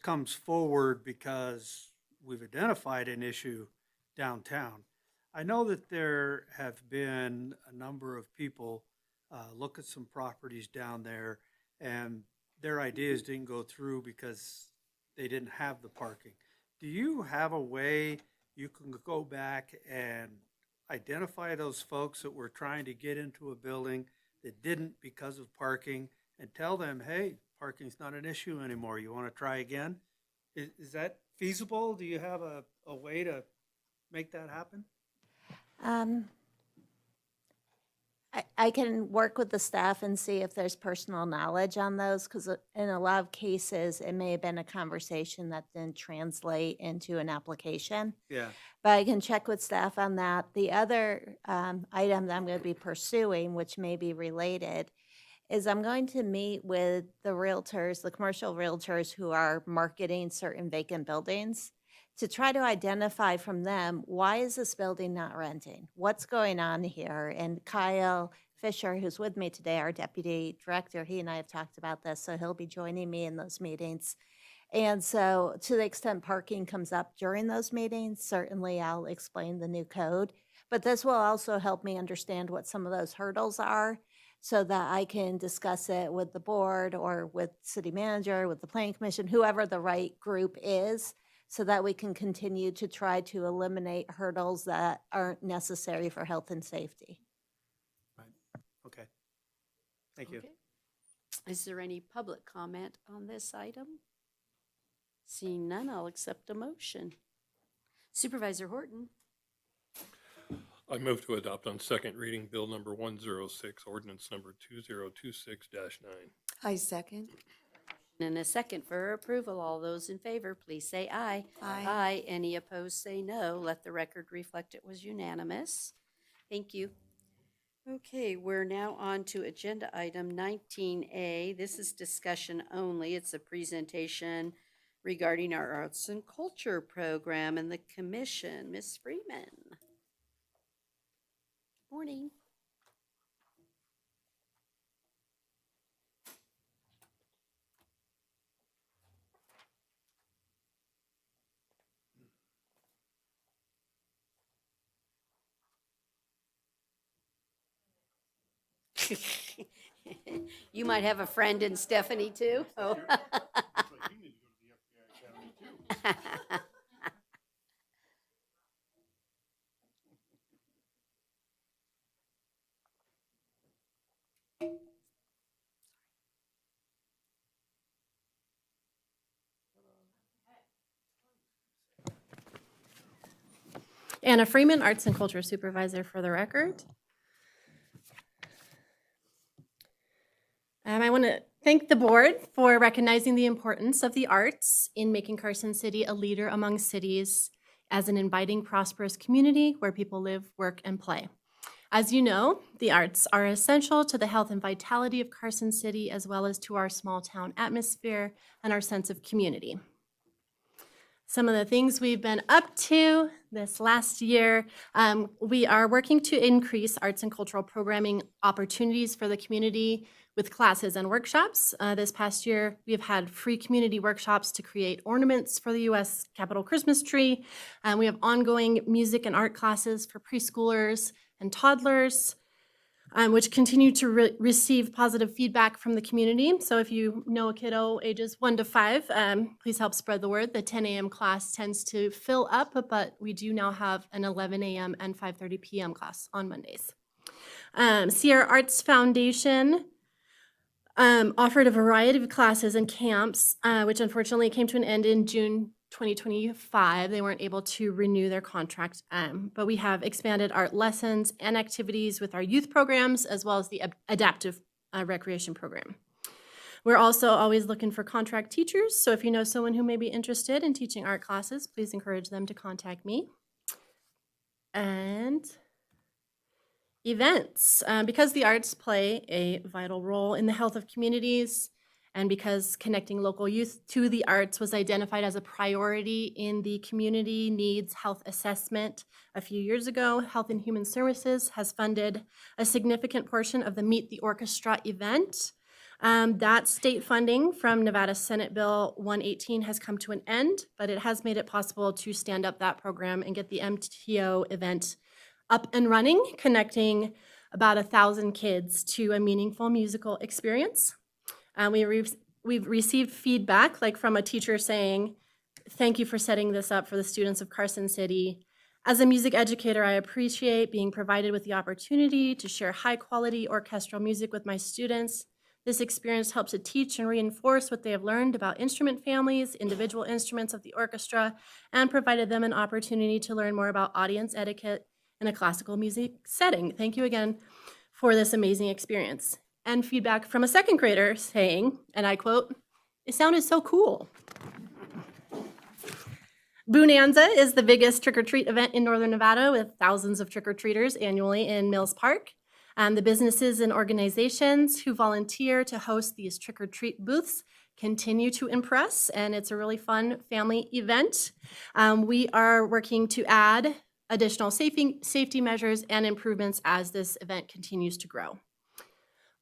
comes forward because we've identified an issue downtown. I know that there have been a number of people look at some properties down there and their ideas didn't go through because they didn't have the parking. Do you have a way you can go back and identify those folks that were trying to get into a building that didn't because of parking and tell them, hey, parking's not an issue anymore. You want to try again? Is that feasible? Do you have a way to make that happen? I can work with the staff and see if there's personal knowledge on those, because in a lot of cases, it may have been a conversation that didn't translate into an application. Yeah. But I can check with staff on that. The other item that I'm going to be pursuing, which may be related, is I'm going to meet with the realtors, the commercial realtors who are marketing certain vacant buildings, to try to identify from them, why is this building not renting? What's going on here? And Kyle Fisher, who's with me today, our deputy director, he and I have talked about this, so he'll be joining me in those meetings. And so to the extent parking comes up during those meetings, certainly I'll explain the new code. But this will also help me understand what some of those hurdles are so that I can discuss it with the board or with city manager, with the planning commission, whoever the right group is, so that we can continue to try to eliminate hurdles that aren't necessary for health and safety. Right. Okay. Thank you. Okay. Is there any public comment on this item? Seeing none, I'll accept a motion. Supervisor Horton. I move to adopt on second reading bill number 106, ordinance number 2026-9. I second. And a second for approval. All those in favor, please say aye. Aye. Aye. Any opposed, say no. Let the record reflect it was unanimous. Thank you. Okay, we're now on to agenda item 19A. This is discussion only. It's a presentation regarding our arts and culture program and the commission. Ms. Freeman. Morning. You might have a friend in Stephanie too. Oh. Anna Freeman, Arts and Culture Supervisor for the record. I want to thank the board for recognizing the importance of the arts in making Carson City a leader among cities as an inviting, prosperous community where people live, work, and play. As you know, the arts are essential to the health and vitality of Carson City, as well as to our small town atmosphere and our sense of community. some of the things we've been up to this last year. We are working to increase arts and cultural programming opportunities for the community with classes and workshops. This past year, we have had free community workshops to create ornaments for the U.S. Capitol Christmas tree. We have ongoing music and art classes for preschoolers and toddlers, which continue to receive positive feedback from the community. So if you know a kiddo ages 1 to 5, please help spread the word. The 10 a.m. class tends to fill up, but we do now have an 11 a.m. and 5:30 p.m. class on Mondays. Sierra Arts Foundation offered a variety of classes and camps, which unfortunately came to an end in June 2025. They weren't able to renew their contract, but we have expanded art lessons and activities with our youth programs, as well as the adaptive recreation program. We're also always looking for contract teachers, so if you know someone who may be interested in teaching art classes, please encourage them to contact me. And events. Because the arts play a vital role in the health of communities, and because connecting local youth to the arts was identified as a priority in the Community Needs Health Assessment a few years ago, Health and Human Services has funded a significant portion of the Meet the Orchestra event. That state funding from Nevada Senate Bill 118 has come to an end, but it has made it possible to stand up that program and get the MTO event up and running, connecting about 1,000 kids to a meaningful musical experience. We've received feedback, like from a teacher saying, "Thank you for setting this up for the students of Carson City. As a music educator, I appreciate being provided with the opportunity to share high-quality orchestral music with my students. This experience helps to teach and reinforce what they have learned about instrument families, individual instruments of the orchestra, and provided them an opportunity to learn more about audience etiquette in a classical music setting. Thank you again for this amazing experience." And feedback from a second grader saying, and I quote, "It sounded so cool." Bonanza is the biggest trick-or-treat event in Northern Nevada, with thousands of trick-or-treaters annually in Mills Park. The businesses and organizations who volunteer to host these trick-or-treat booths continue to impress, and it's a really fun family event. We are working to add additional safety measures and improvements as this event continues to grow.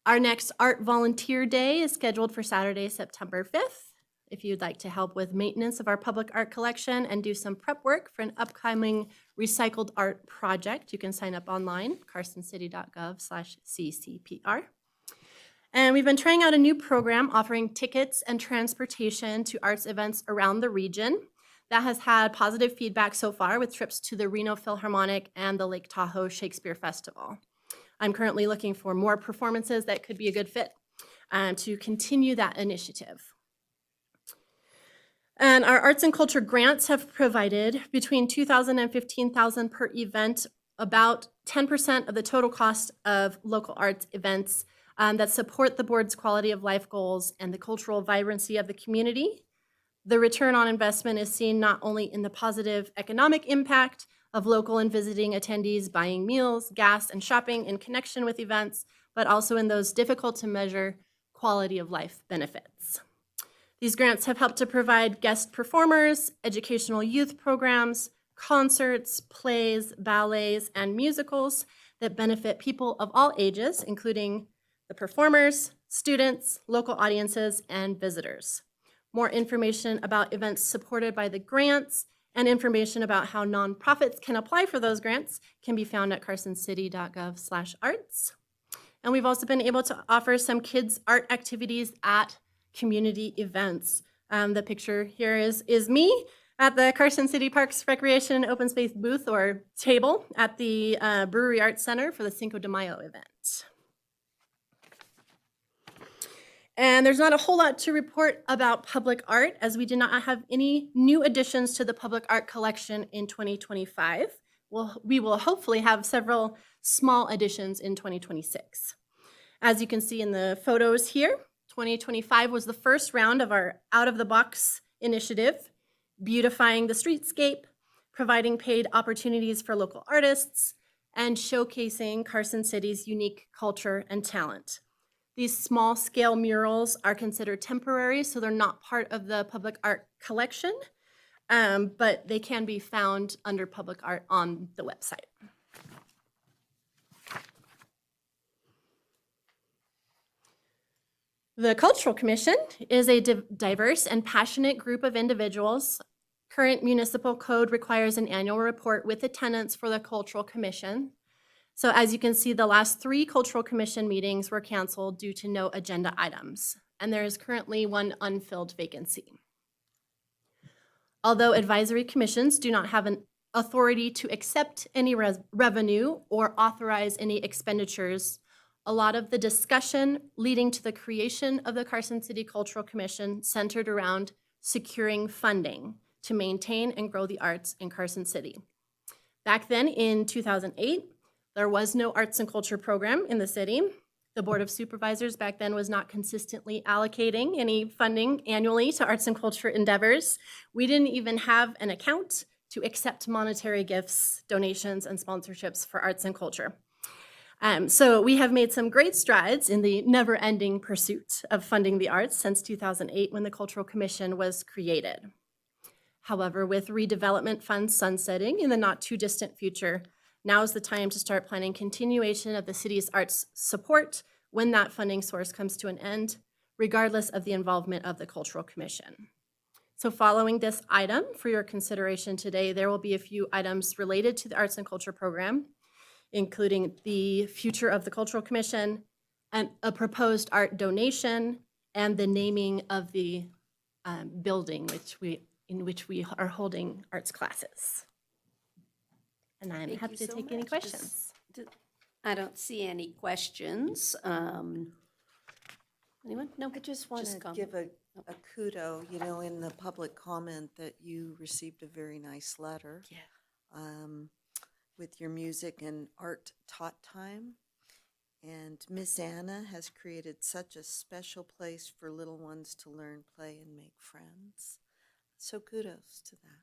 Our next Art Volunteer Day is scheduled for Saturday, September 5th. If you'd like to help with maintenance of our public art collection and do some prep work for an upcoming recycled art project, you can sign up online, carsoncity.gov/ccpr. And we've been trying out a new program offering tickets and transportation to arts events around the region. That has had positive feedback so far with trips to the Reno Philharmonic and the Lake Tahoe Shakespeare Festival. I'm currently looking for more performances that could be a good fit to continue that initiative. And our arts and culture grants have provided between $2,000 and $15,000 per event, about 10% of the total cost of local arts events that support the board's quality of life goals and the cultural vibrancy of the community. The return on investment is seen not only in the positive economic impact of local and visiting attendees buying meals, gas, and shopping in connection with events, but also in those difficult to measure quality of life benefits. These grants have helped to provide guest performers, educational youth programs, concerts, plays, ballets, and musicals that benefit people of all ages, including the performers, students, local audiences, and visitors. More information about events supported by the grants and information about how nonprofits can apply for those grants can be found at carsoncity.gov/arts. And we've also been able to offer some kids' art activities at community events. The picture here is me at the Carson City Parks Recreation and Open Space booth or table at the Brewery Arts Center for the Cinco de Mayo event. And there's not a whole lot to report about public art, as we did not have any new additions to the public art collection in 2025. We will hopefully have several small additions in 2026. As you can see in the photos here, 2025 was the first round of our out-of-the-box initiative, beautifying the streetscape, providing paid opportunities for local artists, and showcasing Carson City's unique culture and talent. These small-scale murals are considered temporary, so they're not part of the public art collection. but they can be found under public art on the website. The Cultural Commission is a diverse and passionate group of individuals. Current municipal code requires an annual report with attendance for the Cultural Commission. So as you can see, the last 3 Cultural Commission meetings were canceled due to no agenda items, and there is currently 1 unfilled vacancy. Although advisory commissions do not have an authority to accept any revenue or authorize any expenditures, a lot of the discussion leading to the creation of the Carson City Cultural Commission centered around securing funding to maintain and grow the arts in Carson City. Back then in 2008, there was no arts and culture program in the city. The Board of Supervisors back then was not consistently allocating any funding annually to arts and culture endeavors. We didn't even have an account to accept monetary gifts, donations, and sponsorships for arts and culture. So we have made some great strides in the never-ending pursuit of funding the arts since 2008 when the Cultural Commission was created. However, with redevelopment funds sunsetting in the not-too-distant future, now is the time to start planning continuation of the city's arts support when that funding source comes to an end, regardless of the involvement of the Cultural Commission. So following this item for your consideration today, there will be a few items related to the Arts and Culture Program, including the future of the Cultural Commission, and a proposed art donation, and the naming of the building in which we are holding arts classes. And I'm Thank happy you to so take any much. questions. I don't see any questions. Anyone? No, I just want want to give a kudo, you know, in the public comment that you received a very nice letter. With your music and art taught time. And Miss Anna has created such a special place for little ones to learn, play, and make friends. So kudos to that.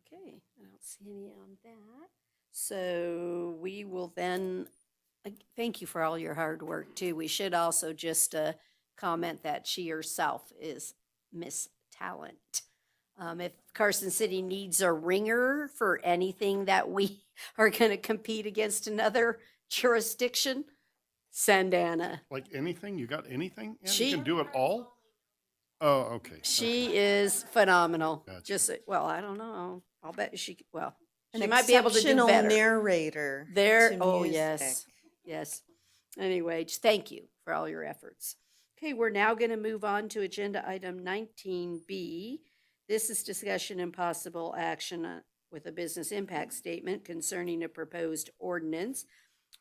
Okay, I don't see any on that. So we will then, thank you for all your hard work too. We should also just comment that she herself is Miss Talent. If Carson City needs a ringer for anything that we are going to compete against another jurisdiction, send Anna. Like anything? You got anything? Anna? She- You can do it all? Oh, okay. She is phenomenal. Gotcha. Just, well, I don't know. I'll bet she, well, An she might be able to do exceptional better. narrator. There, to oh, music. yes, yes. Anyway, just thank you for all your efforts. Okay, we're now going to move on to agenda item 19B. This is discussion and possible action with a business impact statement concerning a proposed ordinance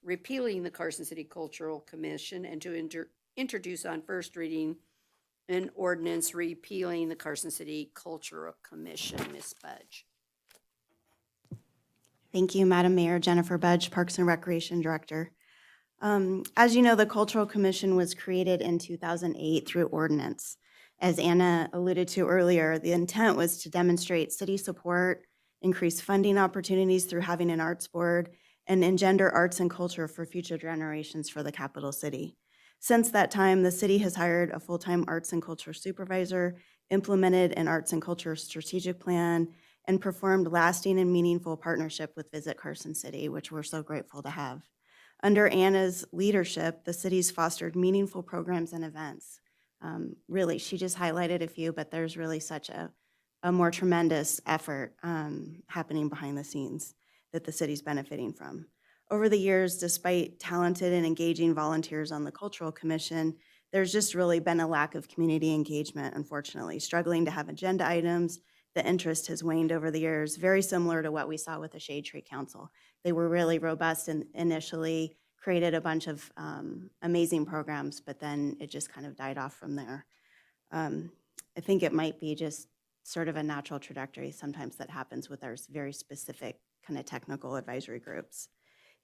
repealing the Carson City Cultural Commission and to introduce on first reading an ordinance repealing the Carson City Cultural Commission. Ms. Budge. Thank you, Madam Mayor. Jennifer Budge, Parks and Recreation Director. As you know, the Cultural Commission was created in 2008 through ordinance. As Anna alluded to earlier, the intent was to demonstrate city support, increase funding opportunities through having an arts board, and engender arts and culture for future generations for the capital city. Since that time, the city has hired a full-time arts and culture supervisor, implemented an arts and culture strategic plan, and performed lasting and meaningful partnership with Visit Carson City, which we're so grateful to have. Under Anna's leadership, the city's fostered meaningful programs and events. Really, she just highlighted a few, but there's really such a more tremendous effort happening behind the scenes that the city's benefiting from. Over the years, despite talented and engaging volunteers on the Cultural Commission, there's just really been a lack of community engagement, unfortunately, struggling to have agenda items. The interest has waned over the years, very similar to what we saw with the Shade Tree Council. They were really robust and initially created a bunch of amazing programs, but then it just kind of died off from there. I think it might be just sort of a natural trajectory sometimes that happens with our very specific kind of technical advisory groups.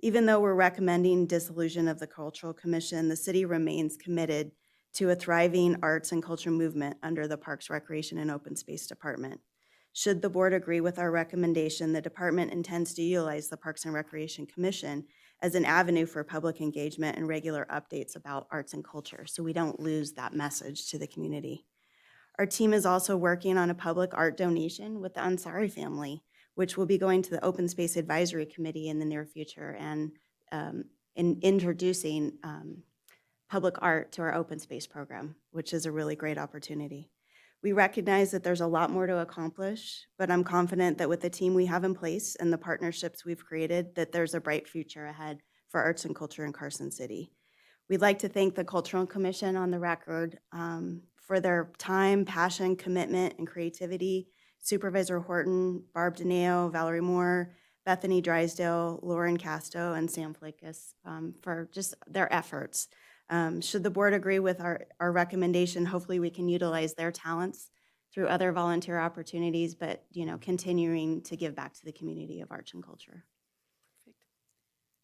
Even though we're recommending dissolution of the Cultural Commission, the city remains committed to a thriving arts and culture movement under the Parks, Recreation, and Open Space Department. Should the board agree with our recommendation, the department intends to utilize the Parks and Recreation Commission as an avenue for public engagement and regular updates about arts and culture, so we don't lose that message to the community. Our team is also working on a public art donation with the Ansari family, which will be going to the Open Space Advisory Committee in the near future and in introducing public art to our open space program, which is a really great opportunity. We recognize that there's a lot more to accomplish, but I'm confident that with the team we have in place and the partnerships we've created, that there's a bright future ahead for arts and culture in Carson City. We'd like to thank the Cultural Commission on the record for their time, passion, commitment, and creativity. Supervisor Horton, Barb Dineo, Valerie Moore, Bethany Drysdale, Lauren Casto, and Sam Flakus for just their efforts. Should the board agree with our recommendation, hopefully we can utilize their talents through other volunteer opportunities, but continuing to give back to the community of arts and culture.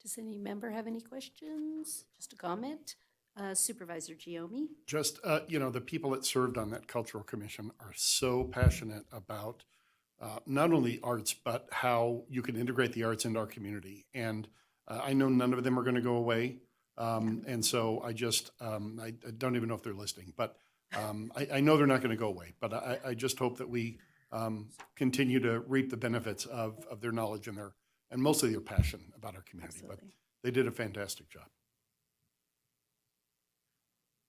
Does any member have any questions? Just a comment? Supervisor Giomi? Just, the people that served on that cultural commission are so passionate about not only arts, but how you can integrate the arts into our community. And I know none of them are going to go away. And so I just, I don't even know if they're listening, but I know they're not going to go away. But I just hope that we continue to reap the benefits of their knowledge and mostly their passion about our community. Absolutely. But they did a fantastic job.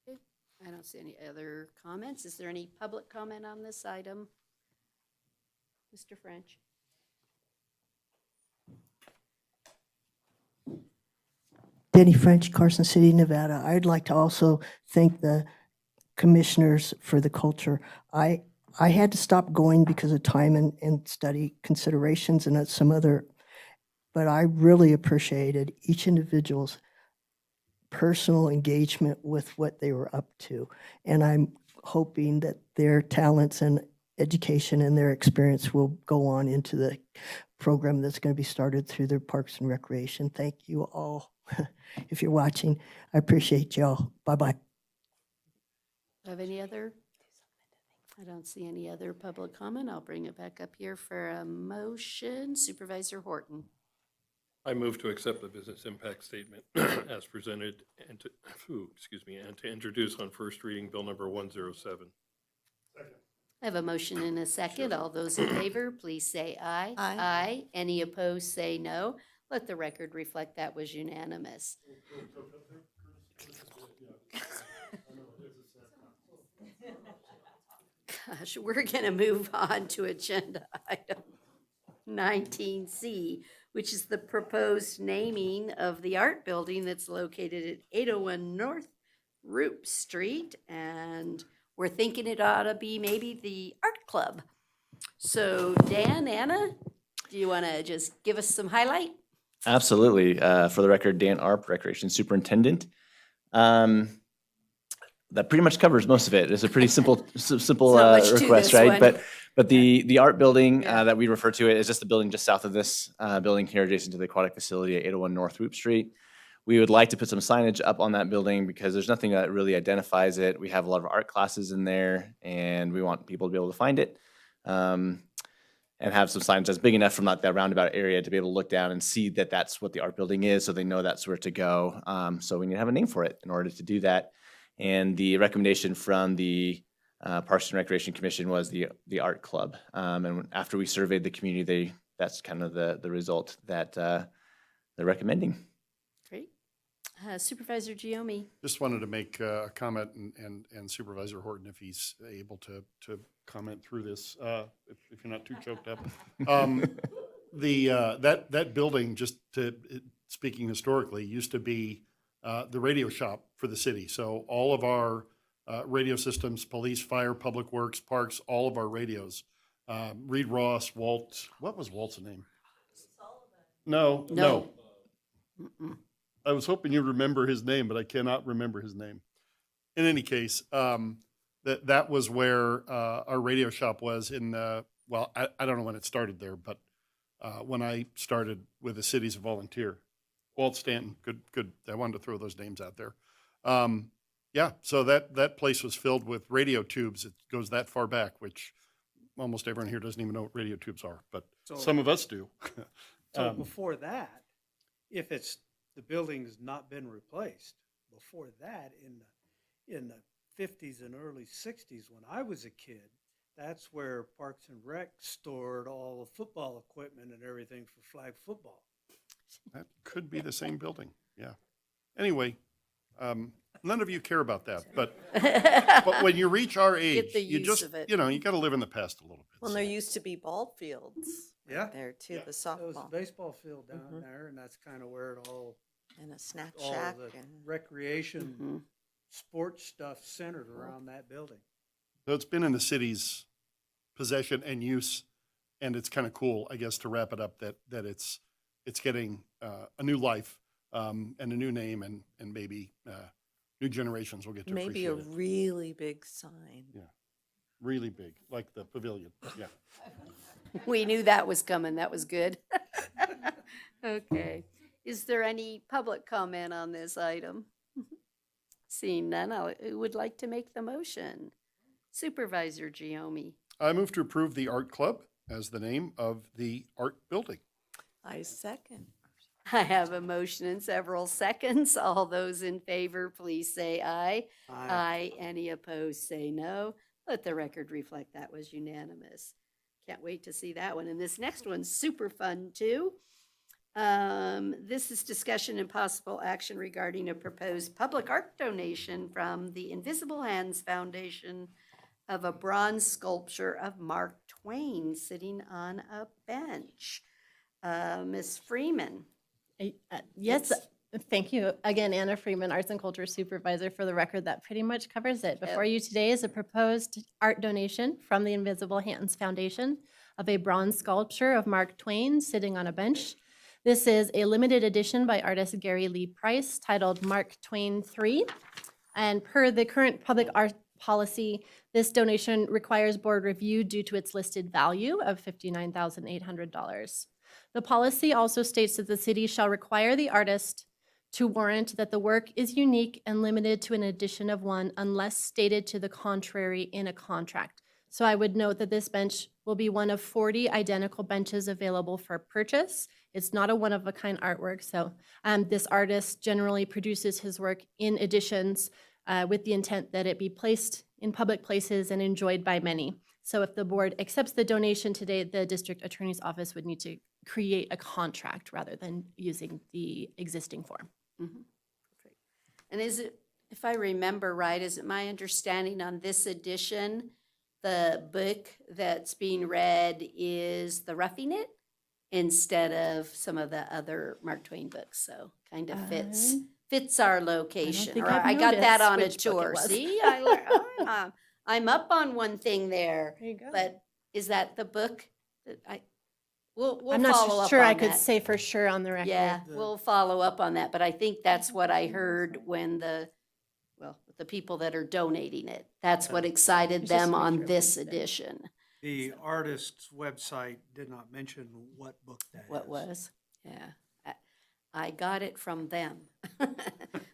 Okay. I don't see any other comments. Is there any public comment on this item? Mr. French? Denny French, Carson City, Nevada. I'd like to also thank the commissioners for the culture. I had to stop going because of time and study considerations and some other, but I really appreciated each individual's personal engagement with what they were up to. And I'm hoping that their talents and education and their experience will go on into the program that's going to be started through their Parks and Recreation. Thank you all. If you're watching, I appreciate y'all. Bye-bye. Have any other? I don't see any other public comment. I'll bring it back up here for a motion. Supervisor Horton. I move to accept the business impact statement as presented and to, and to introduce on first reading bill number 107. I have a motion and a second. All those in favor, please say aye. Aye. Aye. Any opposed, say no. Let the record reflect that was unanimous. Gosh, we're going to move on to agenda item 19C, which is the proposed naming of the art building that's located at 801 North Roop Street. And we're thinking it ought to be maybe the art club. So Dan, Anna, do you want to just give us some highlight? Absolutely. For the record, Dan Arp, Recreation Superintendent. That pretty much covers most of it. It's a pretty simple request, right? One. But the art building that we refer to it is just the building just south of this building here, adjacent to the aquatic facility at 801 North Roop Street. We would like to put some signage up on that building because there's nothing that really identifies it. We have a lot of art classes in there, and we want people to be able to find it. And have some signage that's big enough from like that roundabout area to be able to look down and see that that's what the art building is, so they know that's where to go. So we need to have a name for it in order to do that. And the recommendation from the Parks and Recreation Commission was the art club. And after we surveyed the community, that's kind of the result that they're recommending. Great. Supervisor Giomi. Just wanted to make a comment, and Supervisor Horton, if he's able to comment through this, if you're not too choked up. That building, speaking historically, used to be the radio shop for the city. So all of our radio systems, police, fire, public works, parks, all of our radios. Reed Ross, Walt, what was Walt's name? No. Mm-mm. I was hoping you'd remember his name, but I cannot remember his name. In any case, that was where our radio shop was in I don't know when it started there, but when I started with the city as a volunteer. Walt Stanton, good. I wanted to throw those names out there. So that place was filled with radio tubes. It goes that far back, which almost everyone here doesn't even know what radio tubes are, but some of us do. So before that, if the building's not been replaced, before that, in the 50s and early 60s when I was a kid. That's where Parks and Rec stored all the football equipment and everything for flag football. That could be the same building, yeah. Anyway, none of you care about that, but when you reach our age, the you use just, of it. you know, you got to live in the past a little bit. Well, there used to be ball fields Yeah. right there too, the There was a softball baseball field down Mhm. there, and that's kind of where it all and a snack all shack the and recreation Mhm. sports stuff centered around that building. So it's been in the city's possession and use, and it's kind of cool, I guess, to wrap it up that it's getting a new life and a new name, and maybe new generations will get to maybe a appreciate it. really big sign. Yeah, really big, like the pavilion. Yeah. We knew that was coming. That was good. Okay. Is there any public comment on this item? Seeing none, I would like to make the motion. Supervisor Giomi. I move to approve the art club as the name of the art building. I second. I have a motion in several seconds. All those in favor, please say aye. Aye. Any opposed, say no. Let the record reflect that was unanimous. Can't wait to see that one. And this next one's super fun too. This is discussion and possible action regarding a proposed public art donation from the Invisible Hands Foundation of a bronze sculpture of Mark Twain sitting on a bench. Ms. Freeman. Yes, thank you. Again, Anna Freeman, Arts and Culture Supervisor. For the record, that pretty much covers it. Before you today is a proposed art donation from the Invisible Hands Foundation of a bronze sculpture of Mark Twain sitting on a bench. This is a limited edition by artist Gary Lee Price titled Mark Twain 3. And per the current public art policy, this donation requires board review due to its listed value of $59,800. The policy also states that the city shall require the artist to warrant that the work is unique and limited to an edition of one unless stated to the contrary in a contract. So I would note that this bench will be one of 40 identical benches available for purchase. It's not a one-of-a-kind artwork, so this artist generally produces his work in editions with the intent that it be placed in public places and enjoyed by many. So if the board accepts the donation today, the district attorney's office would need to create a contract rather than using the existing form. Mhm. Perfect. And is it, if I remember right, is it my understanding on this edition, the book that's being read is The Roughing It instead of some of the other Mark Twain books? So kind of fits our location. think Or I've I got that noticed on a which book it tour. was. See, I'm up on one thing there. There you go. But is that the book that we'll I'm follow not up sure on I could that. say for sure on the record. Yeah, we'll follow up on that, but I think that's what I heard when the people that are donating it, that's what excited It's just them to make on sure this everyone's edition. The artist's website did not mention what book that is. What was? Yeah, I got it from them.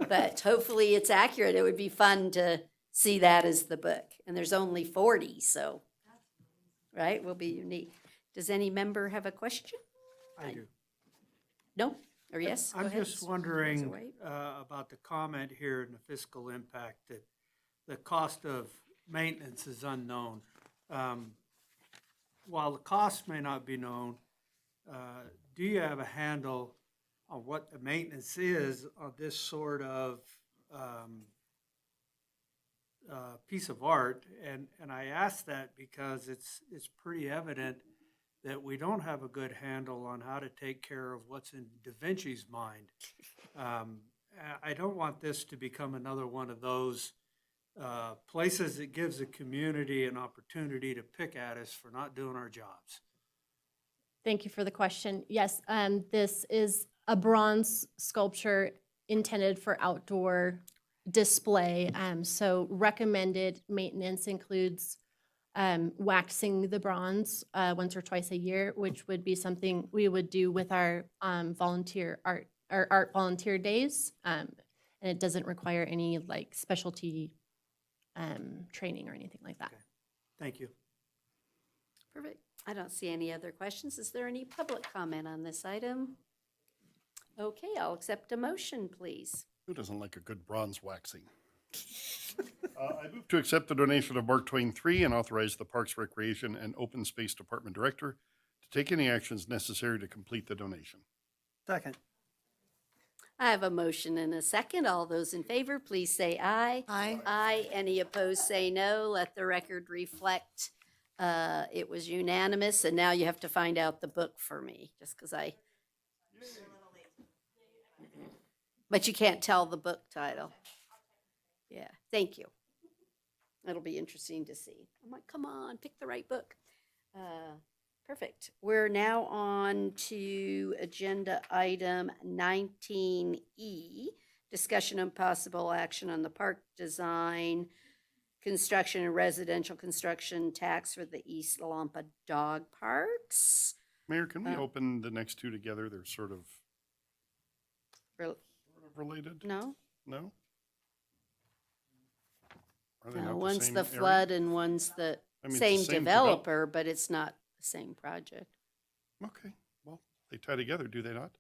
But hopefully it's accurate. It would be fun to see that as the book. And there's only 40, so, right, will be unique. Does any member have a question? I do. No? Or yes? Go I'm ahead. just wondering Supervisor White. about the comment here in the fiscal impact that the cost of maintenance is unknown. While the cost may not be known, do you have a handle on what the maintenance is of this sort of piece of art? And I ask that because it's pretty evident that we don't have a good handle on how to take care of what's in Da Vinci's mind. I don't want this to become another one of those places that gives the community an opportunity to pick at us for not doing our jobs. Thank you for the question. Yes, this is a bronze sculpture intended for outdoor display. So recommended maintenance includes waxing the bronze once or twice a year, which would be something we would do with our art volunteer days. And it doesn't require any like specialty training or anything like that. Okay. Thank you. Perfect. I don't see any other questions. Is there any public comment on this item? Okay, I'll accept a motion, please. Who doesn't like a good bronze waxing? I move to accept the donation of Mark Twain 3 and authorize the Parks, Recreation, and Open Space Department Director to take any actions necessary to complete the donation. Second. I have a motion and a second. All those in favor, please say aye. Aye. Aye. Any opposed, say no. Let the record reflect it was unanimous, and now you have to find out the book for me, just because but you can't tell the book title. Yeah, thank you. It'll be interesting to see. I'm like, come on, pick the right book. Perfect. We're now on to agenda item 19E, discussion and possible action on the park design, construction and residential construction tax for the East Lampa Dog Parks. Mayor, can we open the next two together? They're sort of related? No? No? Are they No, not the one's same the area? flood and one's the I mean, it's the same same developer, but it's not the same project. Okay, well, they tie together, do they not?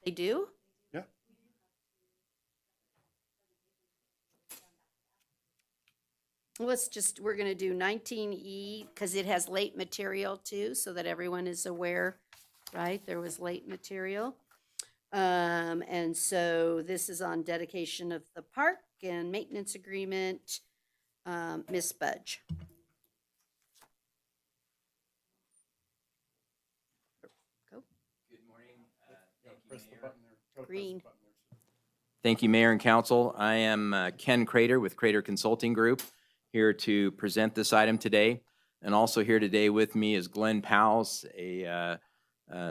They do? Yeah. We're gonna do 19E, because it has late material too, so that everyone is aware, right? There was late material. And so this is on dedication of the park and maintenance agreement. Ms. Budge. Go. Good morning. Green. Thank you, Mayor and Council. I am Ken Crater with Crater Consulting Group, here to present this item today. And also here today with me is Glenn Powles, a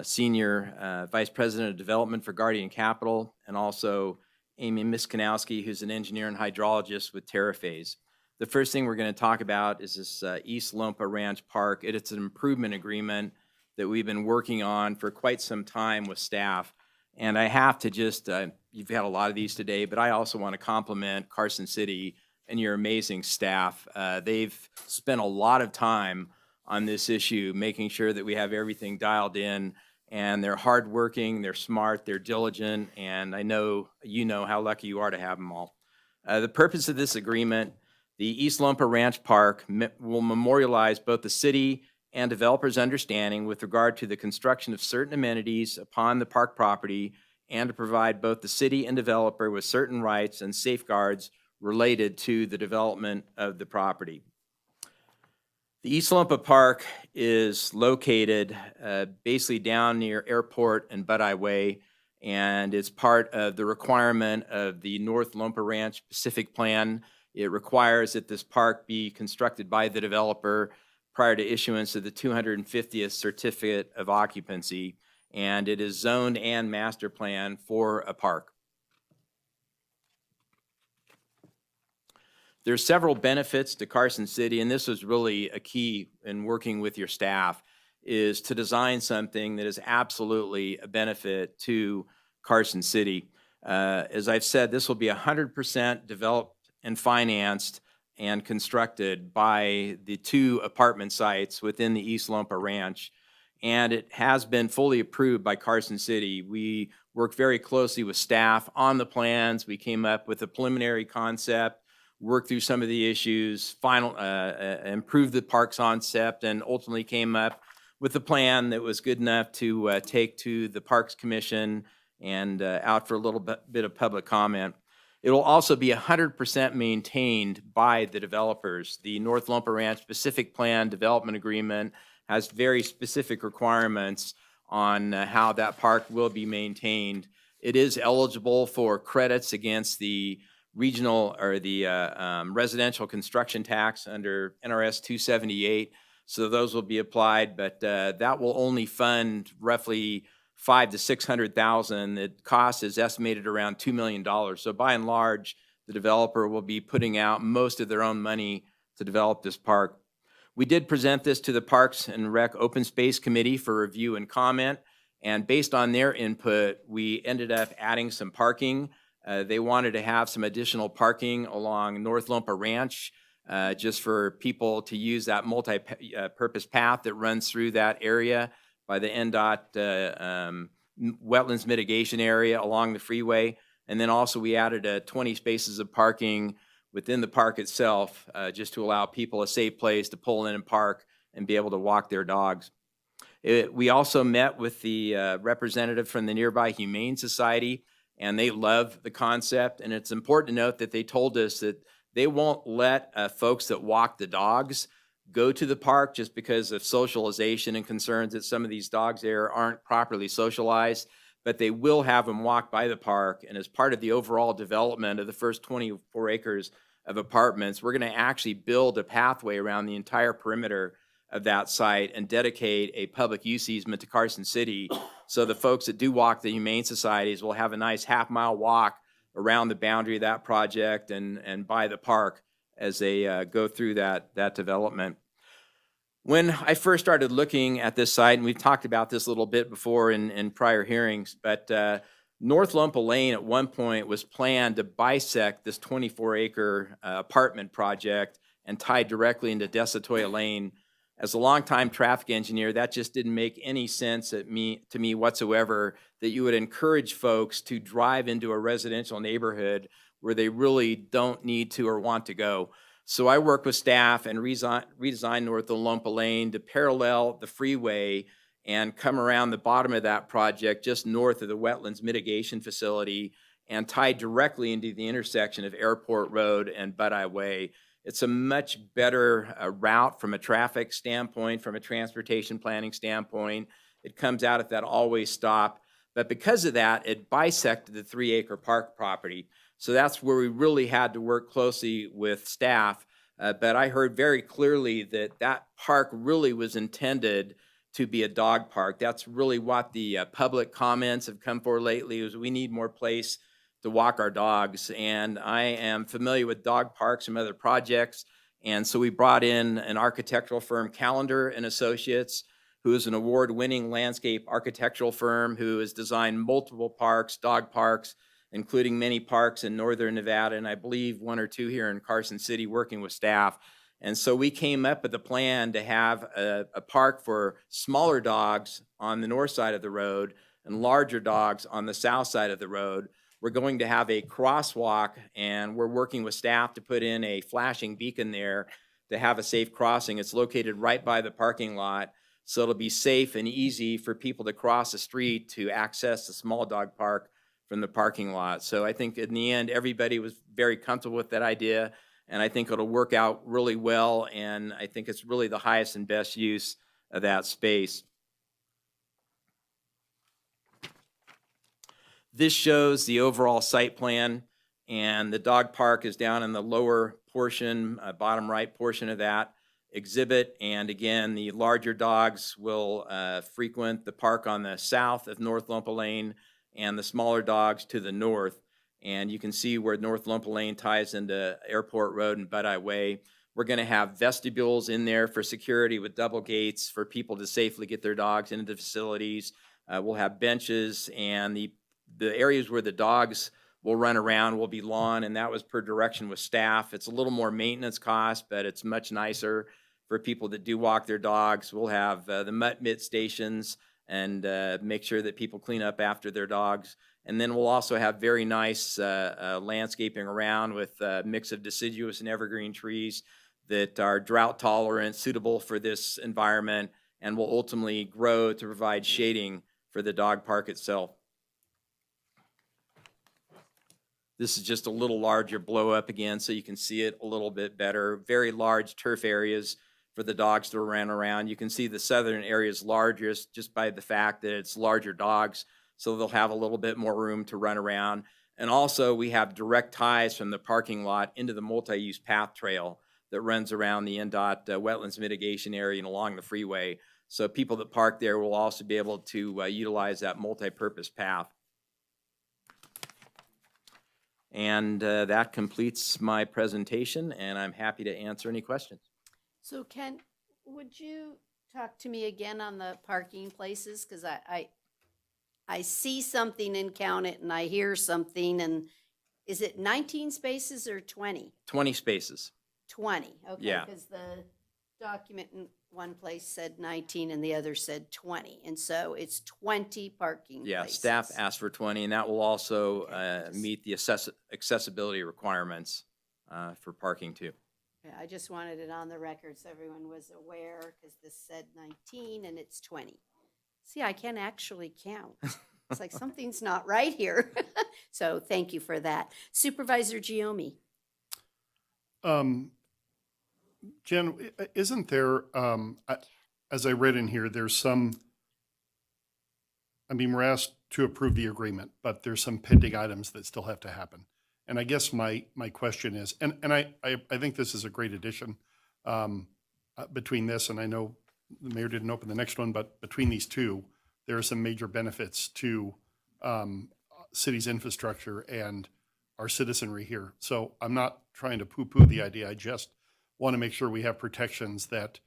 Senior Vice President of Development for Guardian Capital, and also Amy Miskanowski, who's an engineer and hydrologist with Terraphase. The first thing we're going to talk about is this East Lampa Ranch Park. It's an improvement agreement that we've been working on for quite some time with staff. And I have to just, you've had a lot of these today, but I also want to compliment Carson City and your amazing staff. They've spent a lot of time on this issue, making sure that we have everything dialed in. And they're hardworking, they're smart, they're diligent, and I know you know how lucky you are to have them all. The purpose of this agreement, the East Lampa Ranch Park will memorialize both the city and developers' understanding with regard to the construction of certain amenities upon the park property, and to provide both the city and developer with certain rights and safeguards related to the development of the property. The East Lampa Park is located basically down near Airport and Butteye Way, and it's part of the requirement of the North Lampa Ranch Pacific Plan. It requires that this park be constructed by the developer prior to issuance of the 250th certificate of occupancy, and it is zoned and master planned for a park. There's several benefits to Carson City, and this was really a key in working with your staff, is to design something that is absolutely a benefit to Carson City. As I've said, this will be 100% developed and financed and constructed by the two apartment sites within the East Lampa Ranch, and it has been fully approved by Carson City. We worked very closely with staff on the plans. We came up with a preliminary concept, worked through some of the issues, improved the park concept, and ultimately came up with a plan that was good enough to take to the Parks Commission and out for a little bit of public comment. It will also be 100% maintained by the developers. The North Lampa Ranch Pacific Plan Development Agreement has very specific requirements on how that park will be maintained. It is eligible for credits against the regional or the residential construction tax under NRS 278. So those will be applied, but that will only fund roughly $500,000 to $600,000. The cost is estimated around $2 million. So by and large, the developer will be putting out most of their own money to develop this park. We did present this to the Parks and Rec Open Space Committee for review and comment, and based on their input, we ended up adding some parking. They wanted to have some additional parking along North Lampa Ranch, just for people to use that multi-purpose path that runs through that area by the NDOT wetlands mitigation area along the freeway. And then also we added 20 spaces of parking within the park itself, just to allow people a safe place to pull in and park and be able to walk their dogs. We also met with the representative from the nearby Humane Society, and they love the concept. And it's important to note that they told us that they won't let folks that walk the dogs go to the park just because of socialization and concerns that some of these dogs there aren't properly socialized, but they will have them walk by the park. And as part of the overall development of the first 24 acres of apartments, we're going to actually build a pathway around the entire perimeter of that site and dedicate a public use easement to Carson City. So the folks that do walk the Humane Societies will have a nice half-mile walk around the boundary of that project and by the park as they go through that development. When I first started looking at this site, and we've talked about this a little bit before in prior hearings, but North Lumpa Lane at one point was planned to bisect this 24-acre apartment project and tie directly into Desatoya Lane. As a longtime traffic engineer, that just didn't make any sense to me whatsoever, that you would encourage folks to drive into a residential neighborhood where they really don't need to or want to go. So I worked with staff and redesigned North Lumpa Lane to parallel the freeway and come around the bottom of that project just north of the wetlands mitigation facility and tie directly into the intersection of Airport Road and Butteye Way. It's a much better route from a traffic standpoint, from a transportation planning standpoint. It comes out at that always stop. But because of that, it bisected the 3-acre park property. So that's where we really had to work closely with staff. But I heard very clearly that that park really was intended to be a dog park. That's really what the public comments have come for lately, is we need more place to walk our dogs. And I am familiar with dog parks and other projects. And so we brought in an architectural firm, Callender and Associates, who is an award-winning landscape architectural firm who has designed multiple parks, dog parks, including many parks in northern Nevada, and I believe 1 or 2 here in Carson City, working with staff. And so we came up with a plan to have a park for smaller dogs on the north side of the road and larger dogs on the south side of the road. We're going to have a crosswalk, and we're working with staff to put in a flashing beacon there to have a safe crossing. It's located right by the parking lot, so it'll be safe and easy for people to cross the street to access the small dog park from the parking lot. So I think in the end, everybody was very comfortable with that idea, and I think it'll work out really well, and I think it's really the highest and best use of that space. This shows the overall site plan, and the dog park is down in the lower portion, bottom right portion of that exhibit. And again, the larger dogs will frequent the park on the south of North Lumpa Lane, and the smaller dogs to the north. And you can see where North Lumpa Lane ties into Airport Road and Butteye Way. We're going to have vestibules in there for security with double gates for people to safely get their dogs into the facilities. We'll have benches, and the areas where the dogs will run around will be lawn, and that was per direction with staff. It's a little more maintenance cost, but it's much nicer for people that do walk their dogs. We'll have the mutt mitt stations and make sure that people clean up after their dogs. And then we'll also have very nice landscaping around with a mix of deciduous and evergreen trees that are drought tolerant, suitable for this environment, and will ultimately grow to provide shading for the dog park itself. This is just a little larger blow up again, so you can see it a little bit better. Very large turf areas for the dogs to run around. You can see the southern area is largest just by the fact that it's larger dogs, so they'll have a little bit more room to run around. And also we have direct ties from the parking lot into the multi-use path trail that runs around the NDOT wetlands mitigation area and along the freeway. So people that park there will also be able to utilize that multi-purpose path. And that completes my presentation, and I'm happy to answer any questions. So Ken, would you talk to me again on the parking places? Because I see something and count it, and I hear something, and is it 19 spaces or 20? 20 spaces. 20, okay. Yeah. Because the document in one place said 19 and the other said 20. And so it's 20 parking Yeah, places. staff asked for 20, and that will also meet the accessibility requirements for parking too. Yeah, I just wanted it on the record so everyone was aware, because this said 19 and it's 20. See, I can actually count. It's like something's not right here. So thank you for that. Supervisor Giomi. Jen, isn't there, as I read in here, there's some, I mean, we're asked to approve the agreement, but there's some pending items that still have to happen. And I guess my question is, and I think this is a great addition between this, and I know the mayor didn't open the next one, but between these two, there are some major benefits to city's infrastructure and our citizenry here. So I'm not trying to poo-poo the idea. I just want to make sure we have protections that,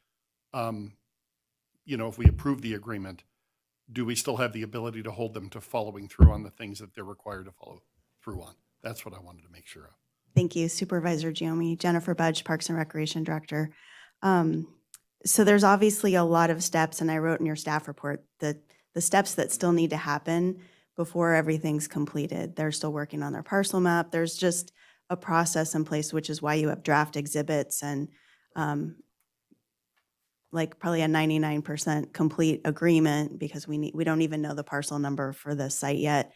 if we approve the agreement, do we still have the ability to hold them to following through on the things that they're required to follow through on? That's what I wanted to make sure of. Thank you, Supervisor Giomi. Jennifer Budge, Parks and Recreation Director. So there's obviously a lot of steps, and I wrote in your staff report that the steps that still need to happen before everything's completed. They're still working on their parcel map. There's just a process in place, which is why you have draft exhibits and like probably a 99% complete agreement, because we don't even know the parcel number for the site yet.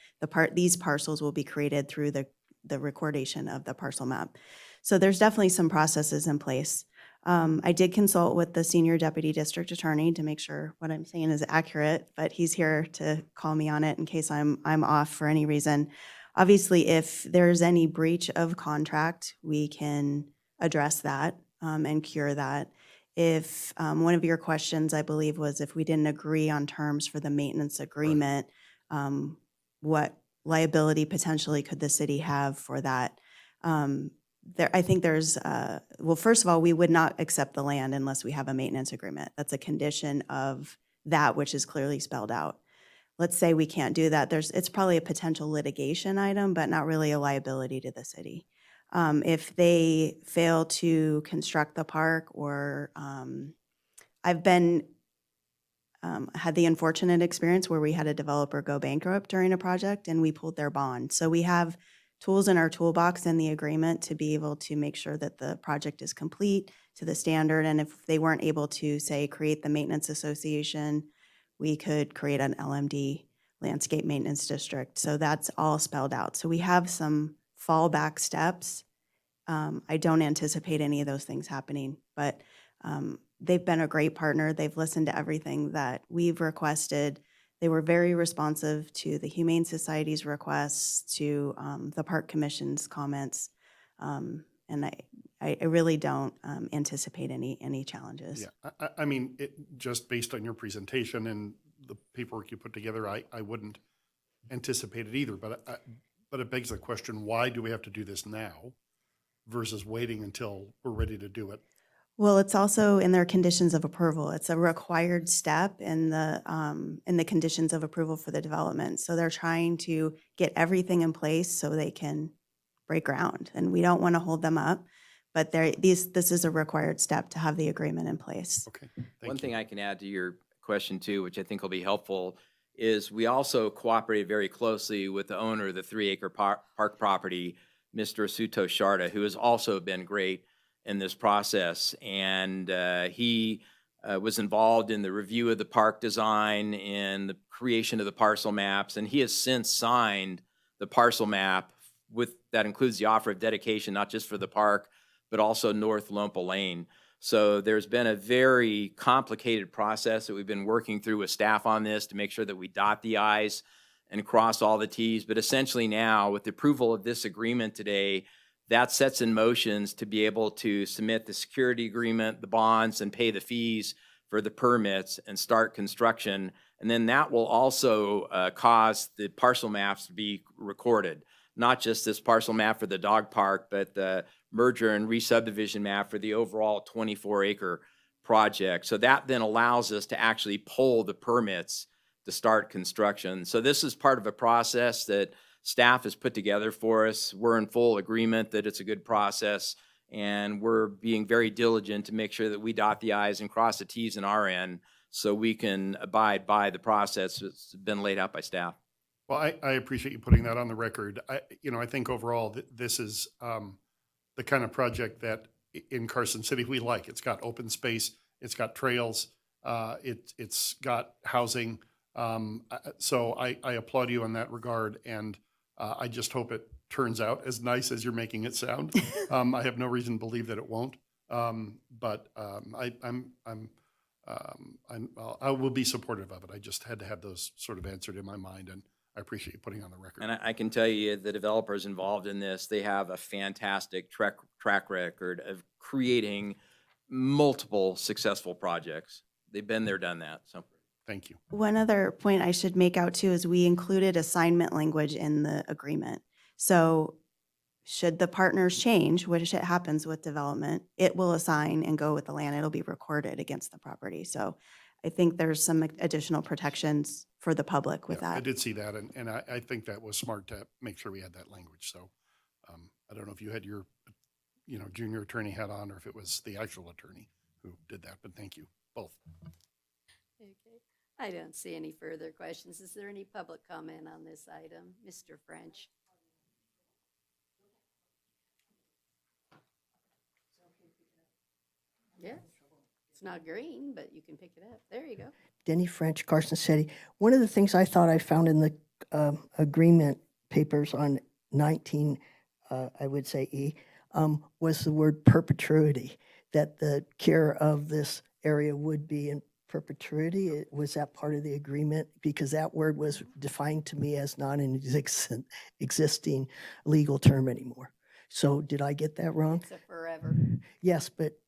These parcels will be created through the recordation of the parcel map. So there's definitely some processes in place. I did consult with the Senior Deputy District Attorney to make sure what I'm saying is accurate, but he's here to call me on it in case I'm off for any reason. Obviously, if there's any breach of contract, we can address that and cure that. If one of your questions, I believe, was if we didn't agree on terms for the maintenance agreement, what liability potentially could the city have for that? I think there's, well, first of all, we would not accept the land unless we have a maintenance agreement. That's a condition of that which is clearly spelled out. Let's say we can't do that. It's probably a potential litigation item, but not really a liability to the city. If they fail to construct the park, or I've had the unfortunate experience where we had a developer go bankrupt during a project and we pulled their bond. So we have tools in our toolbox in the agreement to be able to make sure that the project is complete to the standard. And if they weren't able to, say, create the maintenance association, we could create an LMD, landscape maintenance district. So that's all spelled out. So we have some fallback steps. I don't anticipate any of those things happening, but they've been a great partner. They've listened to everything that we've requested. They were very responsive to the Humane Society's requests, to the Park Commission's comments, and I really don't anticipate any challenges. Yeah, I mean, just based on your presentation and the paperwork you put together, I wouldn't anticipate it either. But it begs the question: why do we have to do this now versus waiting until we're ready to do it? Well, it's also in their conditions of approval. It's a required step in the conditions of approval for the development. So they're trying to get everything in place so they can break ground, and we don't want to hold them up. But this is a required step to have the agreement in place. Okay. One thing I can add to your question too, which I think will be helpful, is we also cooperated very closely with the owner of the 3-acre park property, Mr. Asuto Sharda, who has also been great in this process. And he was involved in the review of the park design and the creation of the parcel maps. And he has since signed the parcel map that includes the offer of dedication, not just for the park, but also North Lompa Lane. So there's been a very complicated process that we've been working through with staff on this to make sure that we dot the I's and cross all the T's. But essentially now, with the approval of this agreement today, that sets in motions to be able to submit the security agreement, the bonds, and pay the fees for the permits and start construction. And then that will also cause the parcel maps to be recorded. Not just this parcel map for the dog park, but the merger and re-subdivision map for the overall 24-acre project. So that then allows us to actually pull the permits to start construction. So this is part of a process that staff has put together for us. We're in full agreement that it's a good process, and we're being very diligent to make sure that we dot the I's and cross the T's in our end so we can abide by the process that's been laid out by staff. Well, I appreciate you putting that on the record. I think overall this is the kind of project that in Carson City we like. It's got open space, it's got trails, it's got housing. So I applaud you in that regard, and I just hope it turns out as nice as you're making it sound. I have no reason to believe that it won't. But I will be supportive of it. I just had to have those sort of answered in my mind, and I appreciate you putting it on the record. And I can tell you, the developers involved in this, they have a fantastic track record of creating multiple successful projects. They've been there, done that, so. Thank you. One other point I should make out too is we included assignment language in the agreement. So should the partners change, which it happens with development, it will assign and go with the land. It'll be recorded against the property. So I think there's some additional protections for the public with Yeah, I that. did see that, and I think that was smart to make sure we had that language. So I don't know if you had your, junior attorney hat on, or if it was the actual attorney who did that, but thank you, both. Okay. I don't see any further questions. Is there any public comment on this item? Mr. French? Yes. It's not green, but you can pick it up. There you go. Denny French, Carson City. One of the things I thought I found in the agreement papers on 19, I would say E, was the word perpetuity, that the care of this area would be in perpetuity. Was that part of the agreement? Because that word was defined to me as not an existing legal term anymore. So did I get that wrong? It's a forever. Yes, but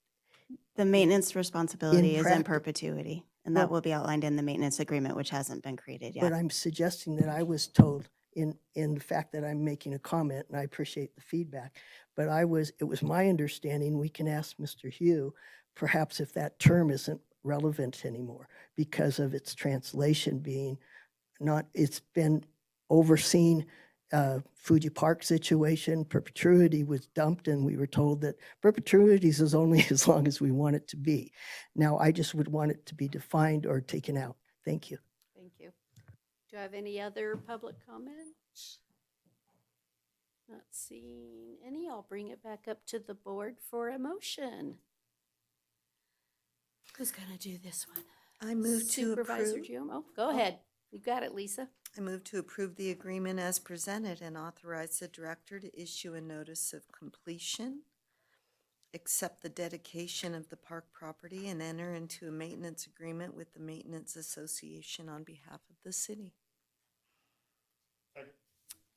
The maintenance responsibility is in practi- perpetuity, and that Well- will be outlined in the maintenance agreement, which hasn't been created but yet. I'm suggesting that I was told in the fact that I'm making a comment, and I appreciate the feedback, but it was my understanding, we can ask Mr. Hugh, perhaps if that term isn't relevant anymore because of its translation being not, it's been overseen, Fuji Park situation, perpetuity was dumped, and we were told that perpetuities is only as long as we want it to be. Now, I just would want it to be defined or taken out. Thank you. Thank you. Do I have any other public comments? Not seeing any. I'll bring it back up to the board for a motion. Who's gonna do this one? I move to Supervisor approve. Giumo. Go ahead. You got it, Lisa. I move to approve the agreement as presented and authorize the director to issue a notice of completion, accept the dedication of the park property, and enter into a maintenance agreement with the Maintenance Association on behalf of the city.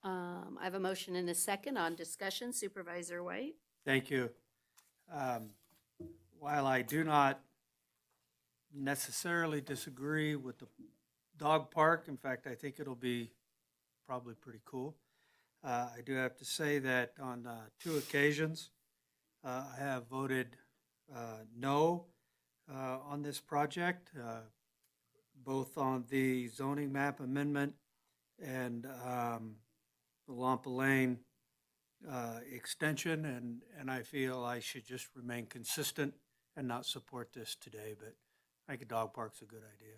I have a motion and a second on discussion. Supervisor White? Thank you. While I do not necessarily disagree with the dog park, in fact, I think it'll be probably pretty cool. I do have to say that on 2 occasions, I have voted no on this project, both on the zoning map amendment and the Lampa Lane extension, and I feel I should just remain consistent and not support this today, but I think a dog park's a good idea.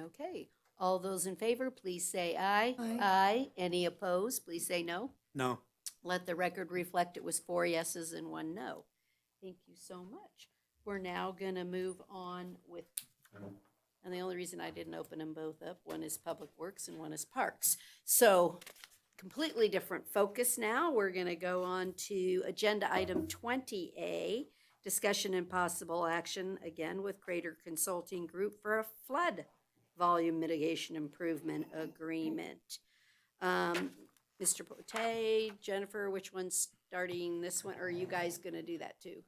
Okay. All those in favor, please say aye. Aye. Any opposed, please say no. No. Let the record reflect it was 4 yeses and 1 no. Thank you so much. We're now going to move on with, and the only reason I didn't open them both up, one is Public Works and one is Parks. So completely different focus now. We're going to go on to agenda item 20A, discussion and possible action, again with Crater Consulting Group for a flood volume mitigation improvement agreement. Mr. Pote, Jennifer, which one's starting this one? Or are you guys going to do that too?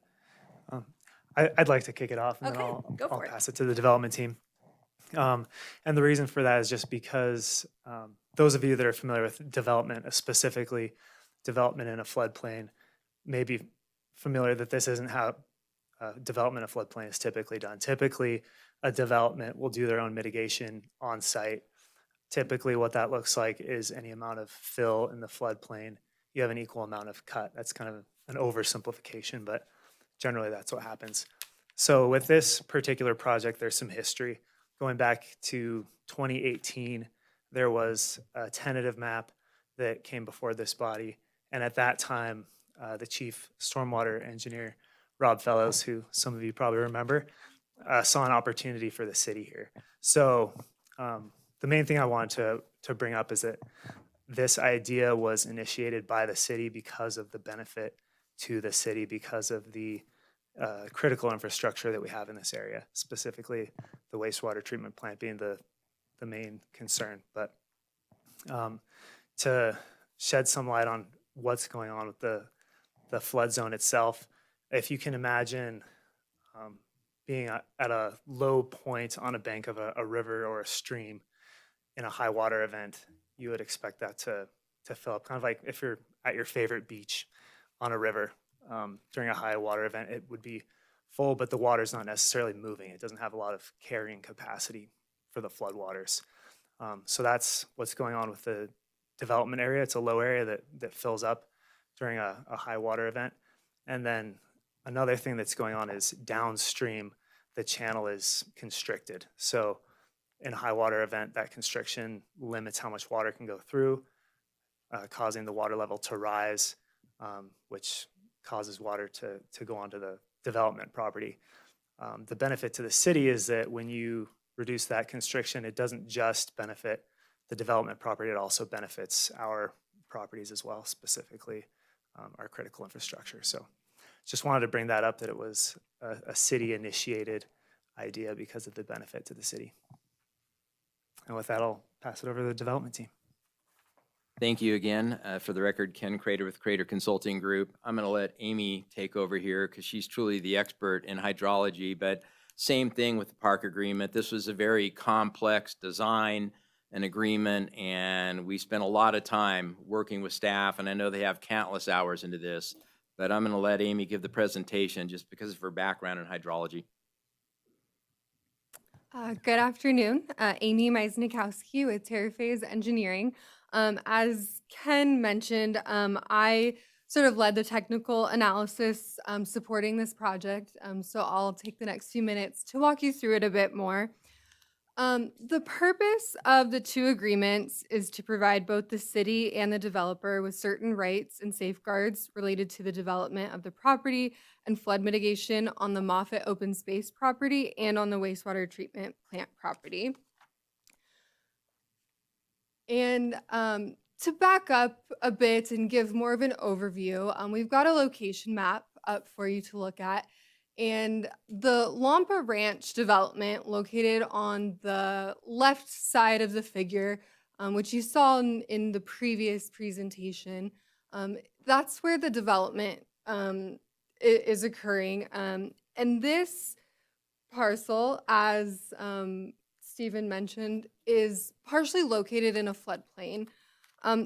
I'd like to kick it off, and Okay, then I'll go for it. pass it to the development team. And the reason for that is just because those of you that are familiar with development, specifically development in a floodplain, may be familiar that this isn't how development of floodplain is typically done. Typically, a development will do their own mitigation on site. Typically, what that looks like is any amount of fill in the floodplain, you have an equal amount of cut. That's kind of an oversimplification, but generally that's what happens. So with this particular project, there's some history. Going back to 2018, there was a tentative map that came before this body, And at that time, the chief stormwater engineer, Rob Fellows, who some of you probably remember, saw an opportunity for the city here. So the main thing I wanted to bring up is that this idea was initiated by the city because of the benefit to the city, because of the critical infrastructure that we have in this area, specifically the wastewater treatment plant being the main concern. But to shed some light on what's going on with the flood zone itself, if you can imagine being at a low point on a bank of a river or a stream in a high water event, you would expect that to fill up, kind of like if you're at your favorite beach on a river during a high water event, it would be full, but the water's not necessarily moving. It doesn't have a lot of carrying capacity for the floodwaters. So that's what's going on with the development area. It's a low area that fills up during a high water event. And then another thing that's going on is downstream, the channel is constricted. So in a high water event, that constriction limits how much water can go through, causing the water level to rise, which causes water to go onto the development property. The benefit to the city is that when you reduce that constriction, it doesn't just benefit the development property, it also benefits our properties as well, specifically our critical infrastructure. So just wanted to bring that up, that it was a city-initiated idea because of the benefit to the city. And with that, I'll pass it over to the development team. Thank you again. For the record, Ken Crater with Crater Consulting Group. I'm going to let Amy take over here because she's truly the expert in hydrology, but same thing with the park agreement. This was a very complex design and agreement, and we spent a lot of time working with staff, and I know they have countless hours into this, but I'm going to let Amy give the presentation just because of her background in hydrology. Good afternoon. Amy Meisnikowski with Terraphase Engineering. As Ken mentioned, I sort of led the technical analysis supporting this project, so I'll take the next few minutes to walk you through it a bit more. The purpose of the two agreements is to provide both the city and the developer with certain rights and safeguards related to the development of the property and flood mitigation on the Moffett open space property and on the wastewater treatment plant property. And to back up a bit and give more of an overview, we've got a location map up for you to look at. And the Lampa Ranch development, located on the left side of the figure, which you saw in the previous presentation, that's where the development is occurring. And this parcel, as Stephen mentioned, is partially located in a floodplain.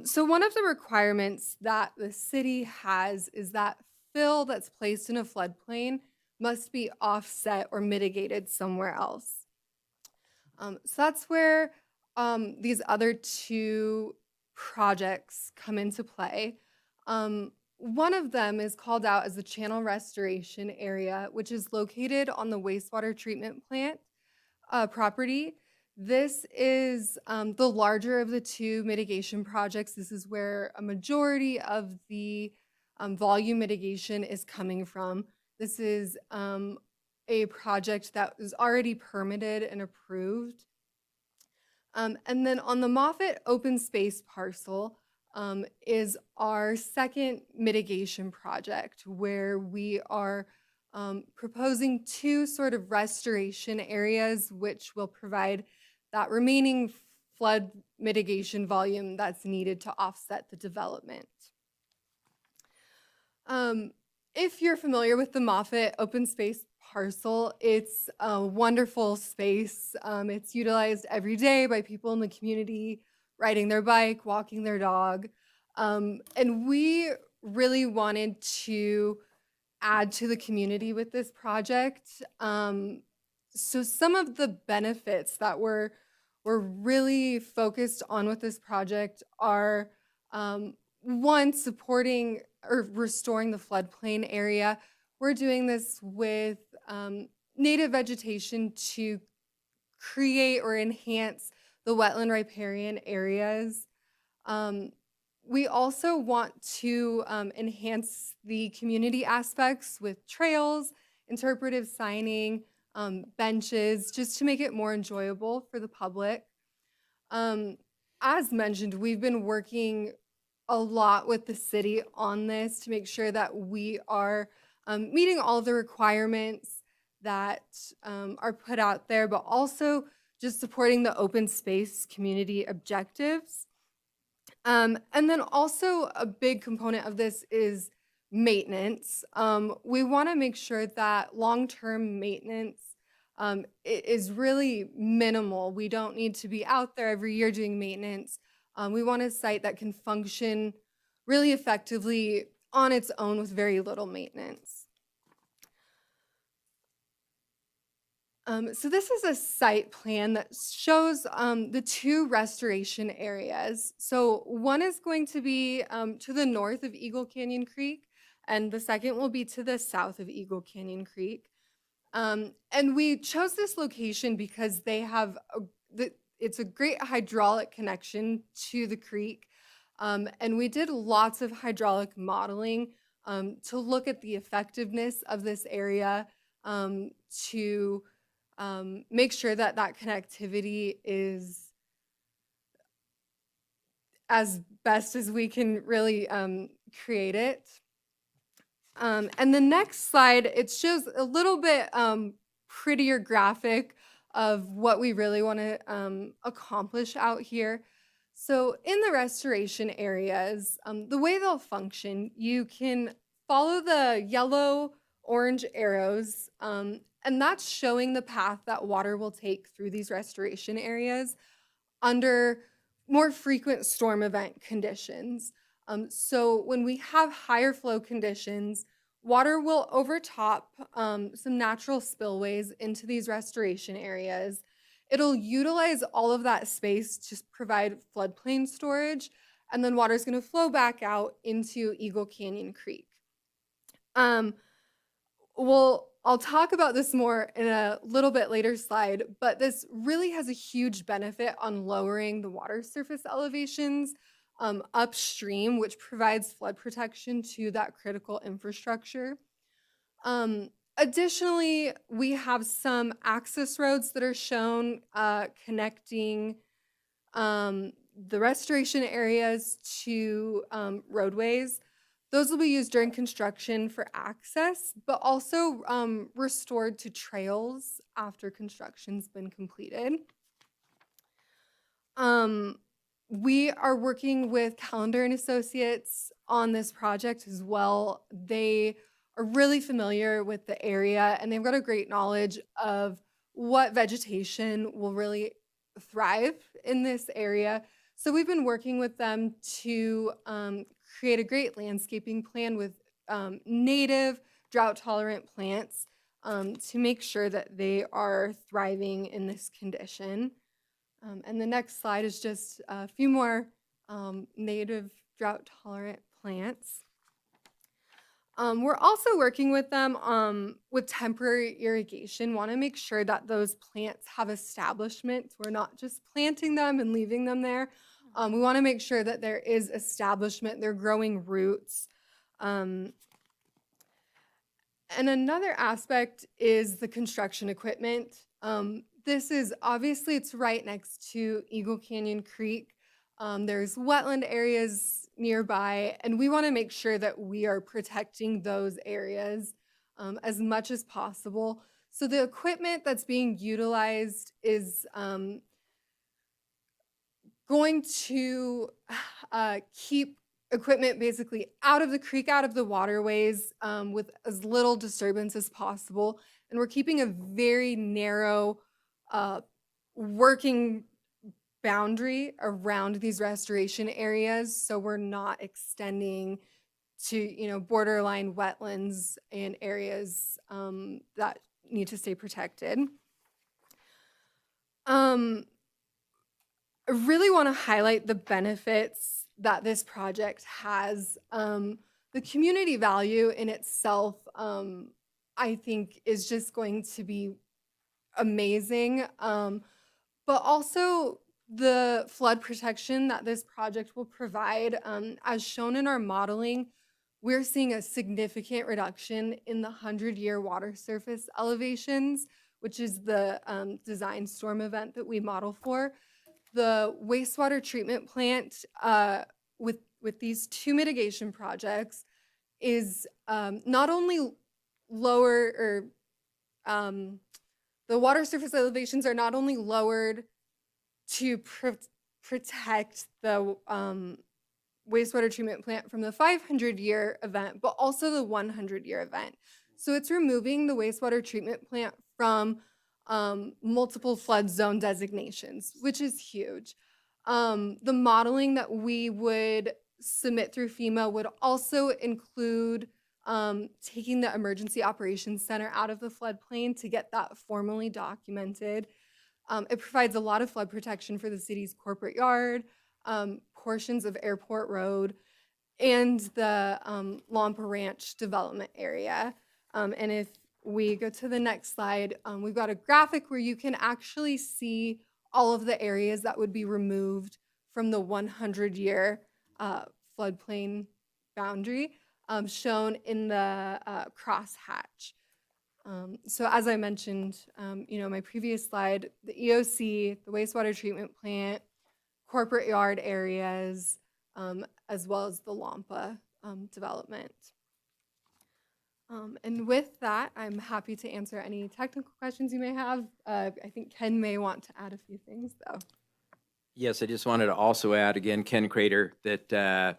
So one of the requirements that the city has is that fill that's placed in a floodplain must be offset or mitigated somewhere else. So that's where these other two projects come into play. One of them is called out as the channel restoration area, which is located on the wastewater treatment plant property. This is the larger of the two mitigation projects. This is where a majority of the volume mitigation is coming from. This is a project that was already permitted and approved. And then on the Moffett open space parcel is our second mitigation project, where we are proposing two sort of restoration areas which will provide that remaining flood mitigation volume that's needed to offset the development. If you're familiar with the Moffett open space parcel, it's a wonderful space. It's utilized every day by people in the community, riding their bike, walking their dog. And we really wanted to add to the community with this project. So some of the benefits that we're really focused on with this project are one, supporting or restoring the floodplain area. We're doing this with native vegetation to create or enhance the wetland riparian areas. We also want to enhance the community aspects with trails, interpretive signing, benches, just to make it more enjoyable for the public. As mentioned, we've been working a lot with the city on this to make sure that we are meeting all the requirements that are put out there, but also just supporting the open space community objectives. And then also a big component of this is maintenance. We want to make sure that long-term maintenance is really minimal. We don't need to be out there every year doing maintenance. We want a site that can function really effectively on its own with very little maintenance. So this is a site plan that shows the two restoration areas. So one is going to be to the north of Eagle Canyon Creek, and the second will be to the south of Eagle Canyon Creek. And we chose this location because they have it's a great hydraulic connection to the creek. And we did lots of hydraulic modeling to look at the effectiveness of this area to make sure that that connectivity is as best as we can really create it. And the next slide, it shows a little bit prettier graphic of what we really want to accomplish out here. So in the restoration areas, the way they'll function, you can follow the yellow, orange arrows, and that's showing the path that water will take through these restoration areas under more frequent storm event conditions. So when we have higher flow conditions, water will overtop some natural spillways into these restoration areas. It'll utilize all of that space to provide floodplain storage, and then water is going to flow back out into Eagle Canyon Creek. I'll talk about this more in a little bit later slide, but this really has a huge benefit on lowering the water surface elevations upstream, which provides flood protection to that critical infrastructure. Additionally, we have some access roads that are shown connecting the restoration areas to roadways. Those will be used during construction for access, but also restored to trails after construction's been completed. We are working with Calendar and Associates on this project as well. They are really familiar with the area, and they've got a great knowledge of what vegetation will really thrive in this area. So we've been working with them to create a great landscaping plan with native drought-tolerant plants to make sure that they are thriving in this condition. And the next slide is just a few more native drought-tolerant plants. We're also working with them with temporary irrigation. Want to make sure that those plants have establishments. We're not just planting them and leaving them there. We want to make sure that there is establishment, they're growing roots. And another aspect is the construction equipment. This is obviously, it's right next to Eagle Canyon Creek. There's wetland areas nearby, and we want to make sure that we are protecting those areas as much as possible. So the equipment that's being utilized is going to keep equipment basically out of the creek, out of the waterways with as little disturbance as possible. And we're keeping a very narrow working boundary around these restoration areas, so we're not extending to borderline wetlands and areas that need to stay protected. I really want to highlight the benefits that this project has. The community value in itself, I think, is just going to be amazing. But also the flood protection that this project will provide, as shown in our modeling, we're seeing a significant reduction in the 100-year water surface elevations, which is the design storm event that we model for. The wastewater treatment plant with these two mitigation projects is not only lower, or the water surface elevations are not only lowered to protect the wastewater treatment plant from the 500-year event, but also the 100-year event. So it's removing the wastewater treatment plant from multiple flood zone designations, which is huge. The modeling that we would submit through FEMA would also include taking the Emergency Operations Center out of the floodplain to get that formally documented. It provides a lot of flood protection for the city's corporate yard, portions of Airport Road, and the Lampa Ranch development area. And if we go to the next slide, we've got a graphic where you can actually see all of the areas that would be removed from the 100-year floodplain boundary, shown in the crosshatch. So as I mentioned, my previous slide, the EOC, the wastewater treatment plant, corporate yard areas, as well as the Lampa development. And with that, I'm happy to answer any technical questions you may have. I think Ken may want to add a few things, though. Yes, I just wanted to also add, again, Ken Crater, that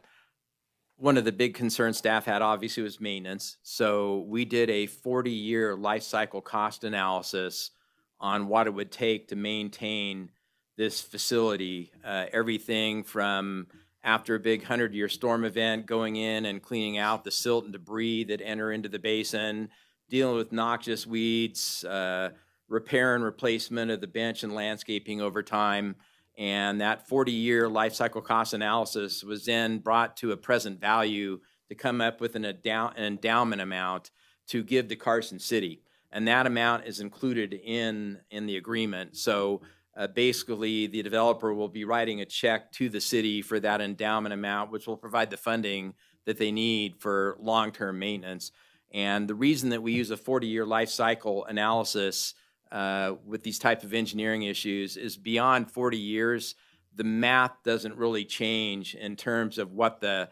one of the big concerns staff had obviously was maintenance. So we did a 40-year life cycle cost analysis on what it would take to maintain this facility. Everything from after a big 100-year storm event, going in and cleaning out the silt and debris that enter into the basin, dealing with noxious weeds, repair and replacement of the bench and landscaping over time. And that 40-year life cycle cost analysis was then brought to a present value to come up with an endowment amount to give to Carson City. And that amount is included in the agreement. So basically, the developer will be writing a check to the city for that endowment amount, which will provide the funding that they need for long-term maintenance. And the reason that we use a 40-year life cycle analysis with these type of engineering issues is beyond 40 years, the math doesn't really change in terms of what the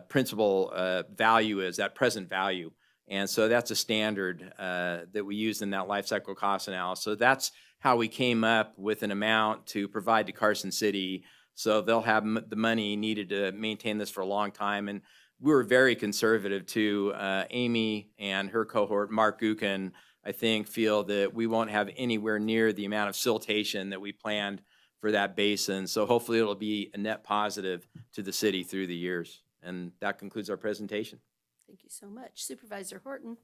principal value is, that present value. And so that's a standard that we use in that life cycle cost analysis. So that's how we came up with an amount to provide to Carson City. So they'll have the money needed to maintain this for a long time. And we were very conservative too. Amy and her cohort, Mark Gukin, I think, feel that we won't have anywhere near the amount of siltation that we planned for that basin. So hopefully it'll be a net positive to the city through the years. And that concludes our presentation. Thank you so much. Supervisor Horton.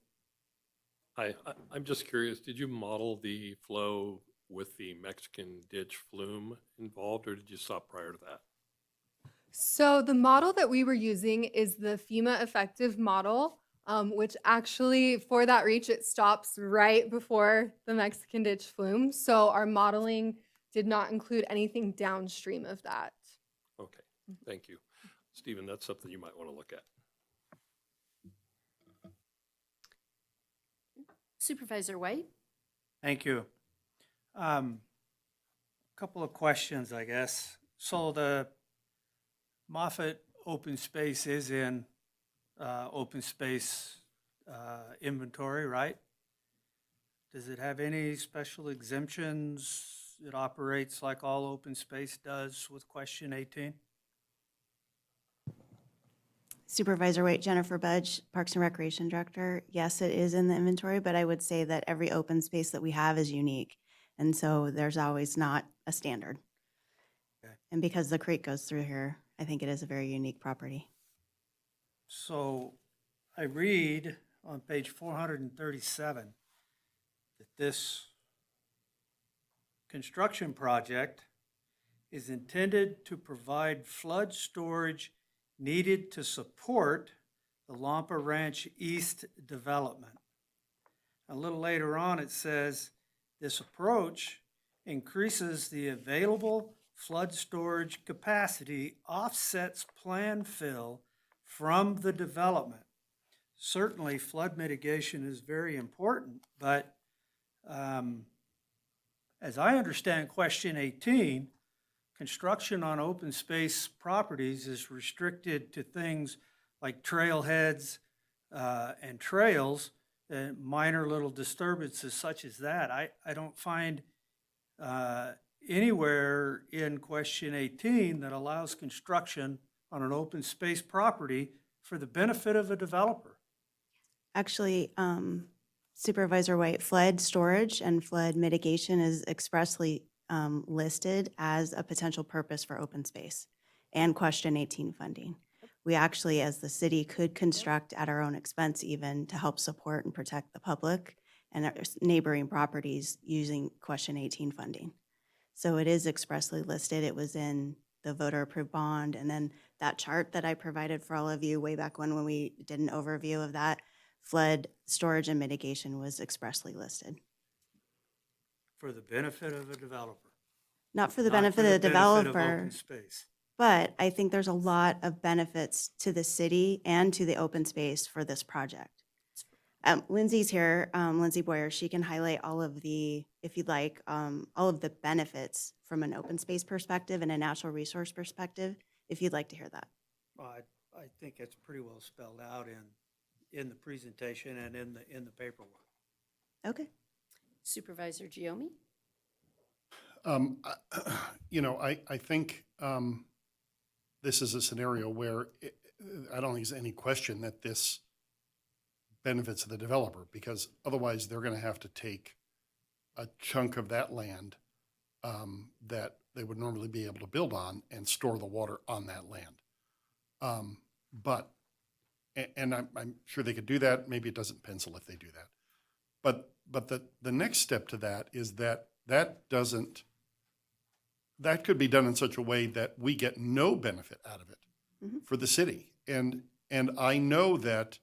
Hi, I'm just curious, did you model the flow with the Mexican ditch flume involved, or did you stop prior to that? So the model that we were using is the FEMA effective model, which actually for that reach, it stops right before the Mexican ditch flume. So our modeling did not include anything downstream of that. Okay, thank you. Stephen, that's something you might want to look at. Supervisor White. Thank you. Couple of questions, I guess. So the Moffett open space is in open space inventory, right? Does it have any special exemptions? It operates like all open space does with question 18? Supervisor Waite, Jennifer Budge, Parks and Recreation Director. Yes, it is in the inventory, but I would say that every open space that we have is unique. And so there's always not a standard. Okay. And because the creek goes through here, I think it is a very unique property. So I read on page 437 that this construction project is intended to provide flood storage needed to support the Lampa Ranch East development. A little later on, it says this approach increases the available flood storage capacity offsets planned fill from the development. Certainly, flood mitigation is very important, but as I understand question 18, construction on open space properties is restricted to things like trailheads and trails, and minor little disturbances such as that. I don't find anywhere in question 18 that allows construction on an open space property for the benefit of a developer. Actually, Supervisor White, flood storage and flood mitigation is expressly listed as a potential purpose for open space and question 18 funding. We actually, as the city, could construct at our own expense even to help support and protect the public and our neighboring properties using question 18 funding. So it is expressly listed. It was in the voter approved bond. And then that chart that I provided for all of you way back when we did an overview of that, flood storage and mitigation was expressly listed. For the benefit of a developer. Not for the Not benefit of the benefit developer, open space. but I think there's a lot of benefits to the city and to the open space for this project. Lindsay's here, Lindsay Boyer, she can highlight all of the, if you'd like, all of the benefits from an open space perspective and a natural resource perspective, if you'd like to hear that. I think it's pretty well spelled out in the presentation and in the paperwork. Okay. Supervisor Giomi? I think this is a scenario where I don't think there's any question that this benefits the developer, because otherwise they're going to have to take a chunk of that land that they would normally be able to build on and store the water on that land. I'm sure they could do that. Maybe it doesn't pencil if they do that. But the next step to that is that could be done in such a way that we get no benefit out of it for the city. And I know that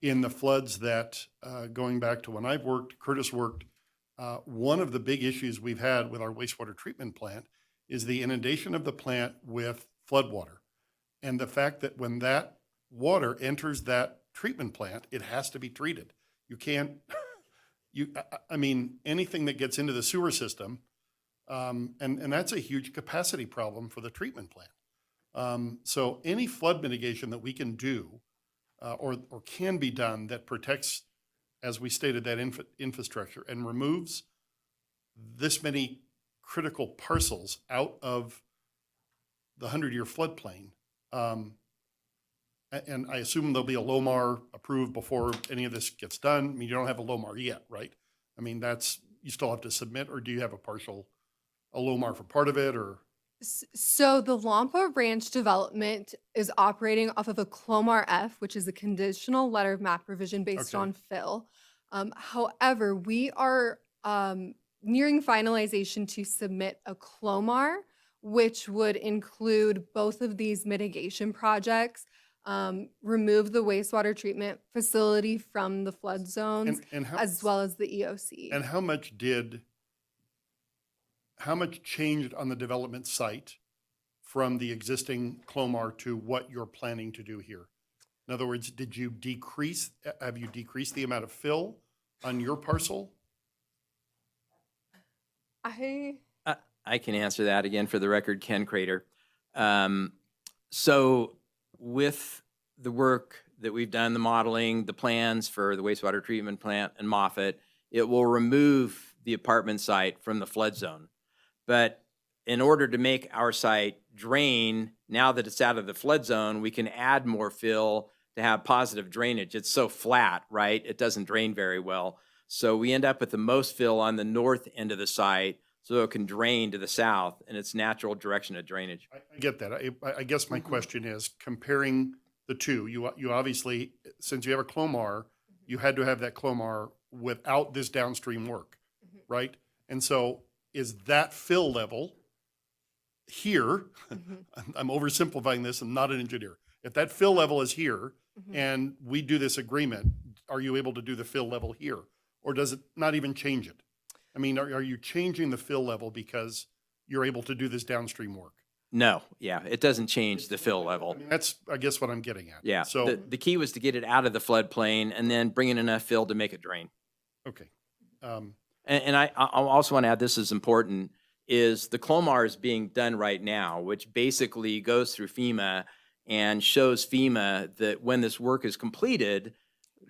in the floods that, going back to when I've worked, Curtis worked, one of the big issues we've had with our wastewater treatment plant is the inundation of the plant with floodwater. And the fact that when that water enters that treatment plant, it has to be treated. You can't, anything that gets into the sewer system, and that's a huge capacity problem for the treatment plant. So any flood mitigation that we can do or can be done that protects, as we stated, that infrastructure and removes this many critical parcels out of the 100-year floodplain. And I assume there'll be a LOMAR approved before any of this gets done. I mean, you don't have a LOMAR yet, right? I mean, you still have to submit, or do you have a LOMAR for part of it, or? So the Lampa Ranch development is operating off of a CLOMAR F, which is a conditional letter of map revision based on fill. However, we are nearing finalization to submit a CLOMAR, which would include both of these mitigation projects, remove the wastewater treatment facility from the flood zones, as well as the EOC. And how much changed on the development site from the existing CLOMAR to what you're planning to do here? In other words, have you decreased the amount of fill on your parcel? I can answer that again for the record, Ken Crater. So with the work that we've done, the modeling, the plans for the wastewater treatment plant and Moffett, it will remove the apartment site from the flood zone. But in order to make our site drain, now that it's out of the flood zone, we can add more fill to have positive drainage. It's so flat, right? It doesn't drain very well. So we end up with the most fill on the north end of the site, so it can drain to the south in its natural direction of drainage. I get that. I guess my question is, comparing the two, you obviously, since you have a CLOMAR, you had to have that CLOMAR without this downstream work, right? And so is that fill level here, I'm oversimplifying this, I'm not an engineer. If that fill level is here and we do this agreement, are you able to do the fill level here? Or does it not even change it? I mean, are you changing the fill level because you're able to do this downstream work. No, yeah, it doesn't change the fill level. I mean, that's, I guess, what I'm getting at. Yeah, So, the key was to get it out of the floodplain and then bring in enough fill to make it drain. okay. And I also want to add, this is important, is the Clomar is being done right now, which basically goes through FEMA and shows FEMA that when this work is completed,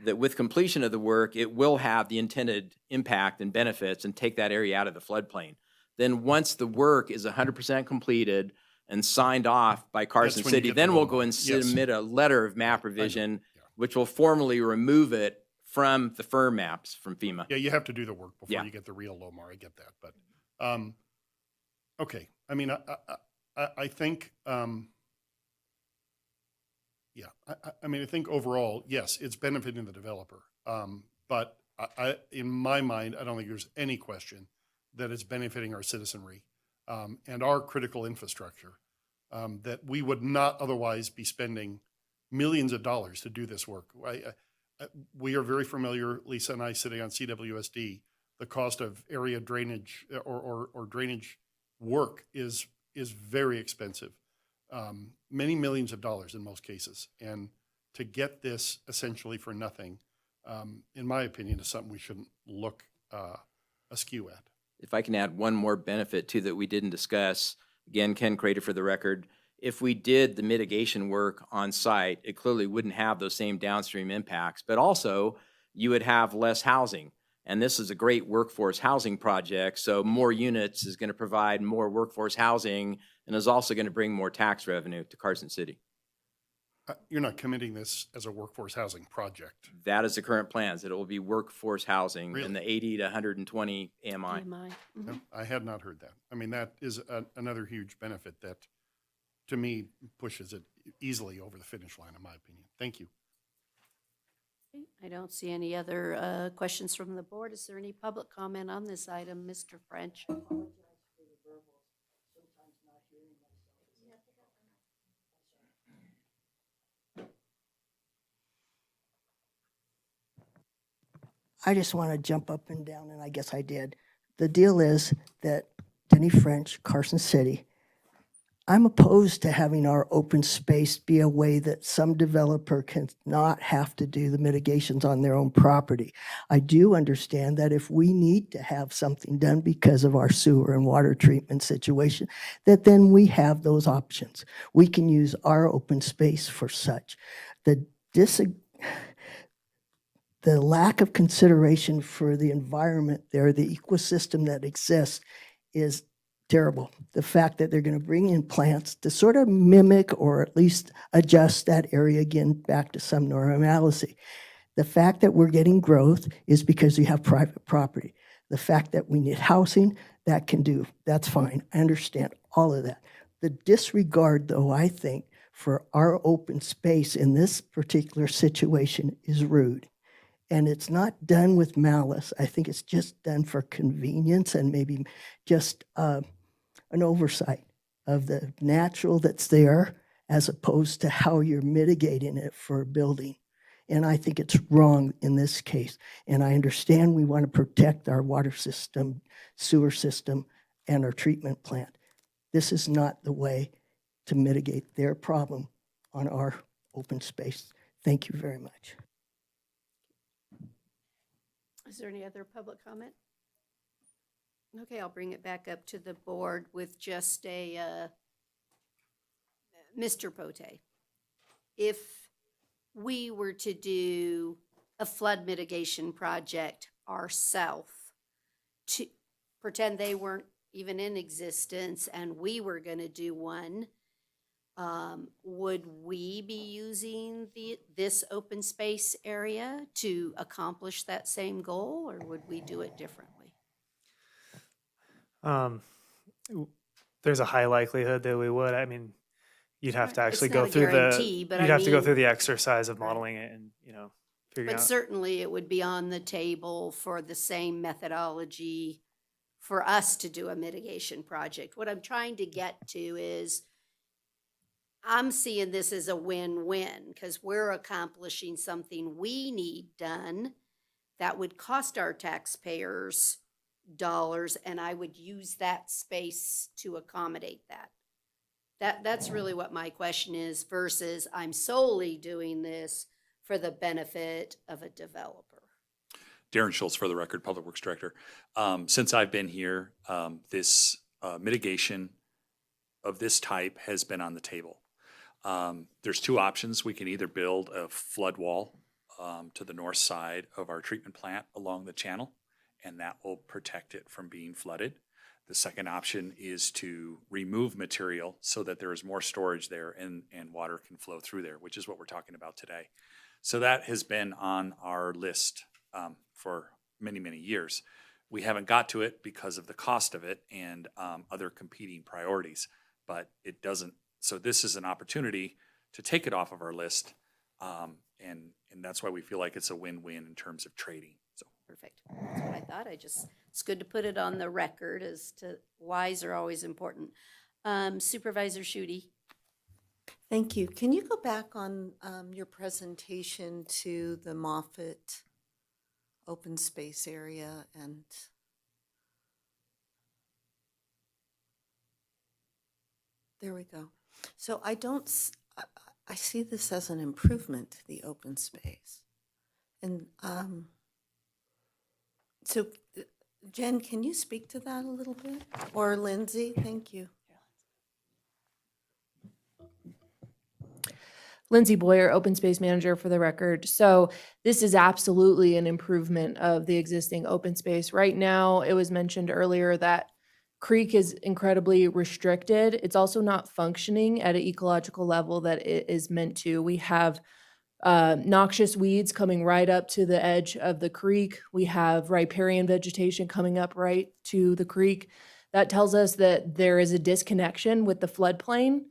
that with completion of the work, it will have the intended impact and benefits and take that area out of the floodplain. Then once the work is 100% completed and signed off by Carson when you City, get the then we'll Clomar. go and Yes. submit a letter of map revision, Yeah. which will formally remove it from the firm maps from FEMA. Yeah, you have to do the work before Yeah. you get the real Lomar. I get that, but, okay. I mean, I think, yeah, I mean, I think overall, yes, it's benefiting the developer. But in my mind, I don't think there's any question that it's benefiting our citizenry, and our critical infrastructure, that we would not otherwise be spending millions of dollars to do this work. We are very familiar, Lisa and I sitting on CWSD, the cost of area drainage or drainage work is very expensive. Many millions of dollars in most cases. And to get this essentially for nothing, in my opinion, is something we shouldn't look askew at. If I can add one more benefit too that we didn't discuss, again, Ken Crater for the record, if we did the mitigation work on site, it clearly wouldn't have those same downstream impacts, but also you would have less housing. And this is a great workforce housing project, so more units is going to provide more workforce housing and is also going to bring more tax revenue to Carson City. You're not committing this as a workforce housing project. That is the current plans, that it will be workforce housing in the Really? 80 to 120 AMI. No, I had not heard that. I mean, that is another huge benefit that, to me, pushes it easily over the finish line, in my opinion. Thank you. I don't see any other questions from the board. Is there any public comment on this item, Mr. French? I just want to jump up and down, and I guess I did. The deal is that Denny French, Carson City, I'm opposed to having our open space be a way that some developer can not have to do the mitigations on their own property. I do understand that if we need to have something done because of our sewer and water treatment situation, that then we have those options. We can use our open space for such. The lack of consideration for the environment there, the ecosystem that exists, is terrible. The fact that they're going to bring in plants to sort of mimic or at least adjust that area again back to some normalcy. The fact that we're getting growth is because you have private property. The fact that we need housing, that's fine. I understand all of that. The disregard, though, I think, for our open space in this particular situation is rude. And it's not done with malice. I think it's just done for convenience and maybe just an oversight of the natural that's there as opposed to how you're mitigating it for a building. And I think it's wrong in this case. And I understand we want to protect our water system, sewer system, and our treatment plant. This is not the way to mitigate their problem on our open space. Thank you very much. Is there any other public comment? Okay, I'll bring it back up to the board with just a, Mr. Pote. If we were to do a flood mitigation project ourselves, to pretend they weren't even in existence and we were going to do one, would we be using this open space area to accomplish that same goal, or would we do it differently? There's a high likelihood that we would. I mean, you'd have to actually It's go not a through guarantee, but you'd I have to go mean- through the exercise of modeling it and, figuring But out. certainly it would be on the table for the same methodology for us to do a mitigation project. What I'm trying to get to is, I'm seeing this as a win-win because we're accomplishing something we need done that would cost our taxpayers and I would use that space to accommodate that. That's really what my question is versus I'm solely doing this for the benefit of a developer. Darren Schultz, for the record, Public Works Director. Since I've been here, this mitigation of this type has been on the table. There's two options. We can either build a flood wall to the north side of our treatment plant along the channel, and that will protect it from being flooded. The second option is to remove material so that there is more storage there and water can flow through there, which is what we're talking about today. So that has been on our list for many, many years. We haven't got to it because of the cost of it and other competing priorities, but it doesn't. So this is an opportunity to take it off of our list, and that's why we feel like it's a win-win in terms of trading. So Perfect. That's what I thought. It's good to put it on the record as to whys are always important. Supervisor Schutte. Thank you. Can you go back on your presentation to the Moffett open space area and there we go. So I see this as an improvement, the open space. And so Jen, can you speak to that a little bit? Or Lindsay, thank you. Lindsay Boyer, Open Space Manager, for the record. So this is absolutely an improvement of the existing open space. Right now, it was mentioned earlier that creek is incredibly restricted. It's also not functioning at an ecological level that it is meant to. We have noxious weeds coming right up to the edge of the creek. We have riparian vegetation coming up right to the creek. That tells us that there is a disconnection with the floodplain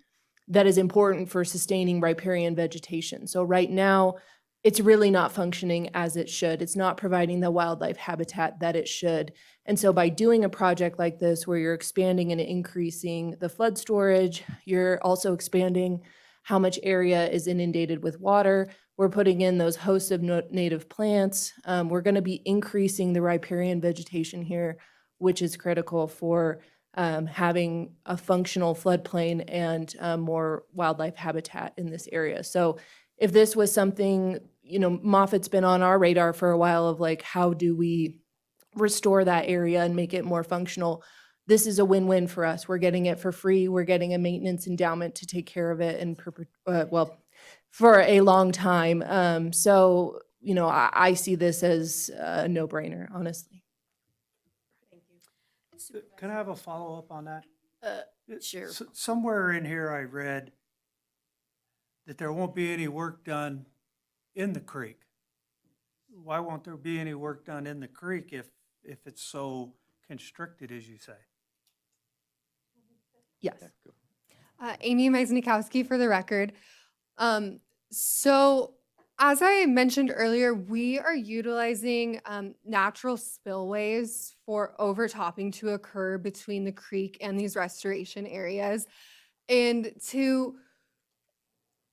that is important for sustaining riparian vegetation. So right now, it's really not functioning as it should. It's not providing the wildlife habitat that it should. And so by doing a project like this, where you're expanding and increasing the flood storage, you're also expanding how much area is inundated with water. We're putting in those hosts of native plants. We're gonna be increasing the riparian vegetation here, which is critical for having a functional floodplain and more wildlife habitat in this area. So if this was something, Moffett's been on our radar for a while of like, how do we restore that area and make it more functional? This is a win-win for us. We're getting it for free. We're getting a maintenance endowment to take care of it and for a long time. So, I see this as a no-brainer, honestly. Can I have a follow-up on that? Sure. Somewhere in here I read that there won't be any work done in the creek. Why won't there be any work done in the creek if it's so constricted, as you say? Yes. Amy Meisnikowski, for the record. So as I mentioned earlier, we are utilizing natural spillways for overtopping to occur between the creek and these restoration areas. And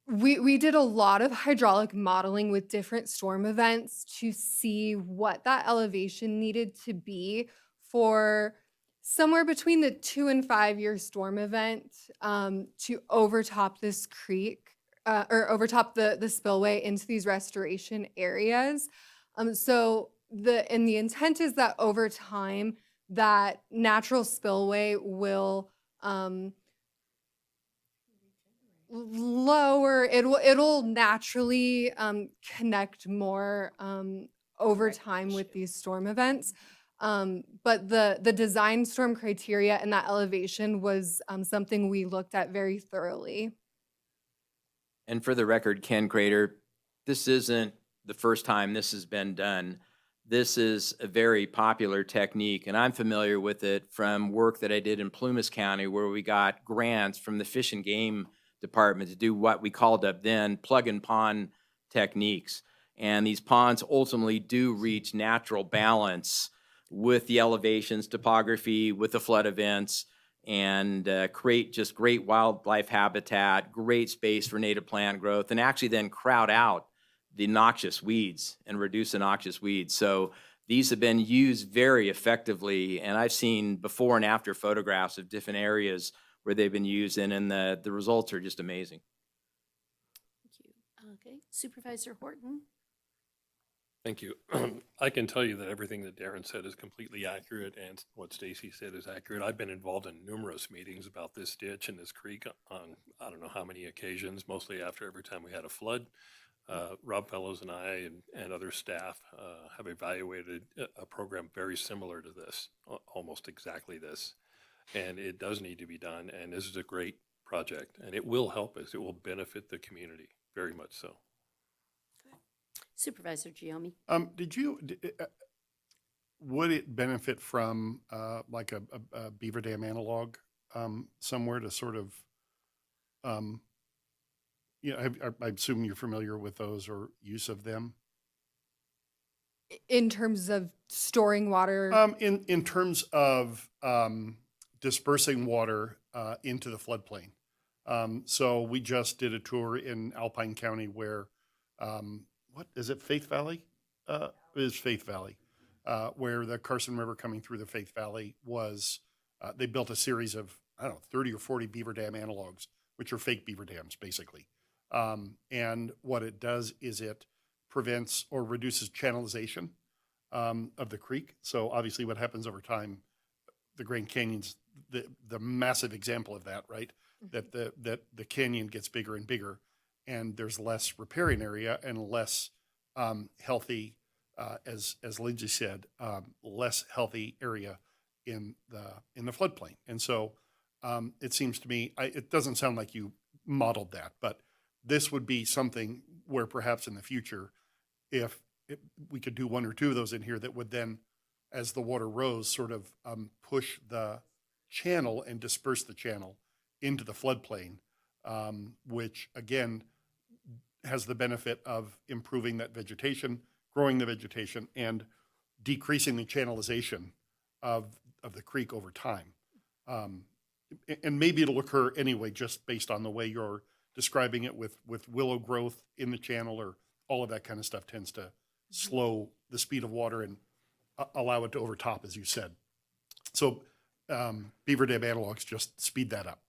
we did a lot of hydraulic modeling with different storm events to see what that elevation needed to be for somewhere between the 2 and 5 year storm event to overtop this creek. Or overtop the spillway into these restoration areas. So the intent is that over time, that natural spillway will lower, it'll naturally connect more over time with these storm events. But the design storm criteria and that elevation was something we looked at very thoroughly. And for the record, Ken Crater, this isn't the first time this has been done. This is a very popular technique, and I'm familiar with it from work that I did in Plumas County, where we got grants from the Fish and Game Department to do what we called up then plug and pond techniques. And these ponds ultimately do reach natural balance with the elevations, topography, with the flood events, and create just great wildlife habitat, great space for native plant growth, and actually then crowd out the noxious weeds and reduce the noxious weeds. So these have been used very effectively, and I've seen before and after photographs of different areas where they've been used in, and the results are just amazing. Okay, Supervisor Horton? Thank you. I can tell you that everything that Darren said is completely accurate, and what Stacy said is accurate. I've been involved in numerous meetings about this ditch and this creek on I don't know how many occasions, mostly after every time we had a flood. Rob Fellows and I and other staff have evaluated a program very similar to this, almost exactly this. And it does need to be done, and this is a great project, and it will help us. It will benefit the community, very much so. Supervisor Giomi? Would it benefit from like a beaver dam analog somewhere to sort of, I assume you're familiar with those or use of them? In terms of storing water? In terms of dispersing water into the floodplain. So we just did a tour in Alpine County where, what is it, Faith Valley? It is Faith Valley, where the Carson River coming through the Faith Valley was, they built a series of, I don't know, 30 or 40 beaver dam analogs, which are fake beaver dams, basically. And what it does is it prevents or reduces channelization of the creek. So obviously what happens over time, the Grand Canyon's the massive example of that, right? That the canyon gets bigger and bigger, and there's less riparian area and less healthy, as Lindsay said, less healthy area in the floodplain. And so it seems to me, it doesn't sound like you modeled that, but this would be something where perhaps in the future, if we could do one or two of those in here, that would then, as the water rose, sort of push the channel and disperse the channel into the floodplain, which again has the benefit of improving that vegetation, growing the vegetation, and decreasing the channelization of the creek over time. And maybe it'll occur anyway, just based on the way you're describing it with willow growth in the channel, or all of that kind of stuff tends to slow the speed of water and allow it to overtop, as you said. So beaver dam analogs just speed that up,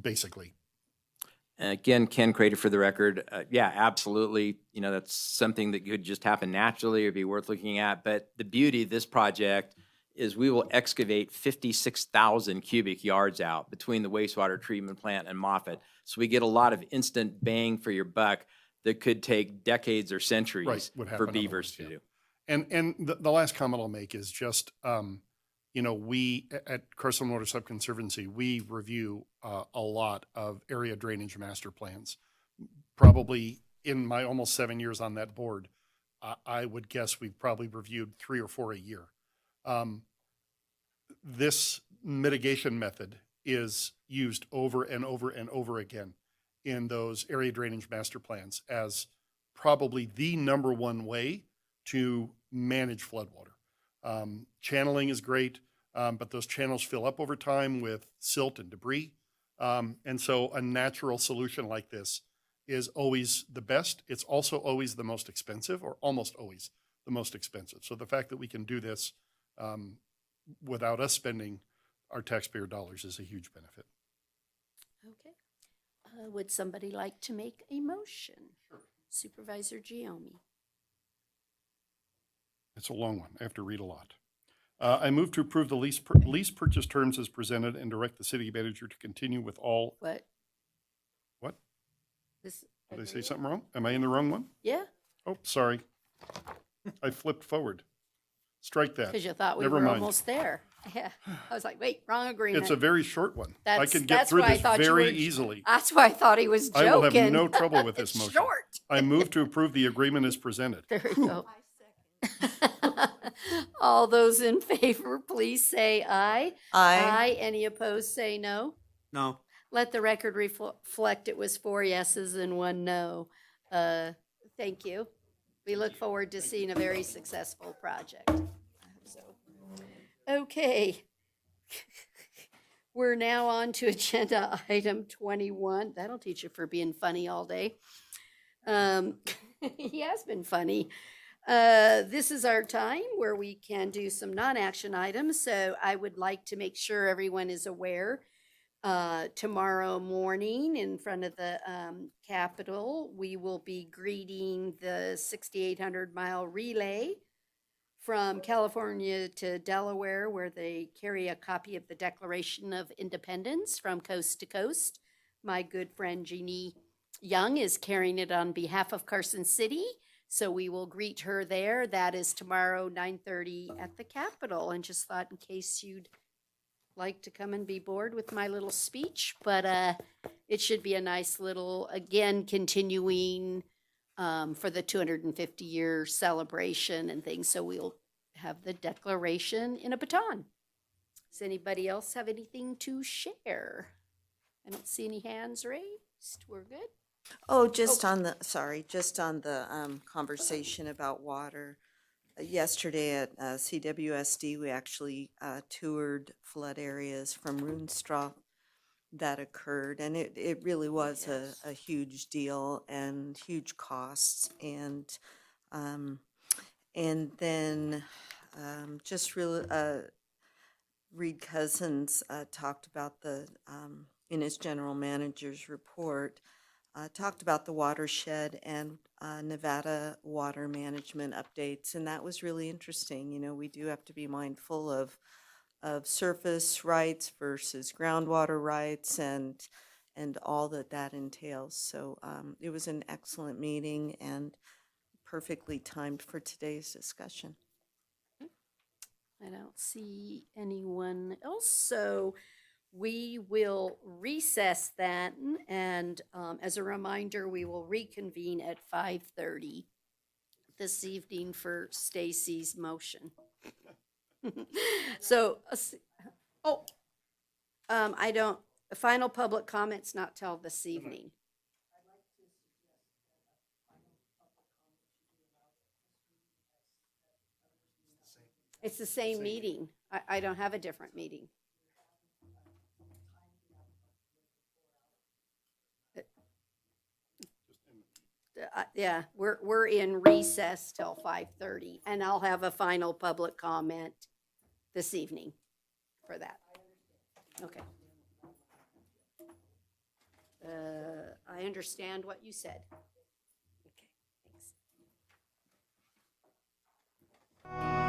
basically. Again, Ken Crater for the record. Yeah, absolutely. You know, that's something that could just happen naturally or be worth looking at. But the beauty of this project is we will excavate 56,000 cubic yards out between the wastewater treatment plant and Moffett. So we get a lot of instant bang for your buck that could take decades or centuries for beavers to do. And the last comment I'll make is just, we at Carson Water Subconservancy, we review a lot of area drainage master plans. Probably in my almost 7 years on that board, I would guess we've probably reviewed 3 or 4 a year. This mitigation method is used over and over and over again in those area drainage master plans as probably the number one way to manage floodwater. Channeling is great, but those channels fill up over time with silt and debris. And so a natural solution like this is always the best. It's also always the most expensive, or almost always the most expensive. So the fact that we can do this without us spending our taxpayer dollars is a huge benefit. Okay. Would somebody like to make a motion? Sure. Supervisor Giomi? It's a long one. I have to read a lot. I move to approve the lease purchase terms as presented and direct the city manager to continue with all. What? What? This. Did I say something wrong? Am I in the wrong one? Yeah. Oh, sorry. I flipped forward. Strike that. Because you thought we Never were mind. almost there. Yeah. I was like, wait, wrong agreement. It's a very short one. I That's- can get that's through why I this thought you very were- easily. That's why I thought he was joking. I will have no trouble with this It's motion. short. I move to approve the agreement as presented. There we go. All those in favor, please say aye. Aye. Any opposed, say no. No. Let the record reflect it was 4 yeses and 1 no. Thank you. We look forward to seeing a very successful project. I hope so. Okay. We're now on to agenda item 21. That'll teach you for being funny all day. He has been funny. This is our time where we can do some non-action items, so I would like to make sure everyone is aware. Tomorrow morning in front of the Capitol, we will be greeting the 6,800-mile relay from California to Delaware, where they carry a copy of the Declaration of Independence from coast to coast. My good friend Jeannie Young is carrying it on behalf of Carson City, so we will greet her there. That is tomorrow, 9:30 at the Capitol. And just thought in case you'd like to come and be bored with my little speech, but it should be a nice little, again, continuing for the 250-year celebration and things. So we'll have the declaration in a baton. Does anybody else have anything to share? I don't see any hands raised. We're good. Oh, just on the, sorry, just on the conversation about water. Yesterday at CWSD, we actually toured flood areas from Runstraw that occurred, and it really was a huge deal and huge costs. And then just really, Reed Cousins talked about the, in his general manager's report, talked about the watershed and Nevada water management updates, and that was really interesting. You know, we do have to be mindful of surface rights versus groundwater rights and all that entails. So it was an excellent meeting and perfectly timed for today's discussion. I don't see anyone else, so we will recess then, and as a reminder, we will reconvene at 5:30 this evening for Stacy's motion. So, I don't, final public comments not till this evening. It's the same meeting. I don't have a different meeting. Yeah, we're in recess till 5:30, and I'll have a final public comment this evening for that. Okay. I understand what you said. Okay, thanks.